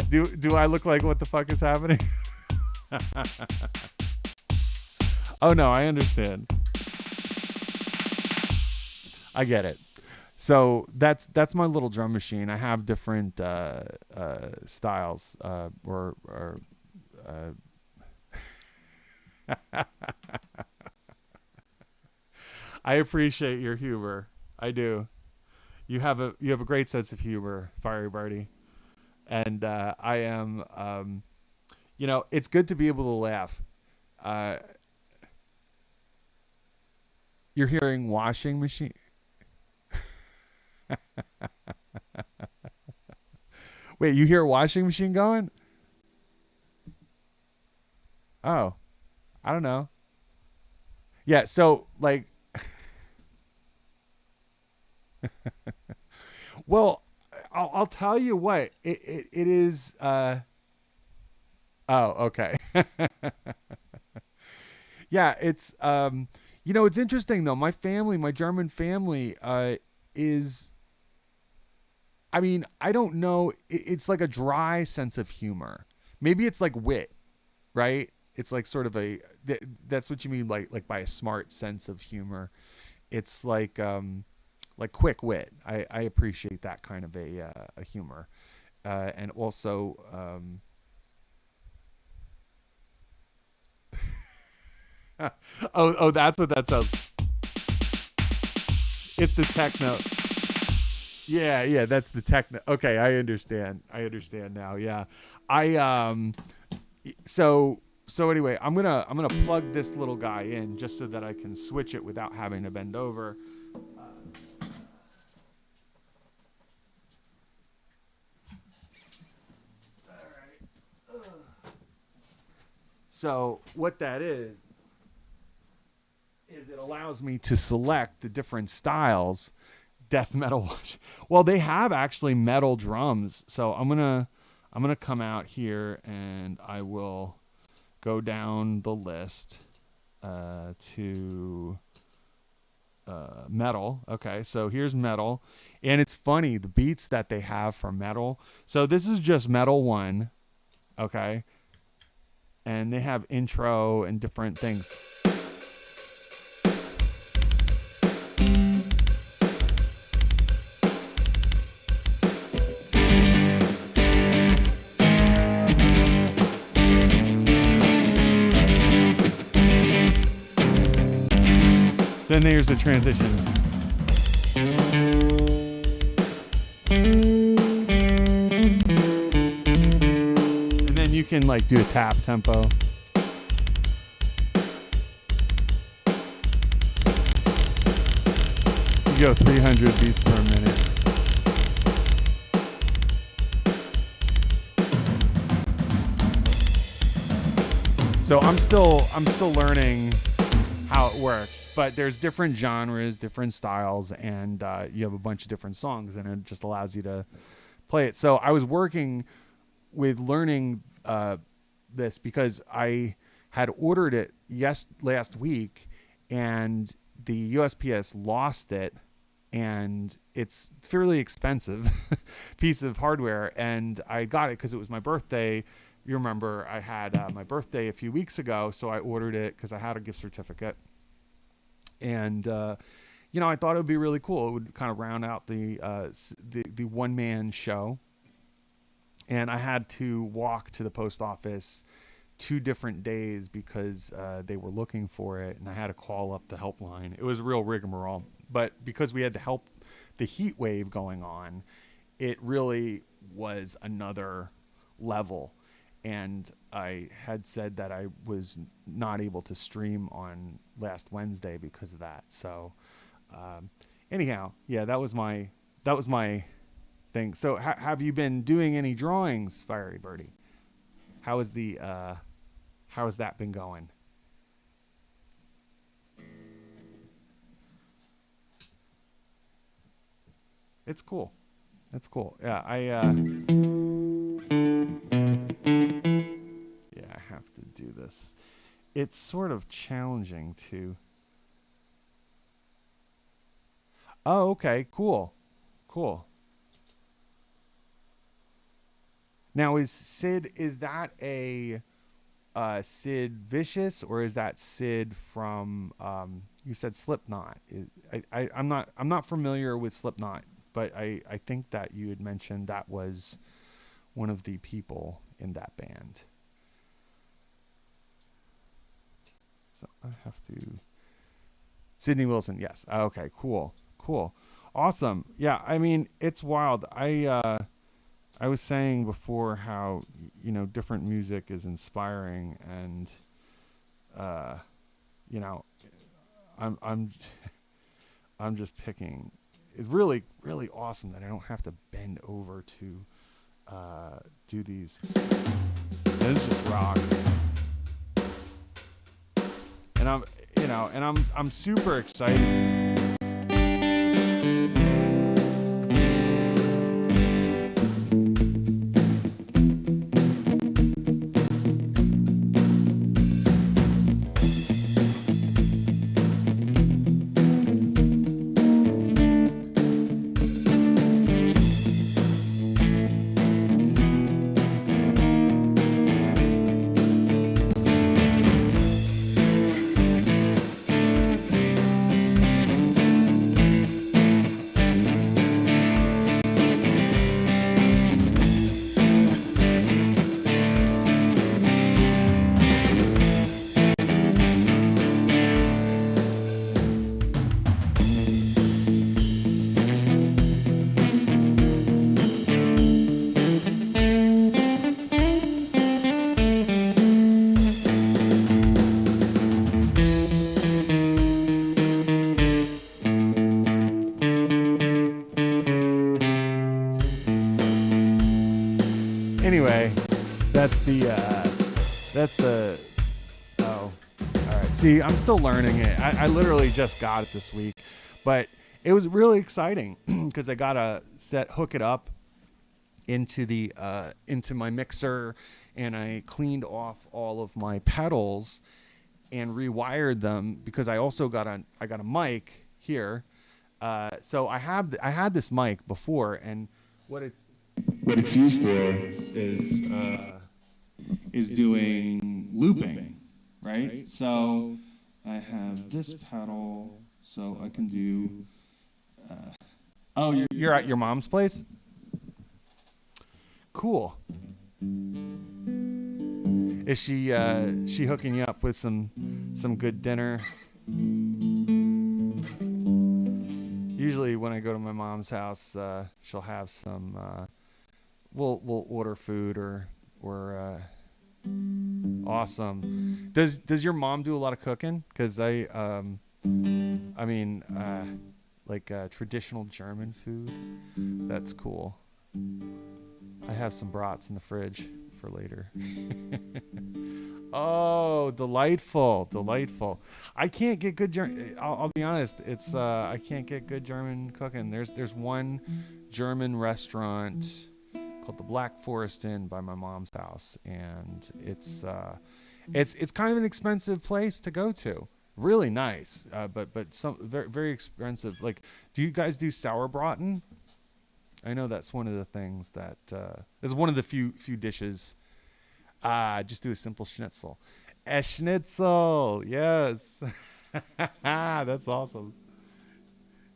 Do I look like what the fuck is happening? Oh no, I understand. I get it. So that's my little drum machine. I have different styles, or I appreciate your humor. I do. You have a great sense of humor, Fiery Birdie, and I am. It's good to be able to laugh. Uh, you're hearing washing machine. Wait, you hear a washing machine going? Oh, I don't know. Yeah, so like, well, I'll tell you what it is. Oh, okay. Yeah, it's it's interesting though. My German family, is, I mean, I don't know. It's like a dry sense of humor. Maybe it's like wit, right? It's like sort of that's what you mean, by a smart sense of humor. It's like quick wit. I appreciate that kind of a humor, and also, oh, that's what that sounds. It's the techno. Yeah, yeah, that's the techno. Okay, I understand. I understand now. Yeah, I so anyway, I'm gonna plug this little guy in just so that I can switch it without having to bend over. So what that is it allows me to select the different styles. Death metal. Well, they have actually metal drums. So I'm gonna come out here, and I will go down the list to metal. Okay, so here's metal, and it's funny the beats that they have for metal. So this is just metal 1, okay, and they have intro and different things. Then there's the transition. And then you can like do a tap tempo. You go 300 beats per minute. So I'm still learning how it works, but there's different genres, different styles, and you have a bunch of different songs, and it just allows you to play it. So I was working with learning this because I had ordered it last week, and the USPS lost it, and it's fairly expensive piece of hardware, and I got it because it was my birthday. You remember I had my birthday a few weeks ago, so I ordered it because I had a gift certificate. And, I thought it would be really cool. It would kind of round out the one-man show. And I had to walk to the post office 2 different days because they were looking for it, and I had to call up the helpline. It was a real rigmarole. But because we had the heat wave going on, it really was another level. And I had said that I was not able to stream on last Wednesday because of that. So, anyhow, yeah, that was my thing. So, have you been doing any drawings, Fiery Birdie? How has that been going? It's cool. It's cool. Yeah, yeah, I have to do this. It's sort of challenging to. Oh, okay, cool, cool. Now, is that a Sid Vicious, or is that Sid from you said Slipknot? I'm not familiar with Slipknot, but I think that you had mentioned that was one of the people in that band. So I have to. Sydney Wilson, yes. Okay, cool, cool, awesome. Yeah, I mean it's wild. I was saying before how different music is inspiring, and uh, you know I'm I'm just picking. It's really really awesome that I don't have to bend over to do these. This is just rock, and I'm super excited. Anyway, that's the oh, all right. See, I'm still learning it. I literally just got it this week, but it was really exciting because I got to hook it up into the into my mixer, and I cleaned off all of my pedals and rewired them because I also got a mic here. So I had this mic before, and what it's used for is doing looping, right? So I have this pedal, so I can do. Oh, you're at your mom's place? Cool. Is she hooking you up with some good dinner? Usually when I go to my mom's house, she'll have some. We'll order food or awesome. Does your mom do a lot of cooking? Because I mean like traditional German food. That's cool. I have some brats in the fridge for later. Oh, delightful, delightful. I can't get good German. I'll be honest. It's I can't get good German cooking. There's one German restaurant called the Black Forest Inn by my mom's house, and it's kind of an expensive place to go to. Really nice, but some very very expensive. Like, do you guys do sauerbraten? I know that's one of the things that is one of the few dishes. Just do a simple schnitzel. A schnitzel, yes. That's awesome.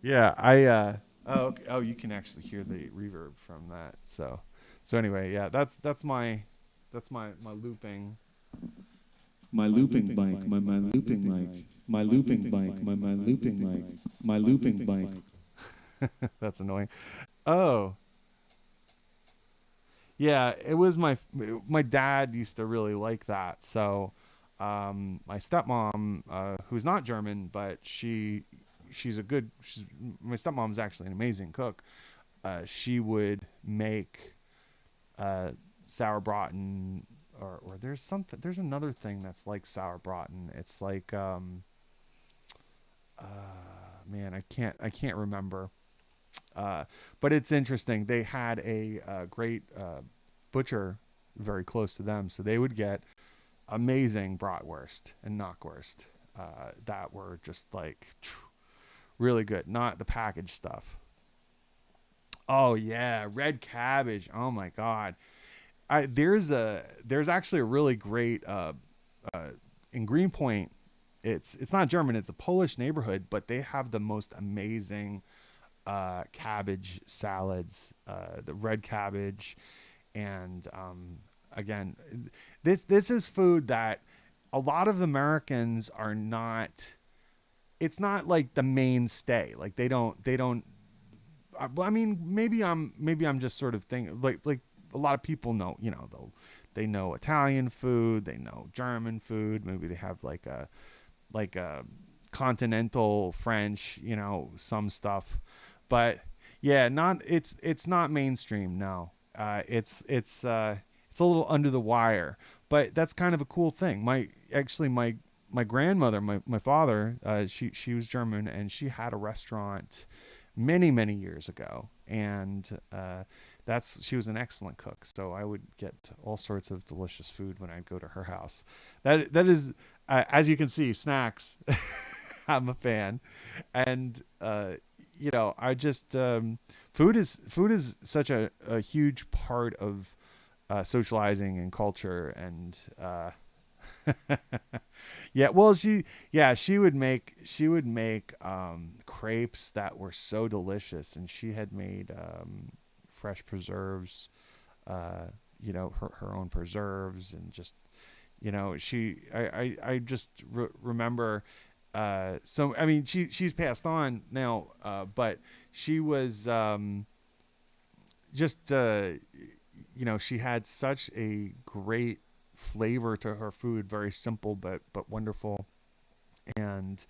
Yeah, oh, okay. Oh, you can actually hear the reverb from that. So anyway, yeah, that's my looping. My looping bike, my looping mic, my looping bike, my looping mic, my looping bike. That's annoying. Oh, yeah, it was my dad used to really like that. So, my stepmom, who's not German, but she's a good. My stepmom's actually an amazing cook. She would make sauerbraten, or there's another thing that's like sauerbraten. It's like uh, man, I can't remember. But it's interesting. They had a great butcher very close to them, so they would get amazing bratwurst and knockwurst that were just like really good, not the packaged stuff. Oh yeah, red cabbage. Oh my god. There's actually a really great uh, in Greenpoint. It's not German. It's a Polish neighborhood, but they have the most amazing cabbage salads, the red cabbage, and again, this is food that a lot of Americans are not. It's not like the mainstay. Like they don't. I mean, maybe I'm just sort of thinking like a lot of people know. They know Italian food. They know German food. Maybe they have like a continental French. Some stuff, but yeah, not it's not mainstream. No, it's a little under the wire, but that's kind of a cool thing. My grandmother, my father, she was German, and she had a restaurant many years ago, and that's she was an excellent cook. So I would get all sorts of delicious food when I'd go to her house. That is, as you can see, snacks. I'm a fan, and I just food is such a huge part of socializing and culture, and yeah, well, she would make crepes that were so delicious, and she had made fresh preserves, her own preserves, and just she I just remember. So I mean, she's passed on now, but she was just she had such a great flavor to her food, very simple but wonderful, and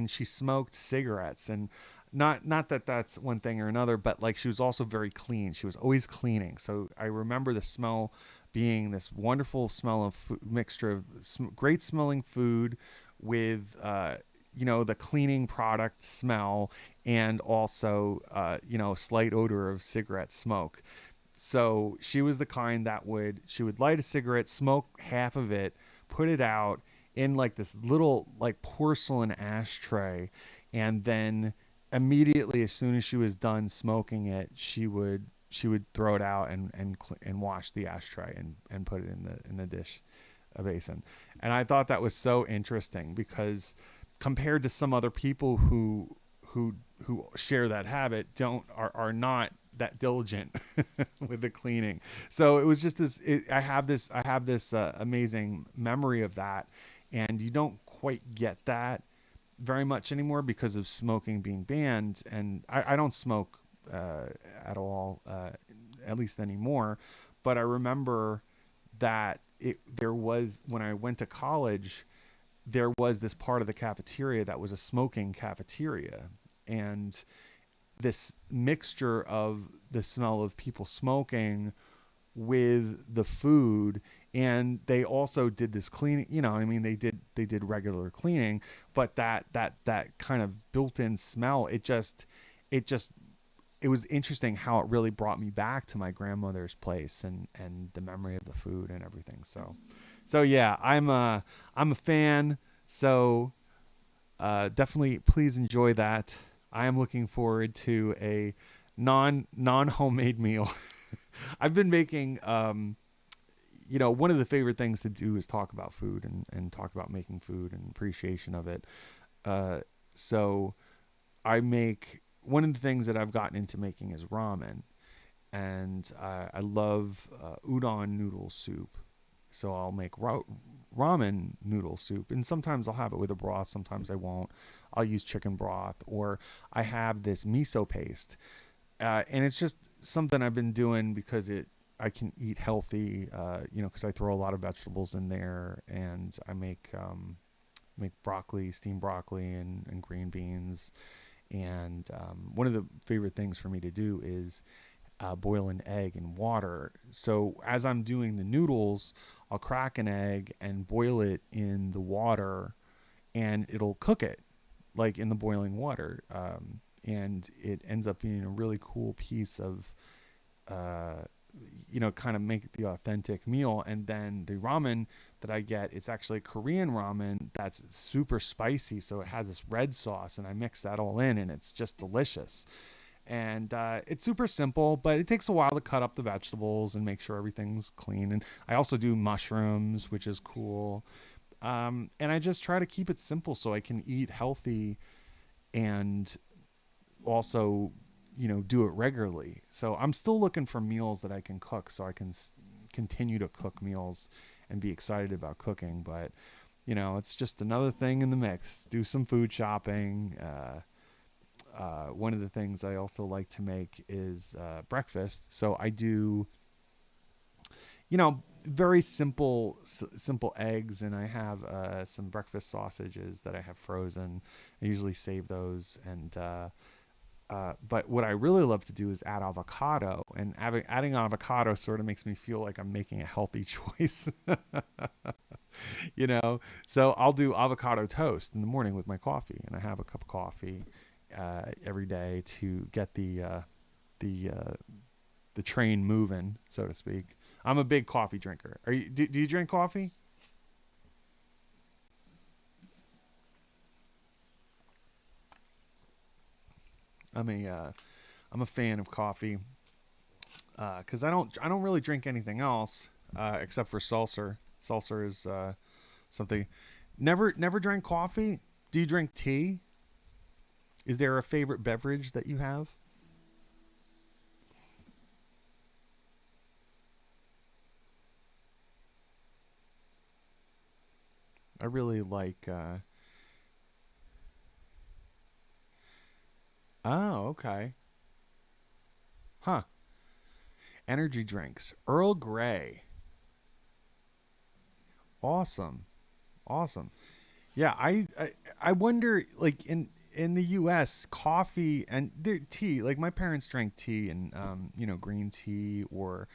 she smoked cigarettes, and not that that's one thing or another, but like she was also very clean. She was always cleaning. So I remember the smell being this wonderful smell of mixture of great smelling food with the cleaning product smell, and also slight odor of cigarette smoke. So she was the kind that she would light a cigarette, smoke half of it, put it out in like this little like porcelain ashtray, and then immediately as soon as she was done smoking it, she would throw it out and wash the ashtray and put it in the dish, a basin. And I thought that was so interesting, because compared to some other people who share that habit, are not that diligent with the cleaning. So it was just I have this amazing memory of that, and you don't quite get that very much anymore because of smoking being banned, and I don't smoke uh, at all, at least anymore. But I remember that there was, when I went to college, there was this part of the cafeteria that was a smoking cafeteria, and this mixture of the smell of people smoking with the food, and they also did this cleaning, I mean, they did regular cleaning, but that kind of built-in smell, it just it was interesting how it really brought me back to my grandmother's place, and the memory of the food and everything. So yeah, I'm a fan. So definitely please enjoy that. I am looking forward to a non homemade meal. I've been making, one of the favorite things to do is talk about food, and talk about making food and appreciation of it. Uh, so I make, one of the things that I've gotten into making is ramen, and I love udon noodle soup. So I'll make ramen noodle soup, and sometimes I'll have it with a broth. Sometimes I won't. I'll use chicken broth, or I have this miso paste, and it's just something I've been doing because I can eat healthy, because I throw a lot of vegetables in there, and I make broccoli, steamed broccoli, and green beans. And one of the favorite things for me to do is boil an egg in water. So as I'm doing the noodles, I'll crack an egg and boil it in the water, and it'll cook it like in the boiling water. And it ends up being a really cool piece of, uh, kind of make the authentic meal. And then the ramen that I get, it's actually Korean ramen that's super spicy. So it has this red sauce, and I mix that all in, and it's just delicious. And it's super simple, but it takes a while to cut up the vegetables and make sure everything's clean. And I also do mushrooms, which is cool. And I just try to keep it simple so I can eat healthy, and also, do it regularly. So I'm still looking for meals that I can cook, so I can continue to cook meals and be excited about cooking. But it's just another thing in the mix. Do some food shopping. One of the things I also like to make is breakfast. So I do, very simple eggs, and I have some breakfast sausages that I have frozen. I usually save those, and but what I really love to do is add avocado, and adding avocado sort of makes me feel like I'm making a healthy choice. you know, so I'll do avocado toast in the morning with my coffee, and I have a cup of coffee every day to get the uh, the train moving, so to speak. I'm a big coffee drinker. Do you drink coffee? I'm a uh, I'm a fan of coffee because I don't really drink anything else except for seltzer. Seltzer is something. Never drank coffee. Do you drink tea? Is there a favorite beverage that you have? I really like. Oh, okay. Huh. Energy drinks. Earl Grey. Awesome. Awesome. Yeah, I wonder, like, in the U.S., coffee and their tea. Like, my parents drank tea, and green tea, or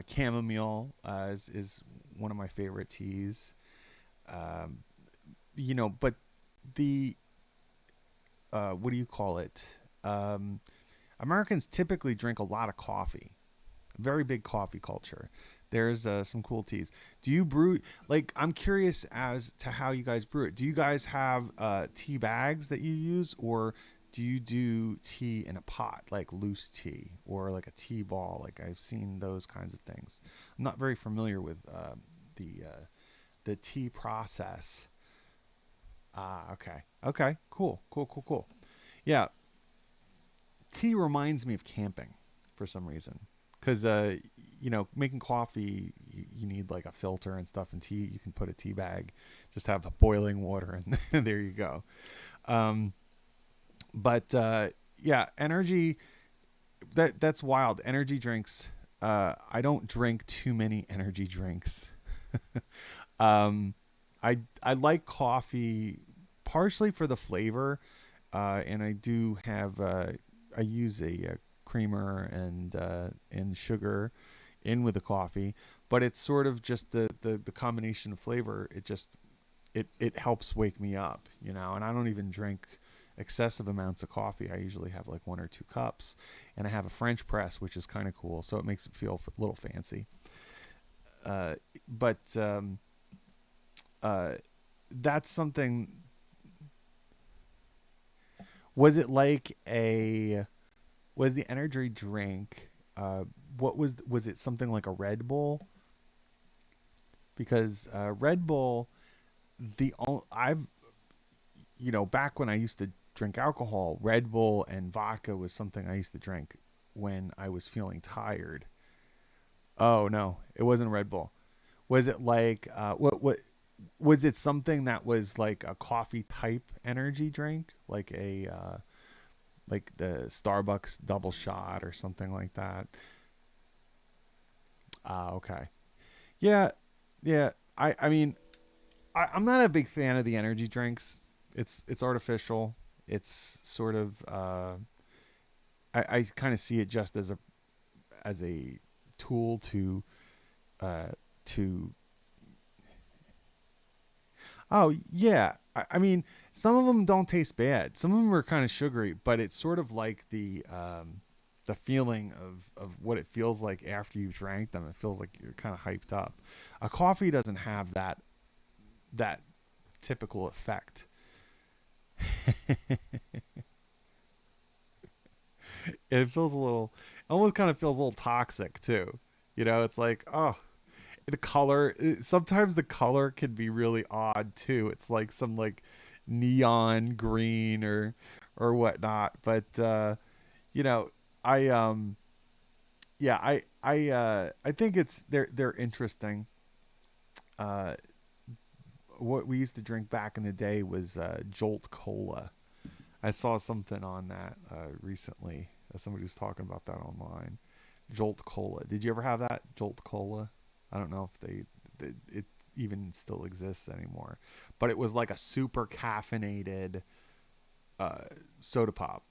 chamomile is one of my favorite teas. Um, but the what do you call it? Um, Americans typically drink a lot of coffee. Very big coffee culture. There's some cool teas. Do you brew, like, I'm curious as to how you guys brew it. Do you guys have tea bags that you use, or do you do tea in a pot, like loose tea, or like a tea ball? Like, I've seen those kinds of things. I'm not very familiar with the tea process. Ah, okay. Okay, cool. Cool, cool, cool. Yeah, tea reminds me of camping for some reason. Because, making coffee, you need like a filter and stuff, and tea, you can put a tea bag, just have boiling water, and there you go. Um, but yeah, energy, that's wild. Energy drinks. I don't drink too many energy drinks. um, I like coffee partially for the flavor, and I do have I use a creamer and sugar in with the coffee, but it's sort of just the combination of flavor. It helps wake me up, and I don't even drink excessive amounts of coffee. I usually have like 1 or 2 cups, and I have a French press, which is kind of cool, so it makes it feel a little fancy. But uh, that's something. Was it like a was the energy drink? What was it something like a Red Bull? Because Red Bull, I've back when I used to drink alcohol, Red Bull and vodka was something I used to drink when I was feeling tired. Oh no, it wasn't Red Bull. Was it like what was it something that was like a coffee type energy drink, like the Starbucks double shot or something like that? Ah, okay. Yeah, yeah. I mean, I'm not a big fan of the energy drinks. It's artificial. It's sort of I kind of see it just as a tool uh to oh yeah. I mean, some of them don't taste bad. Some of them are kind of sugary, but it's sort of like the feeling of what it feels like after you've drank them. It feels like you're kind of hyped up. A coffee doesn't have that typical effect. It feels a little, almost kind of feels a little toxic too. It's like, oh, the color. Sometimes the color can be really odd too. It's like some like neon green or whatnot. But you know, I yeah, I think they're interesting. Uh, what we used to drink back in the day was Jolt Cola. I saw something on that recently. Somebody was talking about that online. Jolt Cola. Did you ever have that Jolt Cola? I don't know if it even still exists anymore, but it was like a super caffeinated uh, soda pop.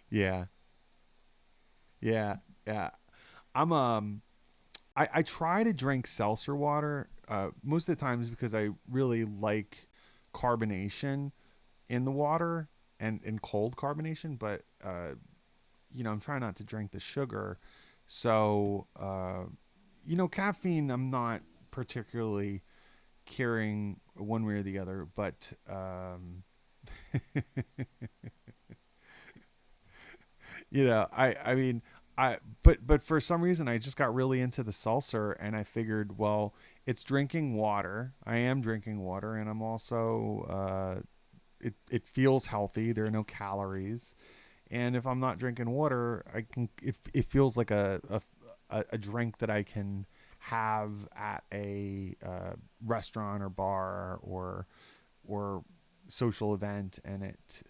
Yeah, yeah, yeah. I'm I try to drink seltzer water most of the times because I really like carbonation in the water and cold carbonation, but I'm trying not to drink the sugar. So caffeine I'm not particularly caring one way or the other, but I mean, but for some reason I just got really into the seltzer, and I figured, well, it's drinking water. I am drinking water, and I'm also it feels healthy. There are no calories, and if I'm not drinking water, I can. If it feels like a drink that I can have at a restaurant or bar or social event, and it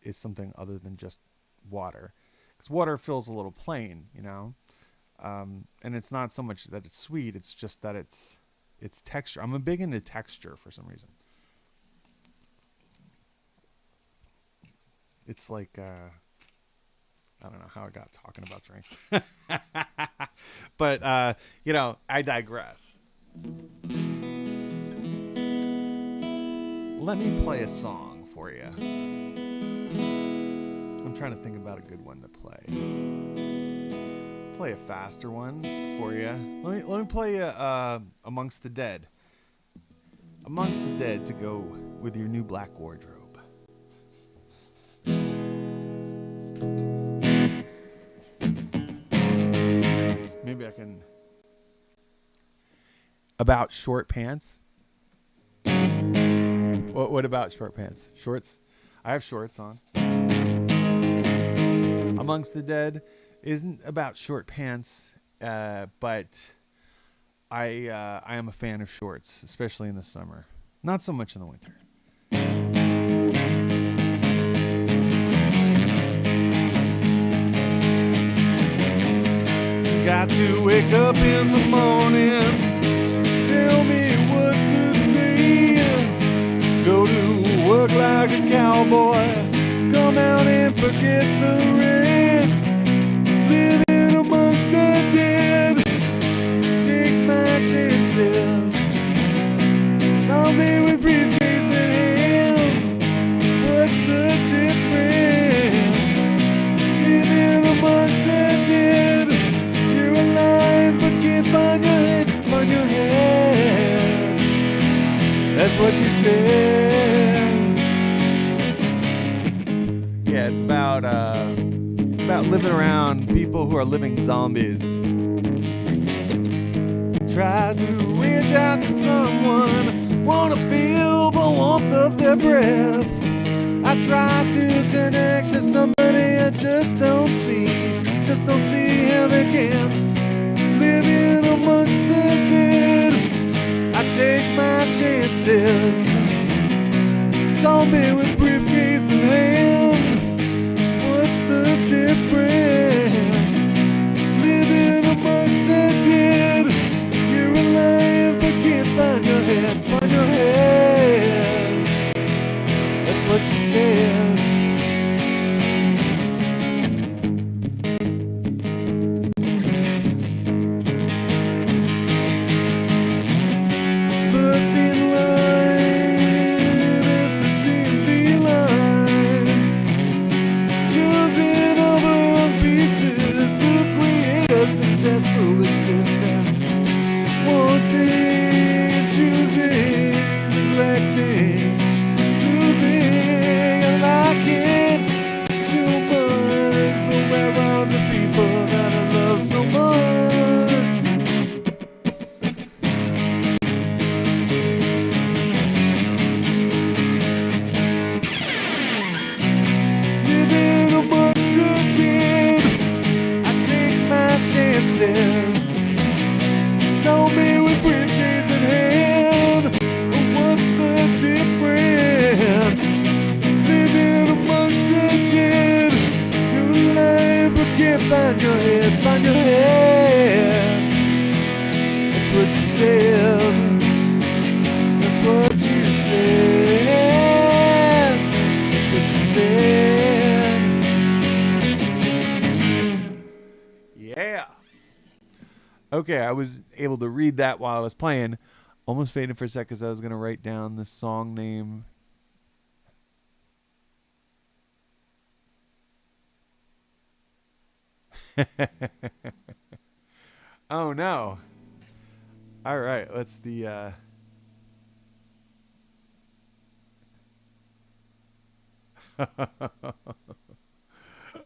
is something other than just water, because water feels a little plain. And it's not so much that it's sweet; it's just that it's texture. I'm a big into texture for some reason. It's like I don't know how I got talking about drinks, but I digress. Let me play a song for you. I'm trying to think about a good one to play. Play a faster one for you. Let me play Amongst the Dead. Amongst the Dead to go with your new black wardrobe. Maybe I can. About short pants. What about short pants? Shorts? I have shorts on. Amongst the Dead isn't about short pants, but I am a fan of shorts, especially in the summer. Not so much in the winter. Got to wake up in the morning, tell me what to say. Go to work like a cowboy, come out and forget the rest. Living amongst the dead, take my chances. Call me with briefcase in hand. What's the difference? Living amongst the dead, you're alive but can't find your head, find your head. That's what you said. Yeah, it's about living around people who are living zombies. Try to reach out to someone, wanna feel the warmth of their breath. I try to connect to somebody I just don't see how they can. Living amongst the dead, I take my chances. Zombie with briefcase in hand, what's the difference? Living amongst the dead, you're alive but can't find your head, find your head. That's what you said. First in line at the TV line, choosing all the wrong pieces to create a successful existence. Wanting, choosing, neglecting, soothing. I like it too much, but where are the people that I love so much? Living amongst the dead, I take my chances. Zombie with briefcase in hand, what's the difference? Living amongst the dead, you're alive but can't find your head, find your head. That's what you said. That's what you said. That's what you said. Yeah. Okay, I was able to read that while I was playing. Almost faded for a sec because I was going to write down the song name. Oh, no. All right, let's the...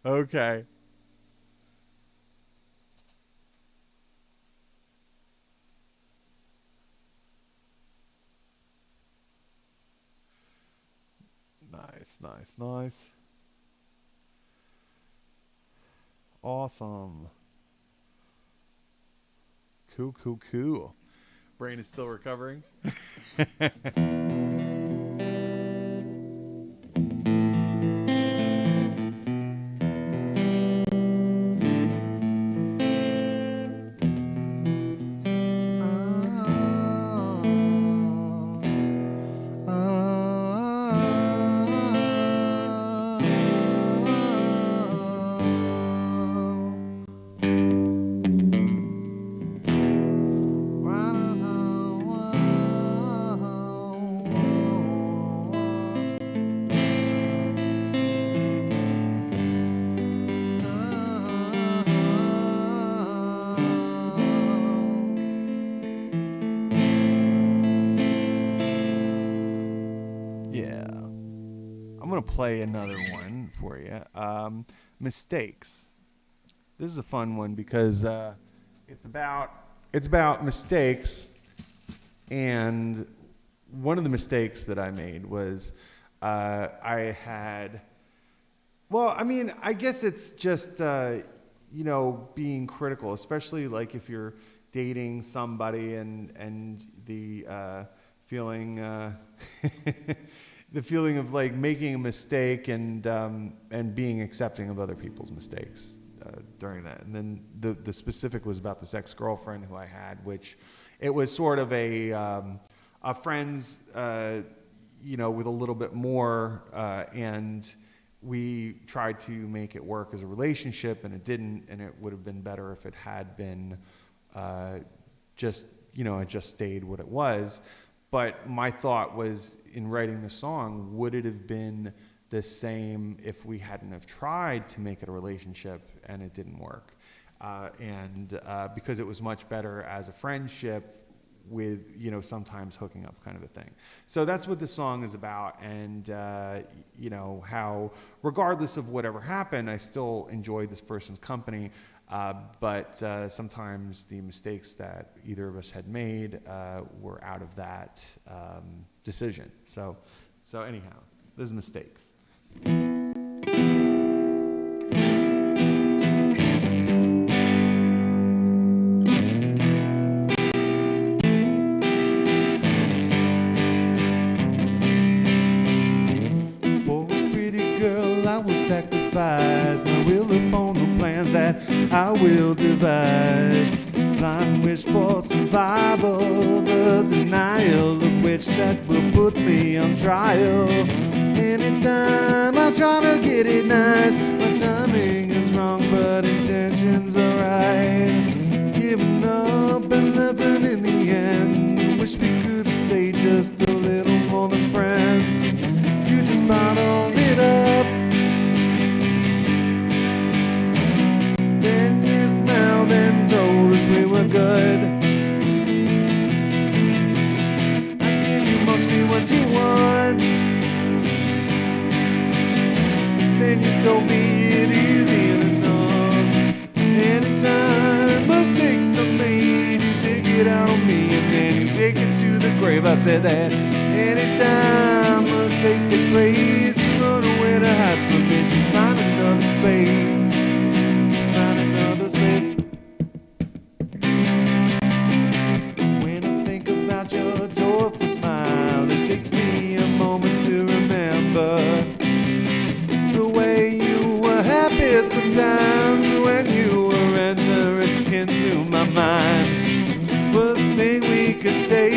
Okay. Nice, nice, nice. Awesome. Cool, cool, cool. Brain is still recovering. Play another one for you. Mistakes. This is a fun one because it's about mistakes and one of the mistakes that I made was I had. Well, I mean, I guess it's just being critical, especially like if you're dating somebody and the feeling the feeling of like making a mistake and being accepting of other people's mistakes during that. And then the specific was about this ex-girlfriend who I had, which it was sort of a friend's with a little bit more and we tried to make it work as a relationship, and it didn't, and it would have been better if it had been just, it just stayed what it was. But my thought was, in writing the song, would it have been the same if we hadn't have tried to make it a relationship and it didn't work? Because it was much better as a friendship with, sometimes hooking up kind of a thing. So that's what the song is about. And, how regardless of whatever happened, I still enjoyed this person's company. But sometimes the mistakes that either of us had made were out of that decision. So anyhow, there's mistakes. Sacrifice my will upon the plans that I will devise. Blind wish for survival, the denial of which that will put me on trial. Anytime I try to get it nice, my timing is wrong, but intentions are right. Giving up and living in the end. Wish we could have stayed just a little more than friends. You just bottled it up. Then told us we were good. I give you mostly what you want. Then you told me it isn't enough. Anytime mistakes are made, you take it out on me and then you take it to the grave. I said that anytime mistakes take place, you run away to hide from it. You find another space. You find another space. Your joyful smile, it takes me a moment to remember the way you were happy sometimes when you were entering into my mind. Worst thing we could say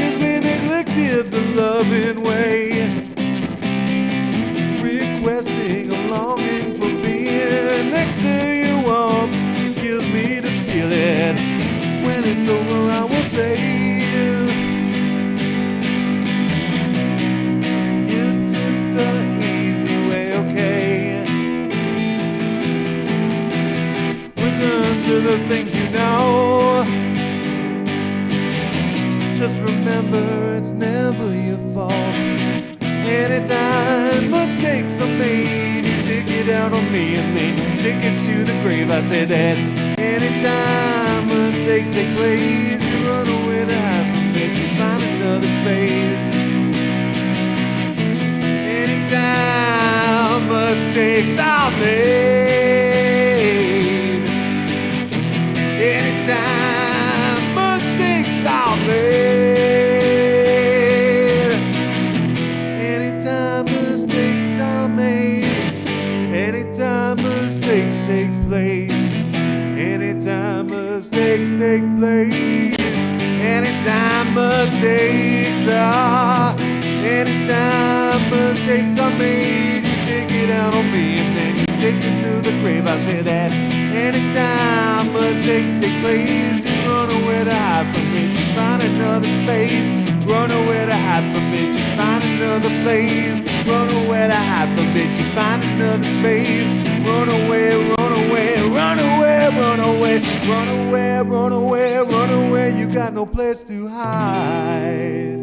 is we neglected the loving way, requesting a longing for being next to you. Warm, it kills me to feel it. When it's over, I will say to the things you know. Just remember, it's never your fault. Anytime mistakes are made, you take it out on me and then you take it to the grave. I said that anytime mistakes take place, you run away to hide from it. You find another space. Anytime mistakes are made, anytime mistakes are made, anytime mistakes are made, anytime mistakes take place, anytime mistakes take place, anytime mistakes are, anytime mistakes are made, you take it out on me and then you take it to the grave. I say that anytime mistakes take place, you run away to hide from it. You find another space. Run away to hide from it. You find another place. Run away to hide from it. You find another space. Run away, run away, run away, run away, run away, run away, run away. You got no place to hide.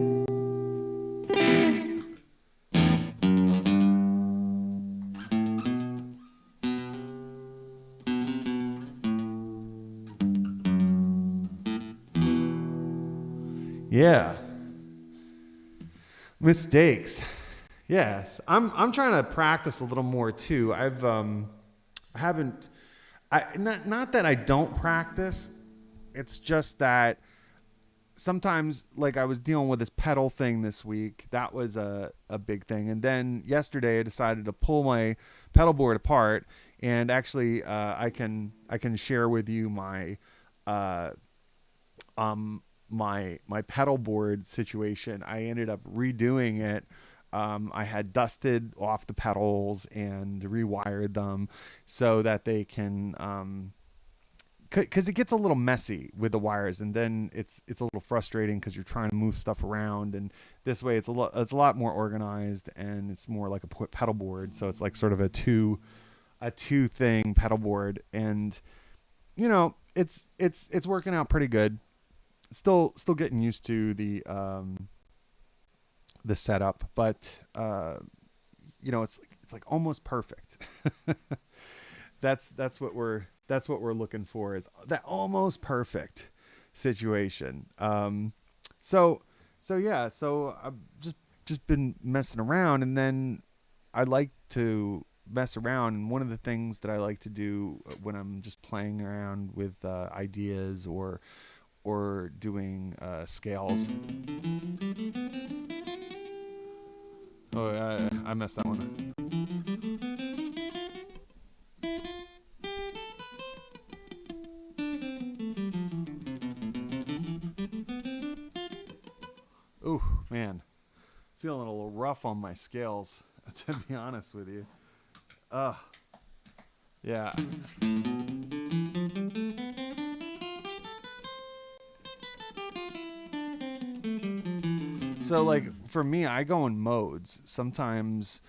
Yeah. Mistakes. Yes. I'm trying to practice a little more too. I haven't I not that I don't practice. It's just that sometimes, like, I was dealing with this pedal thing this week. That was a big thing. And then yesterday I decided to pull my pedal board apart, and actually I can share with you uh my pedal board situation. I ended up redoing it. I had dusted off the pedals and rewired them so that they can because it gets a little messy with the wires, and then it's a little frustrating because you're trying to move stuff around. And this way it's a lot more organized, and it's more like a pedal board. So it's like sort of a two thing pedal board, and it's working out pretty good. Still getting used to the setup, but it's like almost perfect. That's what we're looking for, is that almost perfect situation. So yeah, so I've just been messing around, and then I like to mess around. And one of the things that I like to do when I'm just playing around with ideas or doing scales. Oh, I messed that one up. Ooh, man, feeling a little rough on my scales, to be honest with you. Uh, yeah. So, like, for me, I go in modes. Sometimes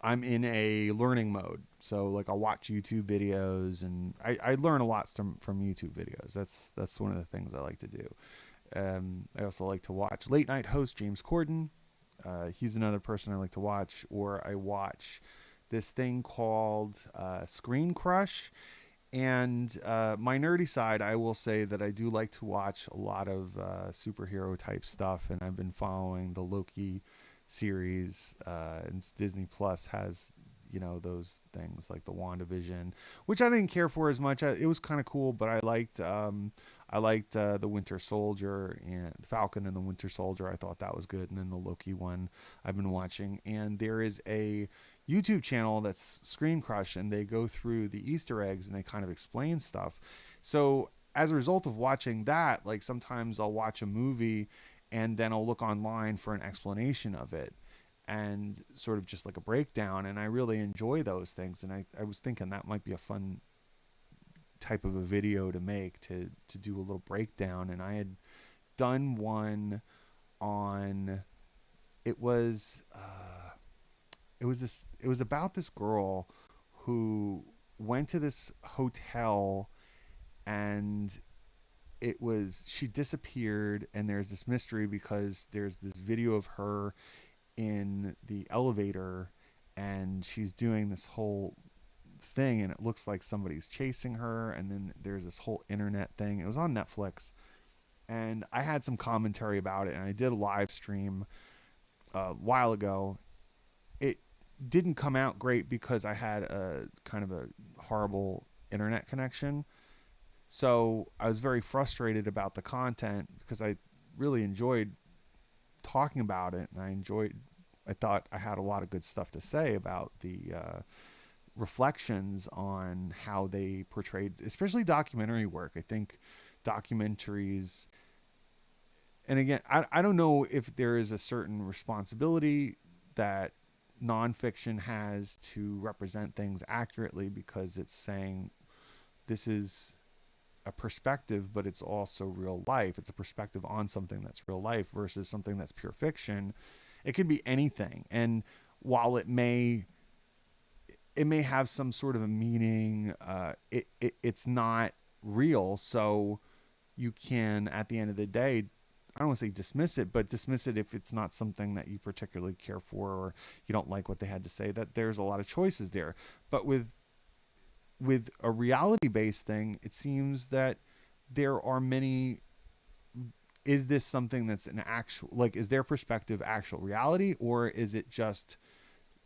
I'm in a learning mode. So, like, I'll watch YouTube videos, and I learn a lot from YouTube videos. That's one of the things I like to do. I also like to watch late night host James Corden. He's another person I like to watch. Or I watch this thing called Screen Crush. And my nerdy side, I will say that I do like to watch a lot of superhero type stuff, and I've been following the Loki series. And Disney Plus has those things like the WandaVision, which I didn't care for as much. It was kind of cool, but I liked the Winter Soldier and Falcon and the Winter Soldier. I thought that was good, and then the Loki one I've been watching. And there is a YouTube channel that's Screen Crush, and they go through the Easter eggs and they kind of explain stuff. So as a result of watching that, like, sometimes I'll watch a movie and then I'll look online for an explanation of it and sort of just like a breakdown. And I really enjoy those things. And I was thinking that might be a fun type of a video to make, to do a little breakdown. And I had done one on it was it was about this girl who went to this hotel, and she disappeared, and there's this mystery because there's this video of her in the elevator, and she's doing this whole thing, and it looks like somebody's chasing her. And then there's this whole internet thing. It was on Netflix, and I had some commentary about it, and I did a live stream a while ago. It didn't come out great because I had a kind of a horrible internet connection. So I was very frustrated about the content because I really enjoyed talking about it, and I thought I had a lot of good stuff to say about the reflections on how they portrayed, especially documentary work. I think documentaries, and again, I don't know if there is a certain responsibility that nonfiction has to represent things accurately, because it's saying this is a perspective, but it's also real life. It's a perspective on something that's real life versus something that's pure fiction. It could be anything. And while it may have some sort of a meaning, it's not real. So you can, at the end of the day, I don't want to say dismiss it, but dismiss it if it's not something that you particularly care for, or you don't like what they had to say. That there's a lot of choices there. But with a reality based thing, it seems that there are many is this something that's an actual, like, is their perspective actual reality, or is it just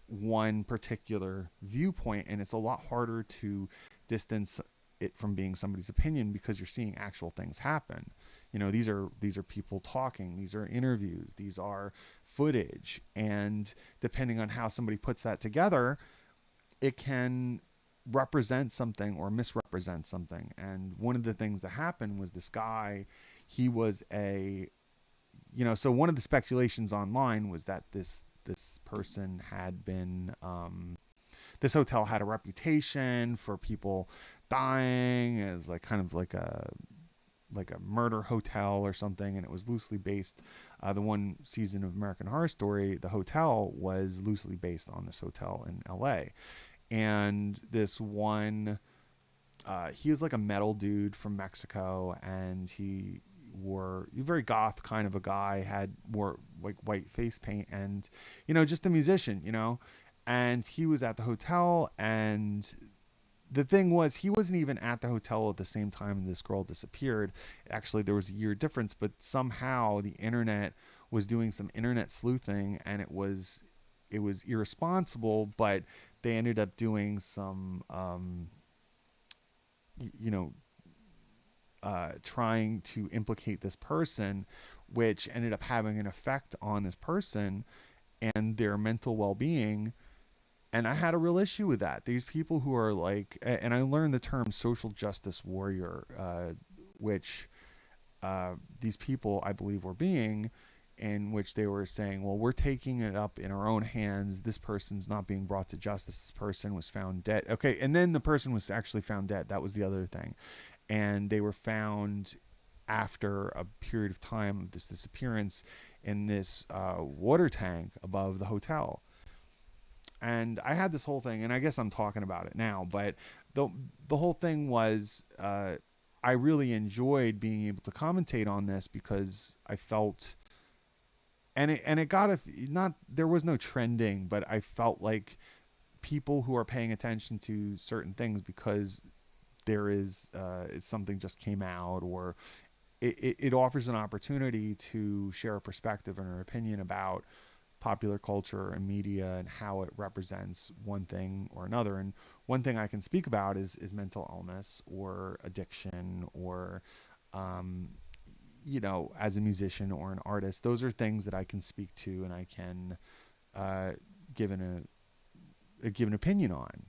one particular viewpoint? And it's a lot harder to distance it from being somebody's opinion because you're seeing actual things happen. You know, these are people talking, these are interviews, these are footage, and depending on how somebody puts that together, it can represent something or misrepresent something. And one of the things that happened was this guy, he was a, so one of the speculations online was that this person had been, this hotel had a reputation for people dying. It was like kind of like a murder hotel or something, and it was loosely based. The one season of American Horror Story, the hotel was loosely based on this hotel in L.A. And this one, he was like a metal dude from Mexico, and he wore very goth kind of a guy, had wore like white face paint, and just a musician, and he was at the hotel. And the thing was, he wasn't even at the hotel at the same time this girl disappeared. Actually, there was a year difference, but somehow the internet was doing some internet sleuthing, and it was irresponsible, but they ended up doing some you know trying to implicate this person, which ended up having an effect on this person and their mental well-being. And I had a real issue with that. These people who are like, and I learned the term social justice warrior, which these people, I believe, were being, in which they were saying, well, we're taking it up in our own hands. This person's not being brought to justice. This person was found dead. Okay. And then the person was actually found dead. That was the other thing. And they were found after a period of time of this disappearance in this water tank above the hotel. And I had this whole thing, and I guess I'm talking about it now, but the the whole thing was, I really enjoyed being able to commentate on this because I felt, and it got a, not, there was no trending, but I felt like people who are paying attention to certain things because there is it's something just came out, or it offers an opportunity to share a perspective and an opinion about popular culture and media and how it represents one thing or another. And one thing I can speak about is mental illness or addiction, or um, as a musician or an artist. Those are things that I can speak to, and I can uh, give give an opinion on.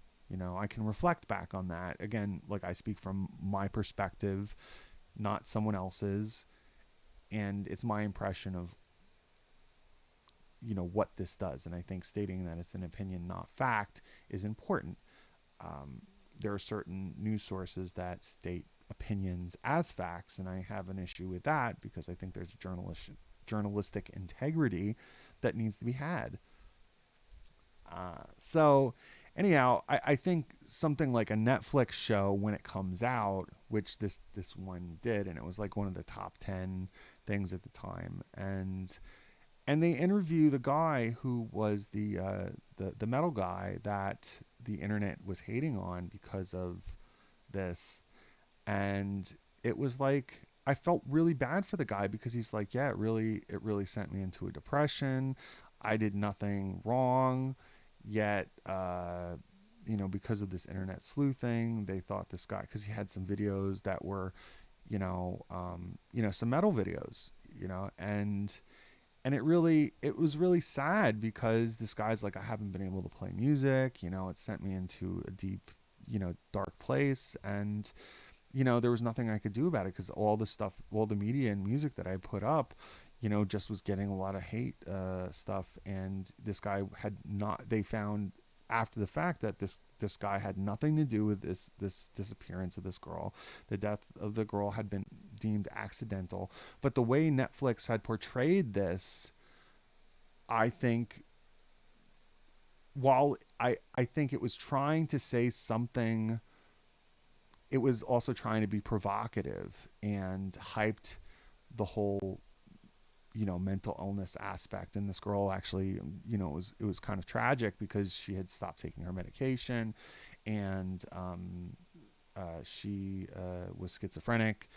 I can reflect back on that. Again, like, I speak from my perspective, not someone else's, and it's my impression of what this does. And I think stating that it's an opinion, not fact, is important. um, there are certain news sources that state opinions as facts, and I have an issue with that because I think there's journalistic integrity that needs to be had. So anyhow, I think something like a Netflix show, when it comes out, which this one did, and it was like one of the top 10 things at the time, and they interview the guy who was the metal guy that the internet was hating on because of this. And it was like, I felt really bad for the guy because he's like, yeah, it really sent me into a depression. I did nothing wrong, yet because of this internet sleuthing, they thought this guy, because he had some videos that were, some metal videos, and it was really sad because this guy's like, I haven't been able to play music. It sent me into a deep, dark place. And there was nothing I could do about it because all the stuff, all the media and music that I put up, just was getting a lot of hate stuff. And this guy had not, they found after the fact that this guy had nothing to do with this disappearance of this girl. The death of the girl had been deemed accidental. But the way Netflix had portrayed this, I think, while I think it was trying to say something, it was also trying to be provocative and hyped the whole, mental illness aspect. And this girl actually, it was kind of tragic because she had stopped taking her medication, and she was schizophrenic.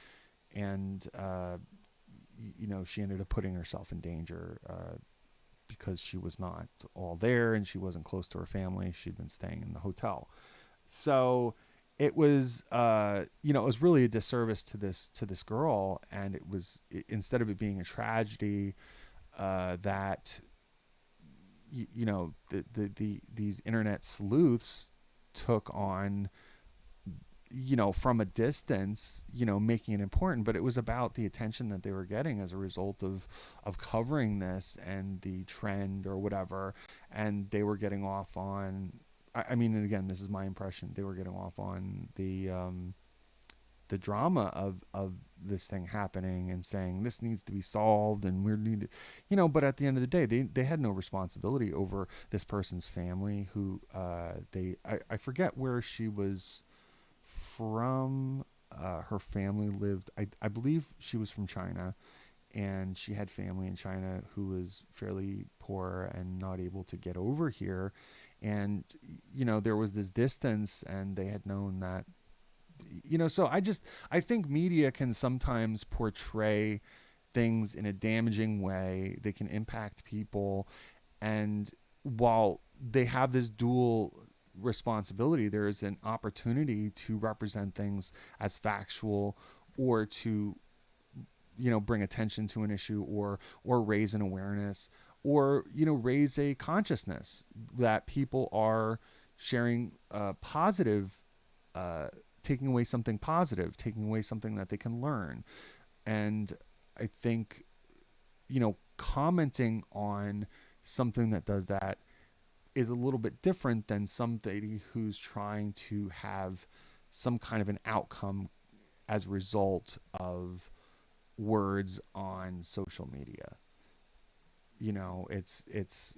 And she ended up putting herself in danger because she was not all there and she wasn't close to her family. She'd been staying in the hotel. So it was, it was really a disservice to this girl, and instead of it being a tragedy, that these internet sleuths took on, from a distance, making it important, but it was about the attention that they were getting as a result of covering this and the trend or whatever. And they were getting off on, I mean, and again, this is my impression, they were getting off on the drama of this thing happening and saying this needs to be solved and we're needed, but at the end of the day, they had no responsibility over this person's family who, I forget where she was from. Her family lived, I believe she was from China, and she had family in China who was fairly poor and not able to get over here. And, there was this distance, and they had known that, so I think media can sometimes portray things in a damaging way. They can impact people. And while they have this dual responsibility, there is an opportunity to represent things as factual, or to, bring attention to an issue, or raise an awareness, or, raise a consciousness that people are sharing positive, uh, taking away something positive, taking away something that they can learn. And I think, commenting on something that does that is a little bit different than somebody who's trying to have some kind of an outcome as a result of words on social media. It's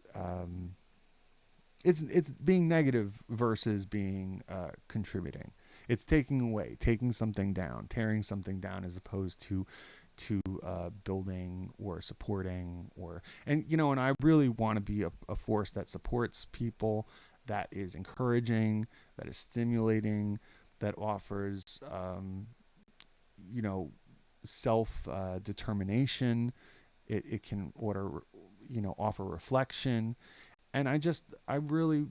being negative versus being contributing. It's taking away, taking something down, tearing something down, as opposed to building or supporting, and I really want to be a force that supports people, that is encouraging, that is stimulating, that offers you know self determination. It can offer reflection. And I really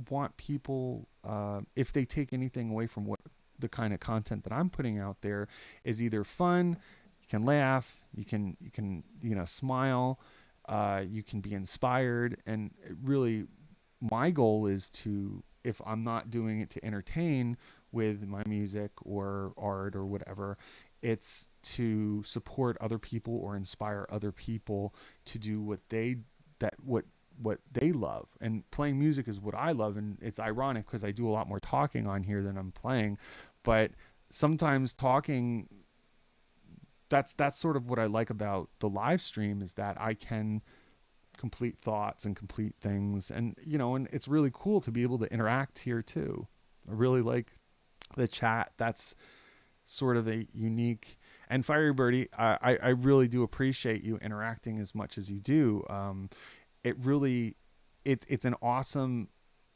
want people, if they take anything away from what the kind of content that I'm putting out there, is either fun, you can laugh, you can smile, you can be inspired. And really, my goal is to, if I'm not doing it to entertain with my music or art or whatever, it's to support other people or inspire other people to do what they love. And playing music is what I love. And it's ironic because I do a lot more talking on here than I'm playing, but sometimes talking, that's sort of what I like about the live stream, is that I can complete thoughts and complete things. And and it's really cool to be able to interact here too. I really like the chat. That's sort of a unique. And Fiery Birdie, I really do appreciate you interacting as much as you do. It really, it's an awesome,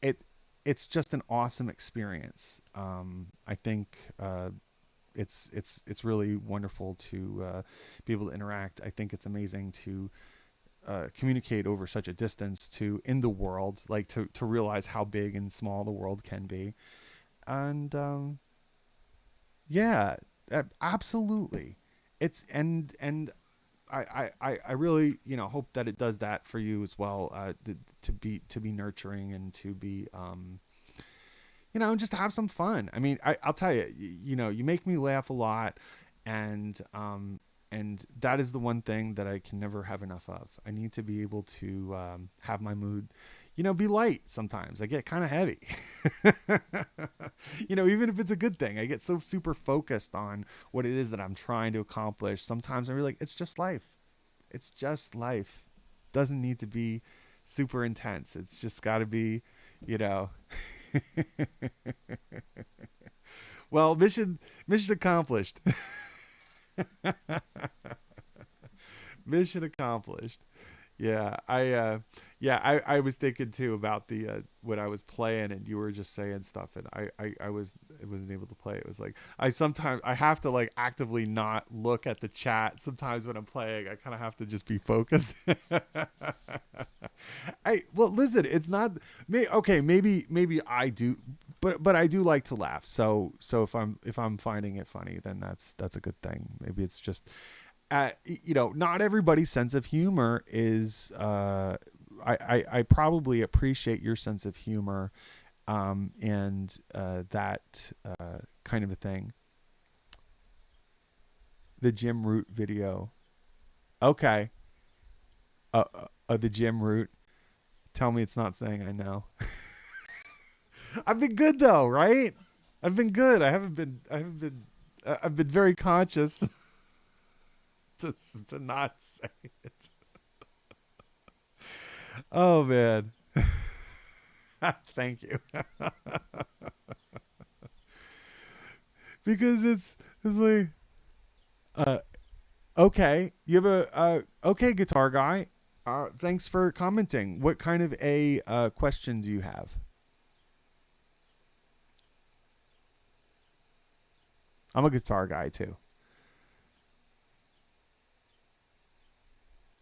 it it's just an awesome experience. I think it's really wonderful to be able to interact. I think it's amazing to communicate over such a distance to in the world, like to realize how big and small the world can be. And yeah, absolutely. It's I really hope that it does that for you as well. To be nurturing and to be just have some fun. I mean, I'll tell you, you make me laugh a lot, and that is the one thing that I can never have enough of. I need to be able to have my mood, be light. Sometimes I get kind of heavy, even if it's a good thing. I get so super focused on what it is that I'm trying to accomplish. Sometimes I really like, it's just life. It's just life. Doesn't need to be super intense. It's just got to be, you know. Well, mission accomplished. Mission accomplished. Yeah, I was thinking too about the when I was playing and you were just saying stuff and I wasn't able to play. It was like I sometimes I have to like actively not look at the chat sometimes when I'm playing. I kind of have to just be focused. I well listen, it's not me okay, maybe I do but I do like to laugh. So if I'm finding it funny, then that's a good thing. Maybe it's just you know, not everybody's sense of humor is. I probably appreciate your sense of humor, and that kind of a thing. The Jim Root video. Okay. The Jim Root. Tell me it's not saying I know. I've been good though, right? I've been good. I haven't been. I haven't been. I've been very conscious to to not say it. Oh man. Thank you. Because it's like uh okay, you have a okay guitar guy. Thanks for commenting. What kind of a question do you have? I'm a guitar guy too.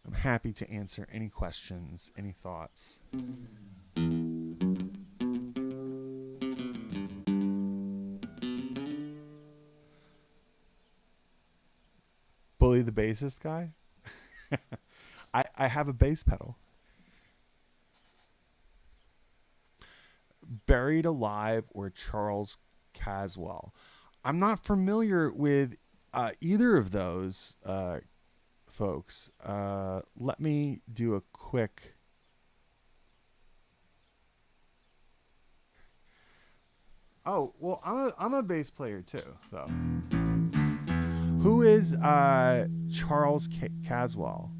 I'm happy to answer any questions, any thoughts. Bully the bassist guy. I have a bass pedal. Buried Alive or Charles Caswell. I'm not familiar with either of those folks. Let me do a quick. Oh well, I'm a bass player too, though. Who is Charles Caswell?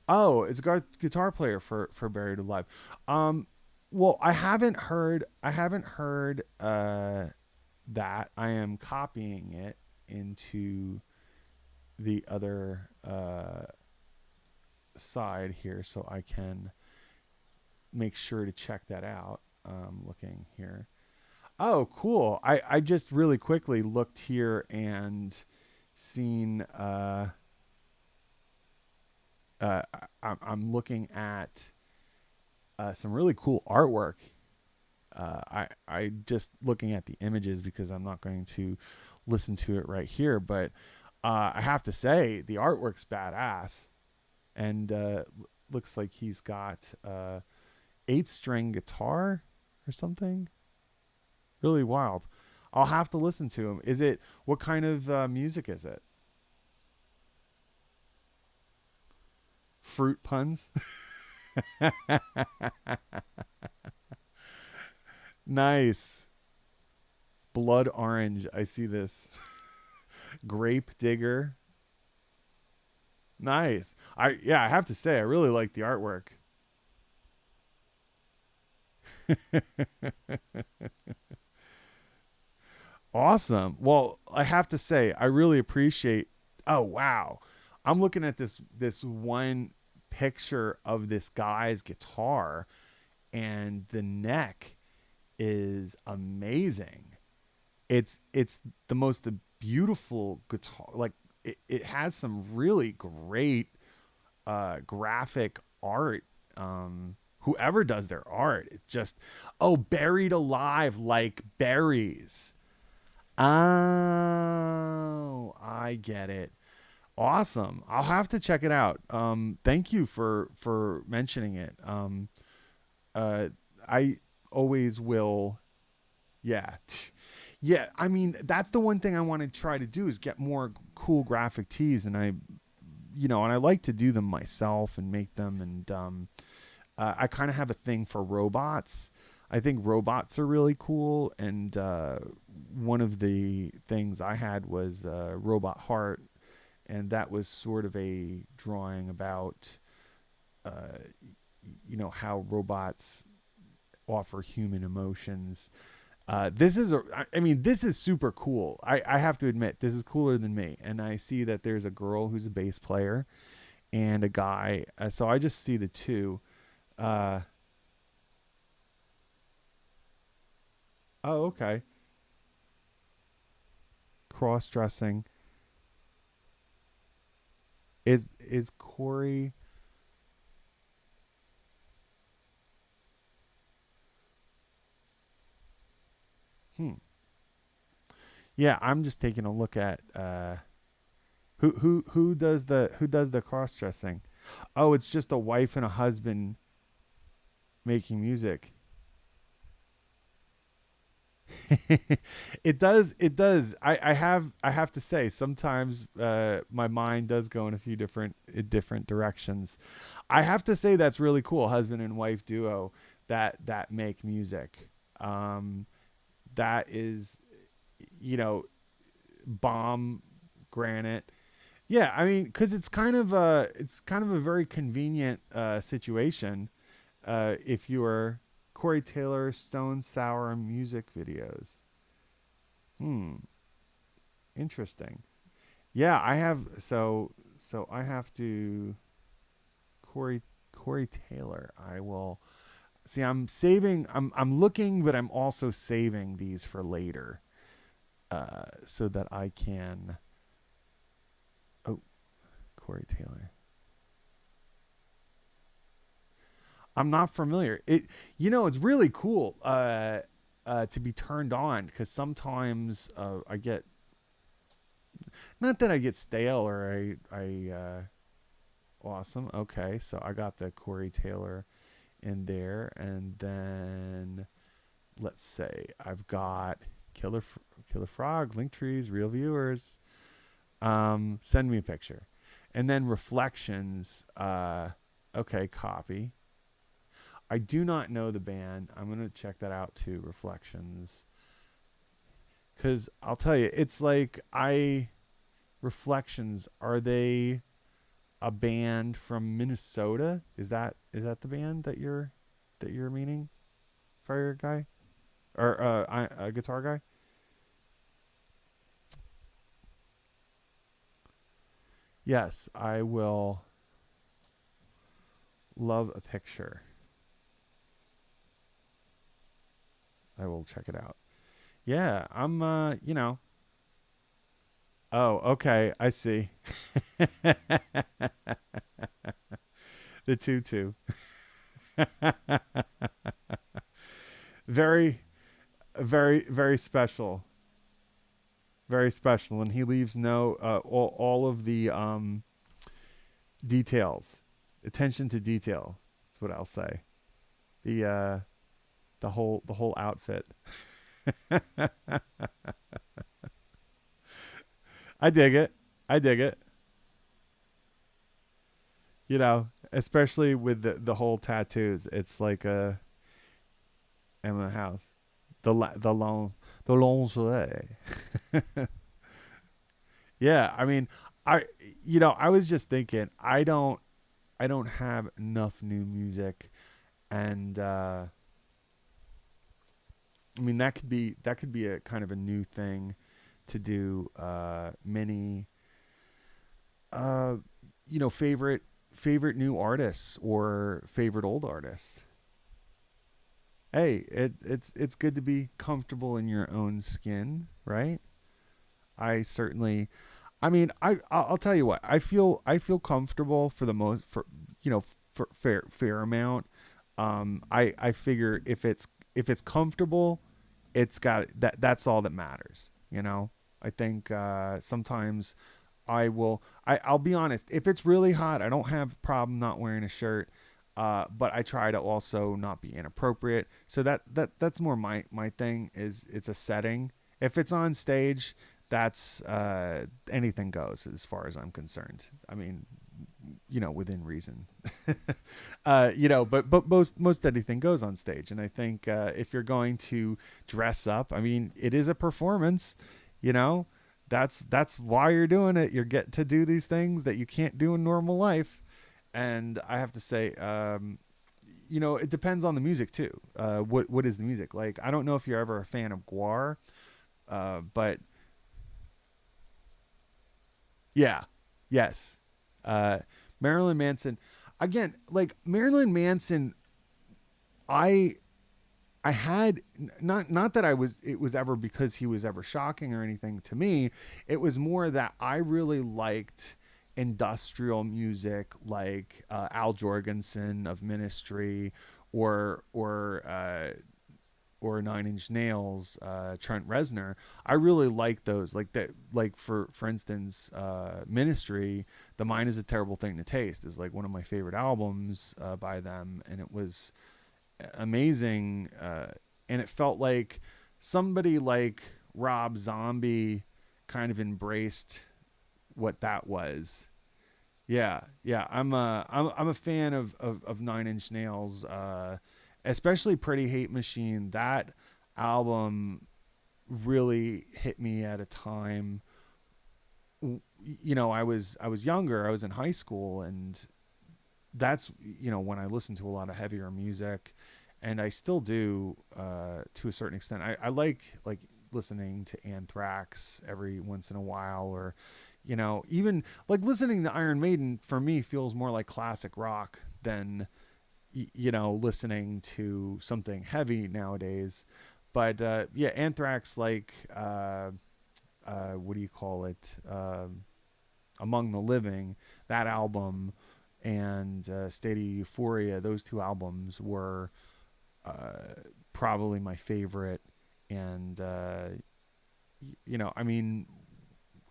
Oh, it's a guitar player for Buried Alive. Um, well, I haven't heard that. I am copying it into the other side here so I can make sure to check that out. Looking here. Oh, cool. I just really quickly looked here and seen uh I'm looking at some really cool artwork. I just looking at the images because I'm not going to listen to it right here, but I have to say the artwork's badass, and looks like he's got 8 string guitar or something. Really wild. I'll have to listen to him. Is it what kind of music is it? Fruit puns. Nice. Blood orange. I see this. Grape digger. Nice. I have to say I really like the artwork. Awesome. Well, I have to say I really appreciate. Oh wow. I'm looking at this one picture of this guy's guitar and the neck is amazing. It's the most beautiful guitar. Like it has some really great graphic art. Whoever does their art, it just oh, buried alive like berries. Oh, I get it. Awesome. I'll have to check it out. Thank you for mentioning it. Uh, I always will. Yeah, yeah. I mean, that's the one thing I want to try to do is get more cool graphic tees, and and I like to do them myself and make them, and I kind of have a thing for robots. I think robots are really cool, and one of the things I had was Robot Heart, and that was sort of a drawing about, uh, how robots offer human emotions. I mean, this is super cool. I have to admit, this is cooler than me, and I see that there's a girl who's a bass player, and a guy. So I just see the two. Uh, oh, okay. Cross dressing. Is Corey? Hmm. Yeah, I'm just taking a look at who does the cross dressing. Oh, it's just a wife and a husband making music. It does. I have to say sometimes my mind does go in a few different directions. I have to say that's really cool, husband and wife duo that make music. Um, that is, you know, bomb granite. Yeah, I mean, because it's kind of a very convenient situation. If you are Corey Taylor, Stone Sour music videos. Hmm, interesting. Yeah, I have so I have to Corey Corey Taylor. I will see. I'm saving. I'm looking, but I'm also saving these for later, so that I can. Oh, Corey Taylor. I'm not familiar. It's really cool to be turned on because sometimes I get not that I get stale or awesome. Okay, so I got the Corey Taylor in there, and then let's say I've got Killer Killer Frog, Link Trees, Real Viewers. Send me a picture, and then Reflections. Okay, copy. I do not know the band. I'm gonna check that out too. Reflections, because I'll tell you, it's like I Reflections. Are they a band from Minnesota? Is that the band that you're meaning, fire guy or a guitar guy? Yes, I will love a picture. I will check it out. Yeah, I'm Oh, okay, I see. The tutu. Very very special. Very special, and he leaves no all of the details. Attention to detail. That's what I'll say. The the whole outfit. I dig it. I dig it. Especially with the whole tattoos. It's like a Emma House. The lingerie. Yeah, I mean, I I was just thinking I don't have enough new music, and I mean that could be a kind of a new thing to do. Many uh favorite new artists or favorite old artists. Hey, it's good to be comfortable in your own skin, right? I certainly I mean, I'll tell you what. I feel comfortable for the most for you know for fair amount. I figure if it's comfortable, it's got that's all that matters. I think sometimes I'll be honest. If it's really hot, I don't have a problem not wearing a shirt. But I try to also not be inappropriate. So that's more my thing is it's a setting. If it's on stage, that's anything goes as far as I'm concerned. I mean, within reason. But most anything goes on stage, and I think if you're going to dress up, I mean, it is a performance. You know, that's why you're doing it. You get to do these things that you can't do in normal life, and I have to say, it depends on the music too. What is the music like? I don't know if you're ever a fan of Guar, but yeah, yes. Uh, Marilyn Manson, again, like Marilyn Manson, I I had not that I was it was ever because he was ever shocking or anything to me. It was more that I really liked industrial music like Al Jorgensen of Ministry or Nine Inch Nails, Trent Reznor. I really like those. Like that. Like for instance, Ministry. The Mind is a Terrible Thing to Taste is like one of my favorite albums by them, and it was amazing. And it felt like somebody like Rob Zombie kind of embraced what that was. Yeah, yeah. I'm a fan of Nine Inch Nails, especially Pretty Hate Machine. That album really hit me at a time. I was younger. I was in high school, and that's when I listen to a lot of heavier music, and I still do to a certain extent. I like listening to Anthrax every once in a while, or even like listening to Iron Maiden for me feels more like classic rock than listening to something heavy nowadays. But yeah, Anthrax, like what do you call it? Among the Living, that album, and State of Euphoria, those two albums were probably my favorite. And I mean,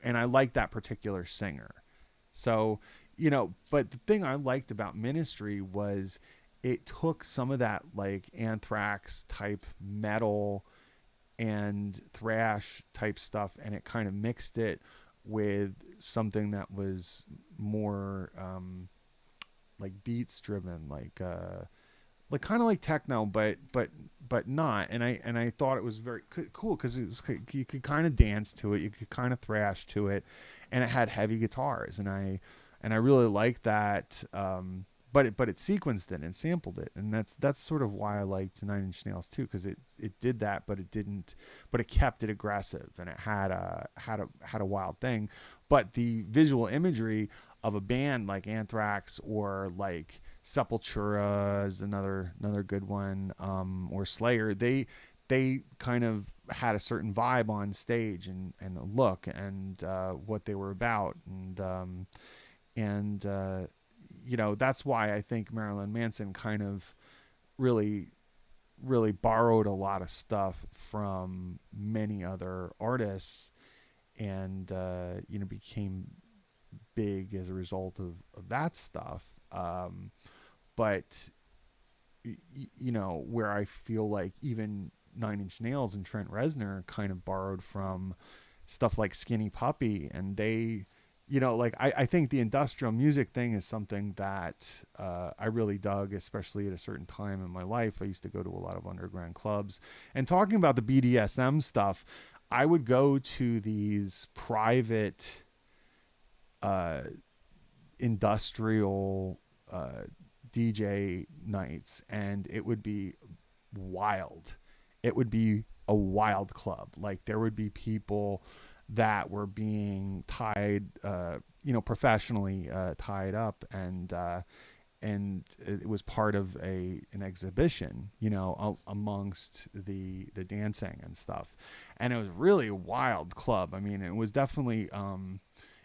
and I like that particular singer. So, but the thing I liked about Ministry was it took some of that like Anthrax type metal and thrash type stuff, and it kind of mixed it with something that was more like beats driven, like kind of like techno, but not. And I thought it was very cool because you could kind of dance to it, you could kind of thrash to it, and it had heavy guitars, and I really liked that. But it sequenced it and sampled it, and that's sort of why I liked Nine Inch Nails too, because it did that, but it didn't, but it kept it aggressive, and it had a wild thing. But the visual imagery of a band like Anthrax or like Sepultura is another good one, or Slayer. They kind of had a certain vibe on stage, and a look, and what they were about, and that's why I think Marilyn Manson kind of really really borrowed a lot of stuff from many other artists, and became big as a result of that stuff. But where I feel like even Nine Inch Nails and Trent Reznor kind of borrowed from stuff like Skinny Puppy, and they, like I think the industrial music thing is something that I really dug, especially at a certain time in my life. I used to go to a lot of underground clubs, and talking about the BDSM stuff, I would go to these private uh, industrial DJ nights, and it would be wild. It would be a wild club. Like there would be people that were being tied, professionally tied up, and it was part of an exhibition, amongst the dancing and stuff, and it was really a wild club. I mean, it was definitely.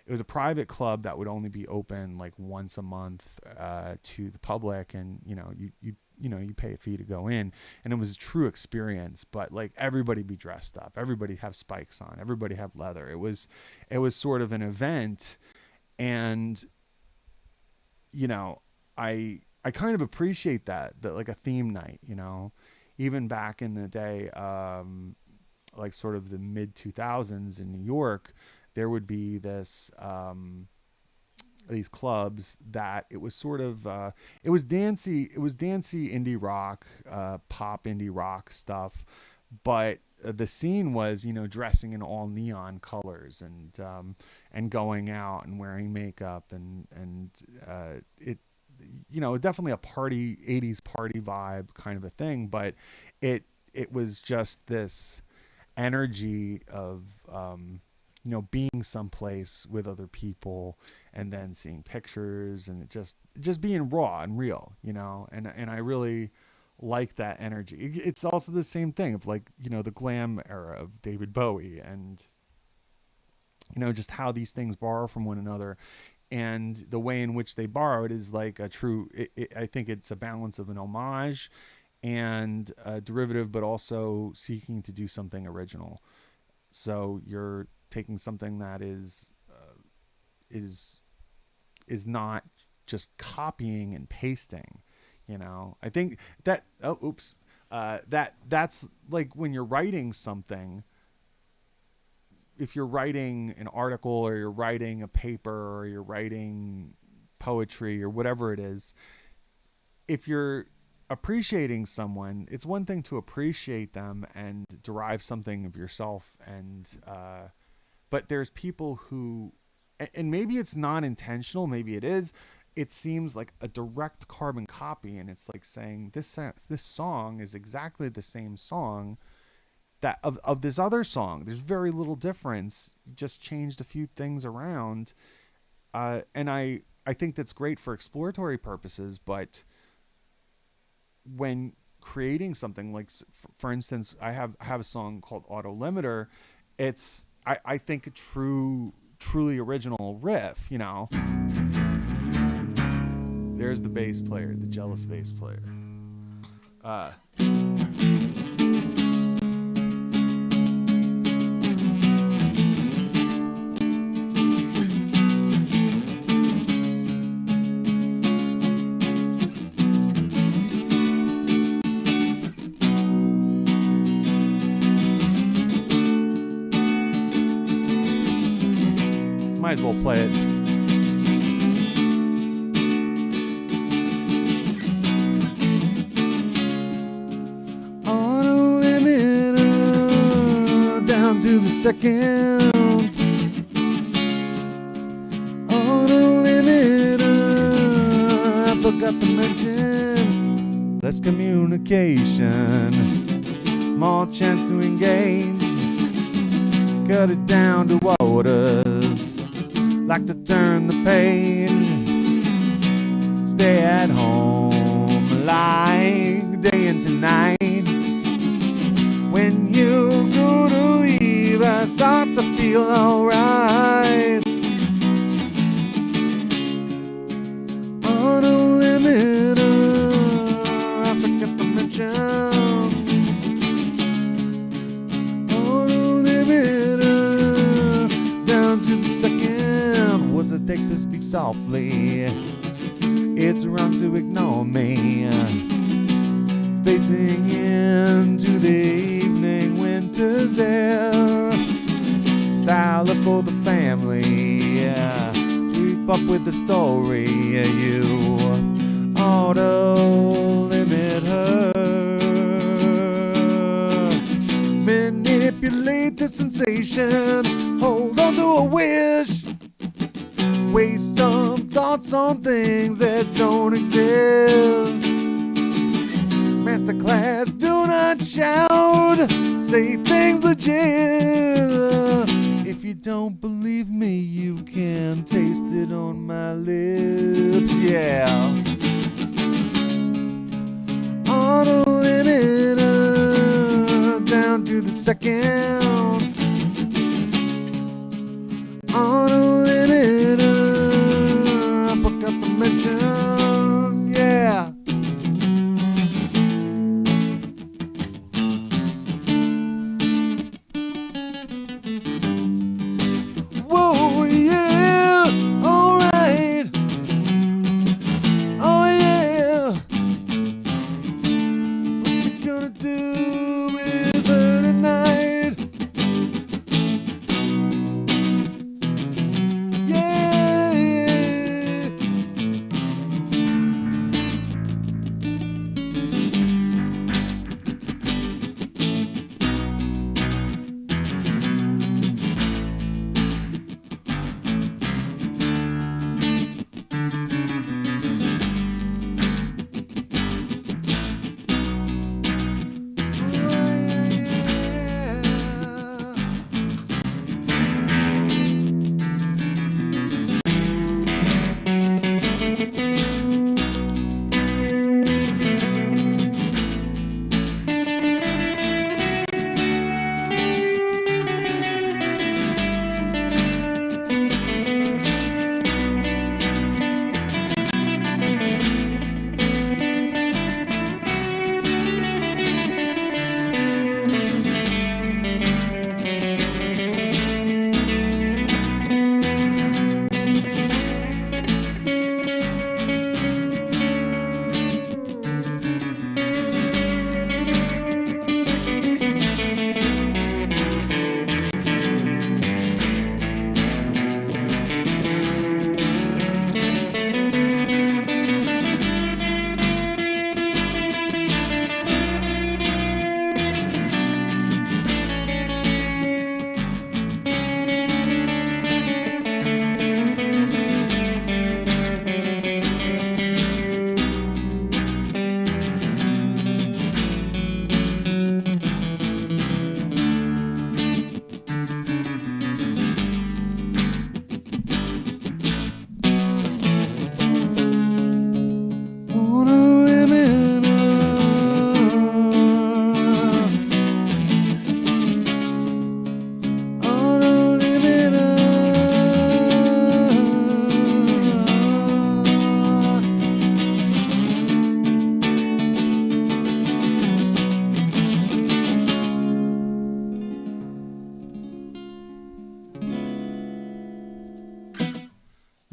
It was a private club that would only be open like once a month to the public, and you pay a fee to go in, and it was a true experience. But like everybody be dressed up, everybody have spikes on, everybody have leather. It was sort of an event, and I kind of appreciate that like a theme night, even back in the day, like sort of the mid 2000s in New York, there would be these clubs that it was sort of it was dancey indie rock, pop indie rock stuff, but the scene was dressing in all neon colors, and going out and wearing makeup, and it definitely a party 80s party vibe kind of a thing, but it was just this energy of being someplace with other people and then seeing pictures and it just being raw and real, and I really like that energy. It's also the same thing of like, the glam era of David Bowie and just how these things borrow from one another, and the way in which they borrow it is like a true I think it's a balance of an homage and a derivative, but also seeking to do something original. So you're taking something that is is not just copying and pasting. I think that that's like when you're writing something. If you're writing an article or you're writing a paper or you're writing poetry or whatever it is, if you're appreciating someone, it's one thing to appreciate them and derive something of yourself, and but there's people who, and maybe it's not intentional, maybe it is. It seems like a direct carbon copy, and it's like saying this song is exactly the same song that of this other song. There's very little difference. You just changed a few things around, and I think that's great for exploratory purposes. But when creating something like, for instance, I have a song called Auto Limiter. It's I think a truly original riff. There's the bass player, the jealous bass player. Might as well play it. Auto limiter down to the second. Auto limiter, I forgot to mention less communication, more chance to engage. Cut it down to waters. Like to turn the page, stay at home like day into night. When you go to leave, I start to feel alright. Auto limiter, I forgot to mention. Auto limiter, down to the second. What's it take to speak softly? It's wrong to ignore me. Facing into the evening winter's air. Style it for the family. Keep up with the story. You auto limit her. Manipulate the sensation. Hold on to a wish. Waste some thoughts on things that don't exist. Masterclass, do not shout. Say things legit. If you don't believe me, you can taste it on my lips. Yeah. Auto limiter down to the second. Auto limiter, I forgot to mention, yeah. Whoa, yeah, alright. Oh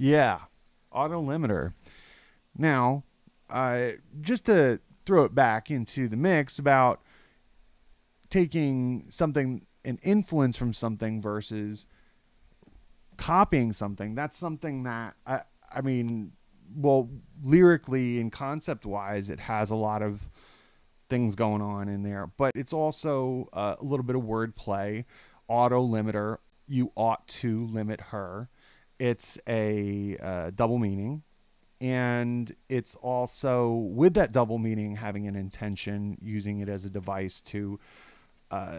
Yeah, auto limiter. Now, just to throw it back into the mix about taking something, an influence from something versus copying something. That's something that I mean, well, lyrically and concept wise, it has a lot of things going on in there, but it's also a little bit of wordplay. Auto limiter, you ought to limit her. It's a double meaning, and it's also with that double meaning having an intention, using it as a device to uh,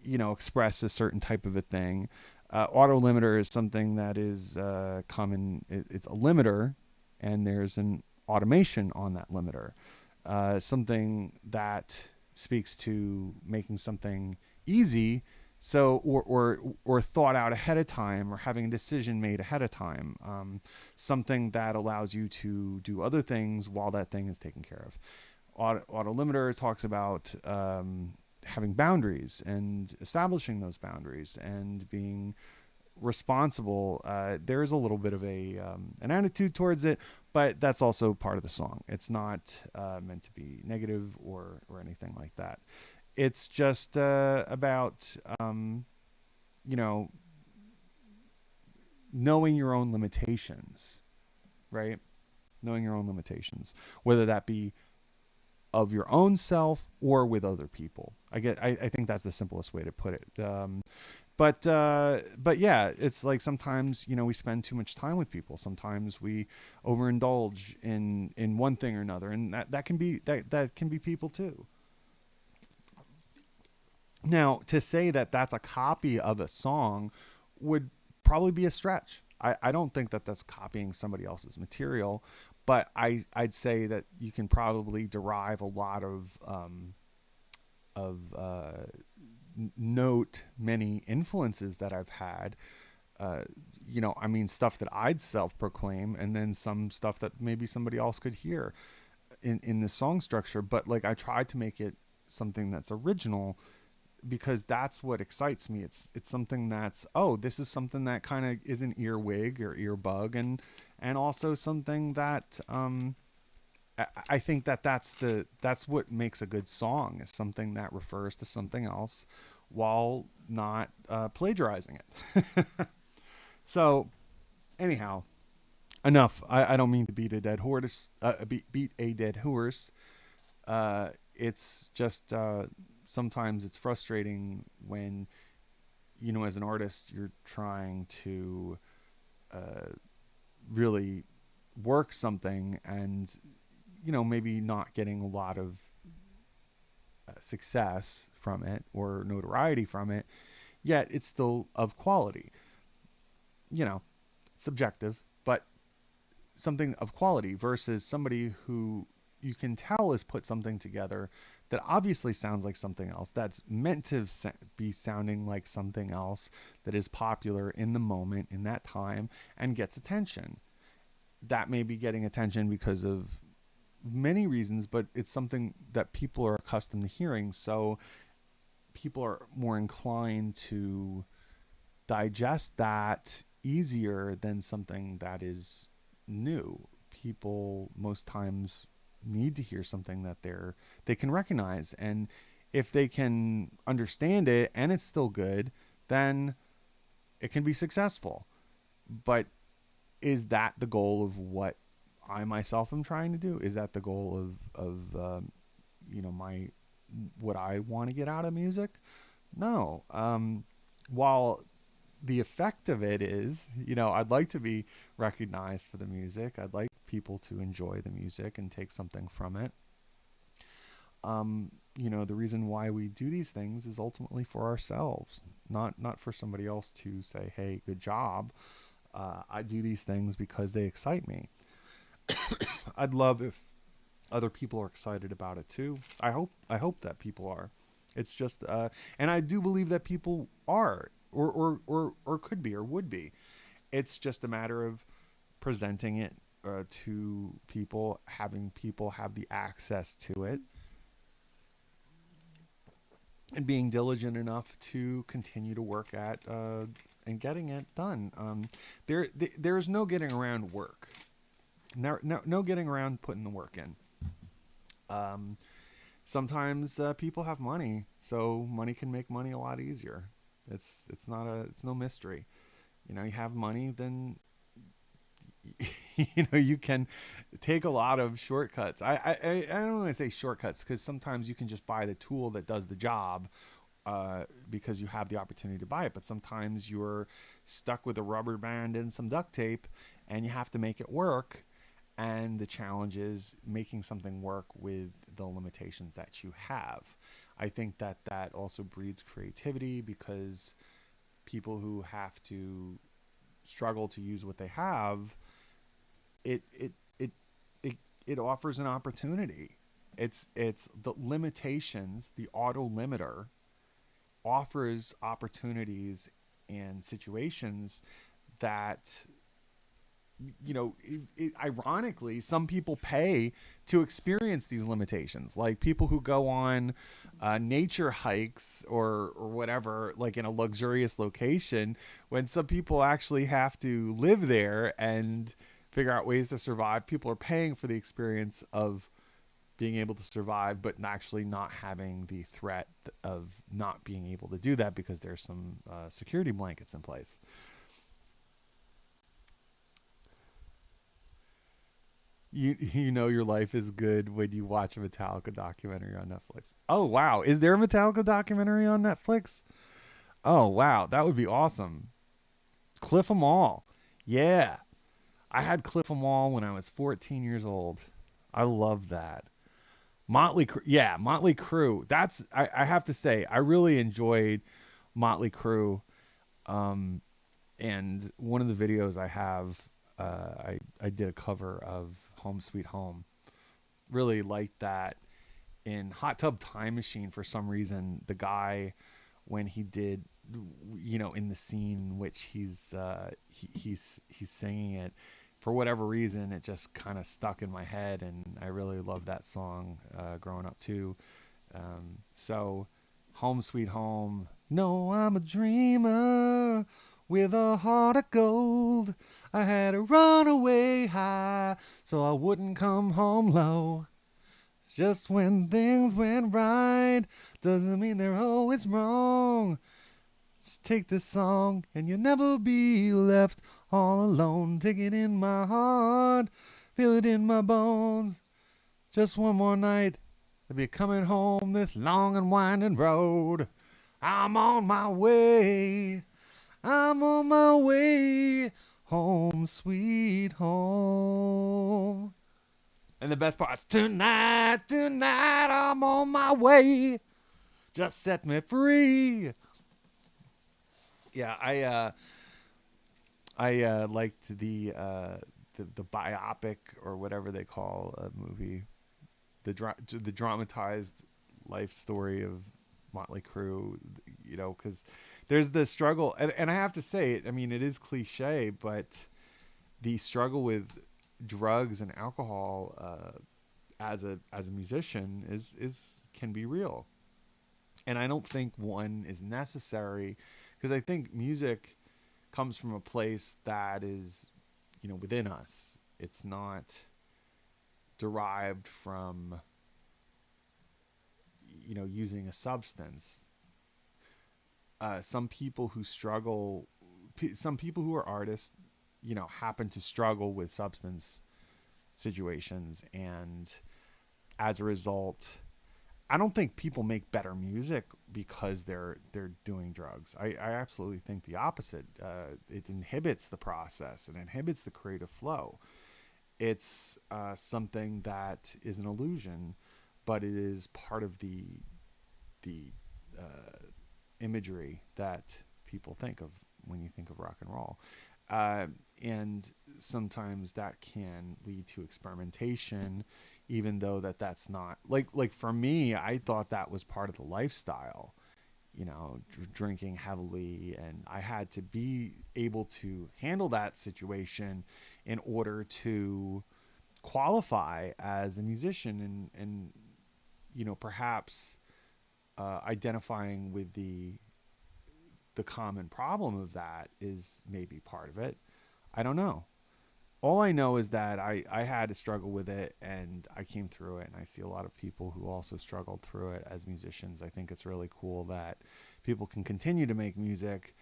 express a certain type of a thing. Auto limiter is something that is common. It's a limiter, and there's an automation on that limiter. Something that speaks to making something easy, so or thought out ahead of time, or having a decision made ahead of time. Something that allows you to do other things while that thing is taken care of. Auto limiter talks about having boundaries and establishing those boundaries and being responsible. There's a little bit of a an attitude towards it, but that's also part of the song. It's not meant to be negative or anything like that. It's just about you know knowing your own limitations, right? Knowing your own limitations, whether that be of your own self or with other people. I think that's the simplest way to put it. But yeah, it's like sometimes we spend too much time with people. Sometimes we overindulge in one thing or another, and that can be that can be people too. Now, to say that that's a copy of a song would probably be a stretch. I don't think that that's copying somebody else's material, but I'd say that you can probably derive a lot of note many influences that I've had. I mean, stuff that I'd self proclaim, and then some stuff that maybe somebody else could hear in the song structure. But like, I tried to make it something that's original because that's what excites me. It's something that's, oh, this is something that kind of is an earwig or earbug, and also something that I think that that's what makes a good song, is something that refers to something else while not plagiarizing it. So anyhow, enough. I don't mean to beat a dead horse. Beat a dead horse. It's just sometimes it's frustrating when as an artist you're trying to uh, really work something, and maybe not getting a lot of success from it or notoriety from it, yet it's still of quality. you know Subjective, but something of quality versus somebody who you can tell has put something together that obviously sounds like something else, that's meant to be sounding like something else, that is popular in the moment, in that time, and gets attention. That may be getting attention because of many reasons, but it's something that people are accustomed to hearing. So people are more inclined to digest that easier than something that is new. People most times need to hear something that they can recognize, and if they can understand it and it's still good, then it can be successful. But is that the goal of what I myself am trying to do? Is that the goal of my what I want to get out of music? No. While the effect of it is, I'd like to be recognized for the music. I'd like people to enjoy the music and take something from it. The reason why we do these things is ultimately for ourselves, not for somebody else to say, "Hey, good job." I do these things because they excite me. I'd love if other people are excited about it too. I hope that people are. It's just, and I do believe that people are, or could be, or would be. It's just a matter of presenting it to people, having people have the access to it, and being diligent enough to continue to work at and getting it done. There's no getting around work. No getting around putting the work in. Um, Sometimes people have money, so money can make money a lot easier. It's no mystery. You know, you have money, then you know you can take a lot of shortcuts. I don't want to say shortcuts because sometimes you can just buy the tool that does the job because you have the opportunity to buy it. But sometimes you're stuck with a rubber band and some duct tape, and you have to make it work. And the challenge is making something work with the limitations that you have. I think that that also breeds creativity because people who have to struggle to use what they have, it it it it, it offers an opportunity. It's the limitations, the auto limiter offers opportunities and situations that ironically, some people pay to experience these limitations. Like people who go on nature hikes or whatever, like in a luxurious location, when some people actually have to live there and figure out ways to survive. People are paying for the experience of being able to survive, but actually not having the threat of not being able to do that because there's some security blankets in place. You know your life is good when you watch a Metallica documentary on Netflix. Oh wow, is there a Metallica documentary on Netflix? Oh wow, that would be awesome. Cliff 'em all. Yeah. I had Cliff 'em all when I was 14 years old. I love that. Motley Crue. I have to say I really enjoyed Motley Crue. Um and one of the videos I have I did a cover of Home Sweet Home. Really liked that. In Hot Tub Time Machine, for some reason, the guy, when he did, in the scene in which he's singing it, for whatever reason, it just kind of stuck in my head, and I really loved that song growing up too. So, Home Sweet Home. No, I'm a dreamer with a heart of gold. I had to run away high so I wouldn't come home low. Just when things went right doesn't mean they're always wrong. Just take this song and you'll never be left all alone. Take it in my heart, feel it in my bones. Just one more night, I'll be coming home this long and winding road. I'm on my way. I'm on my way home, sweet home. And the best part is tonight, I'm on my way. Just set me free. Yeah, I liked the biopic or whatever they call a movie, the dramatized life story of Motley Crue. Because there's the struggle, and I have to say it. I mean, it is cliche, but the struggle with drugs and alcohol as a musician is can be real, and I don't think one is necessary because I think music comes from a place that is within us. It's not derived from using a substance. Some people who struggle, some people who are artists, happen to struggle with substance situations, and as a result, I don't think people make better music because they're doing drugs. I absolutely think the opposite. It inhibits the process and inhibits the creative flow. It's something that is an illusion, but it is part of the imagery that people think of when you think of rock and roll. And sometimes that can lead to experimentation, even though that's not like for me, I thought that was part of the lifestyle, drinking heavily, and I had to be able to handle that situation in order to qualify as a musician, and perhaps identifying with the the common problem of that is maybe part of it. I don't know. All I know is that I had to struggle with it and I came through it, and I see a lot of people who also struggled through it as musicians. I think it's really cool that people can continue to make music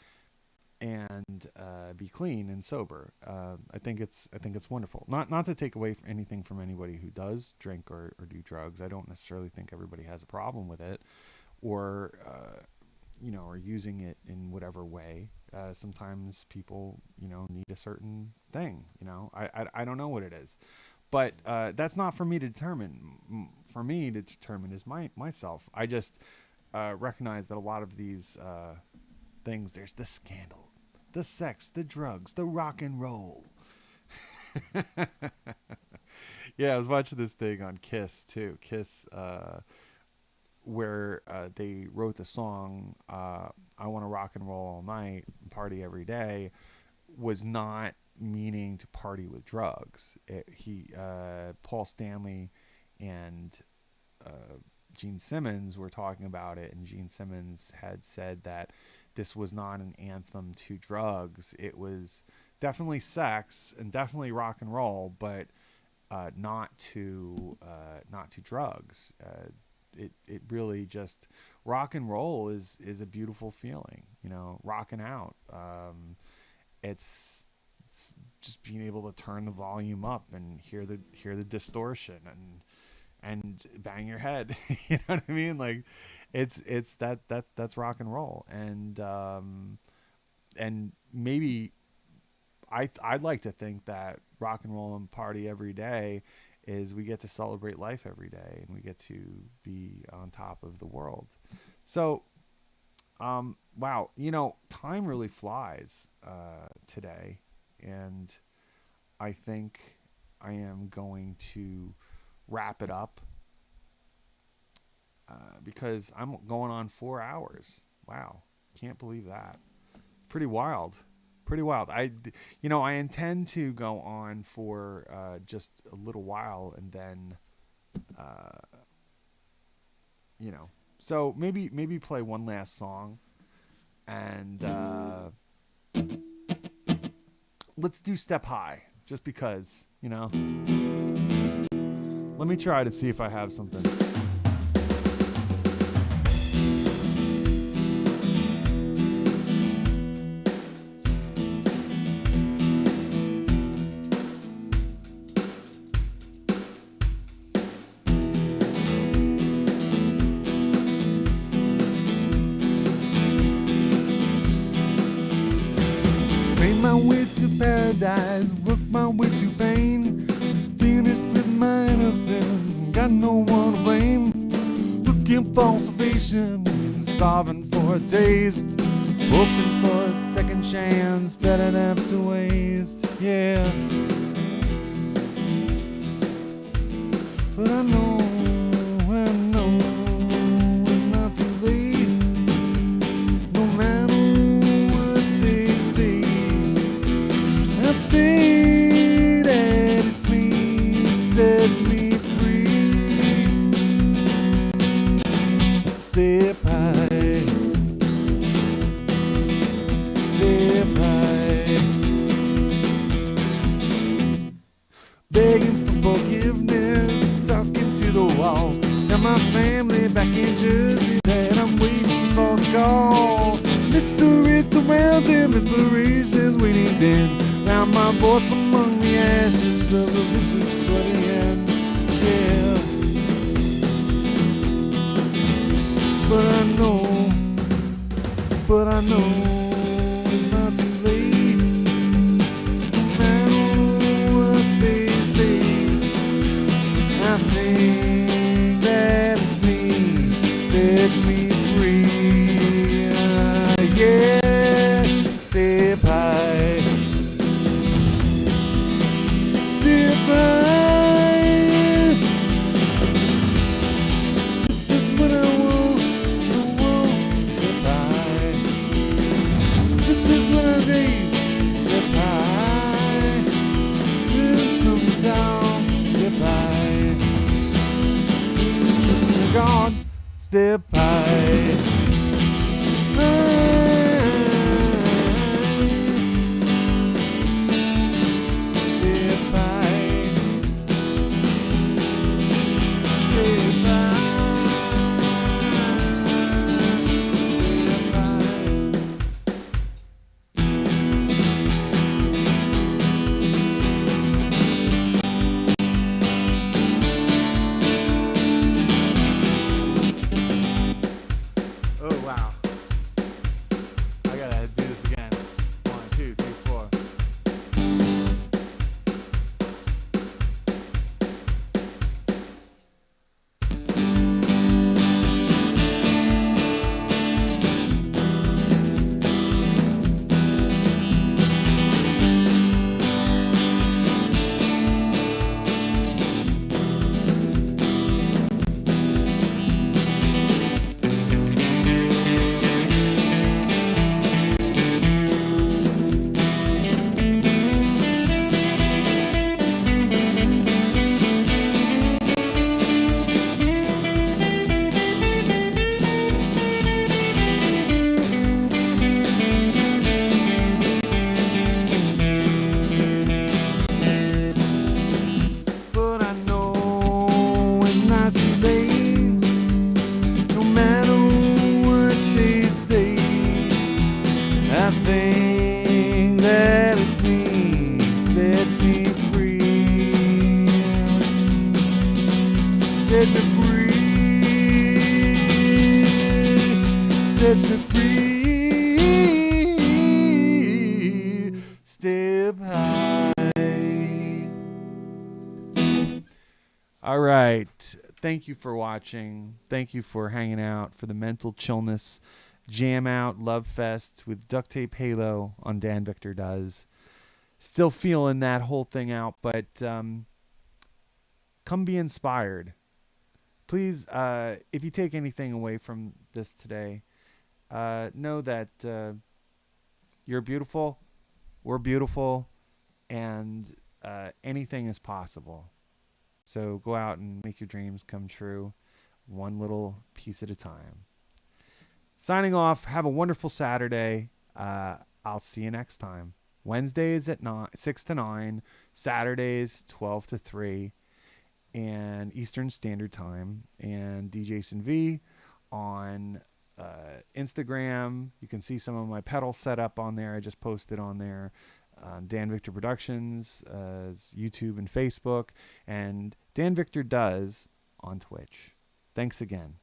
and be clean and sober. I think it's wonderful. Not to take away anything from anybody who does drink or do drugs. I don't necessarily think everybody has a problem with it, or or using it in whatever way. Sometimes people need a certain thing. I don't know what it is, but that's not for me to determine. For me to determine is myself. I just recognize that a lot of these things. There's the scandal, the sex, the drugs, the rock and roll. Yeah, I was watching this thing on Kiss too. Kiss, where they wrote the song "I Want to Rock and Roll All Night, Party Every Day," was not meaning to party with drugs. Paul Stanley and Gene Simmons were talking about it, and Gene Simmons had said that this was not an anthem to drugs. It was definitely sex and definitely rock and roll, but not to drugs. It really just, rock and roll is a beautiful feeling. Rocking out. It's just being able to turn the volume up and hear the distortion and bang your head. You know what I mean? Like, that's rock and roll. And maybe I'd like to think that rock and roll and party every day is we get to celebrate life every day, and we get to be on top of the world. So, wow, time really flies today, and I think I am going to wrap it up because I'm going on 4 hours. Wow, can't believe that. Pretty wild. I intend to go on for just a little while, and then so maybe play one last song, and let's do Step High, just because. Let me try to see if I have something. Paradise, work my way through pain, finished with my innocence, got no one to blame, looking for salvation, starving for a taste, hoping for a second chance that I'd have to waste, yeah. But I know it's not too late, no matter what they say. I think that it's me, set me free. Step high, step high. Begging for forgiveness, talking to the wall. Tell my family back in Jersey that I'm waiting for a call. Mysteries surrounds him, inspirations waiting then. Found my voice among the ashes of a vicious bloody end. Yeah. But I know it's not too late. No matter what they say, I think that it's me, set me free. Yeah, step high. This is what I want, step high. This is what I need, step high. Here comes down, step high. God, step high. Set you free. Step high. All right. Thank you for watching. Thank you for hanging out for the Mental Chillness Jam Out Love Fest with Ductape Halo on Dan Victor Does. Still feeling that whole thing out, but come be inspired. Please, if you take anything away from this today, know that you're beautiful, we're beautiful, and anything is possible. So go out and make your dreams come true, one little piece at a time. Signing off. Have a wonderful Saturday. I'll see you next time. Wednesdays at 6 to 9, Saturdays 12 to 3, and Eastern Standard Time. And D. Jason V on Instagram. You can see some of my pedal setup on there. I just posted on there. Dan Victor Productions, YouTube and Facebook, and Dan Victor Does on Twitch. Thanks again.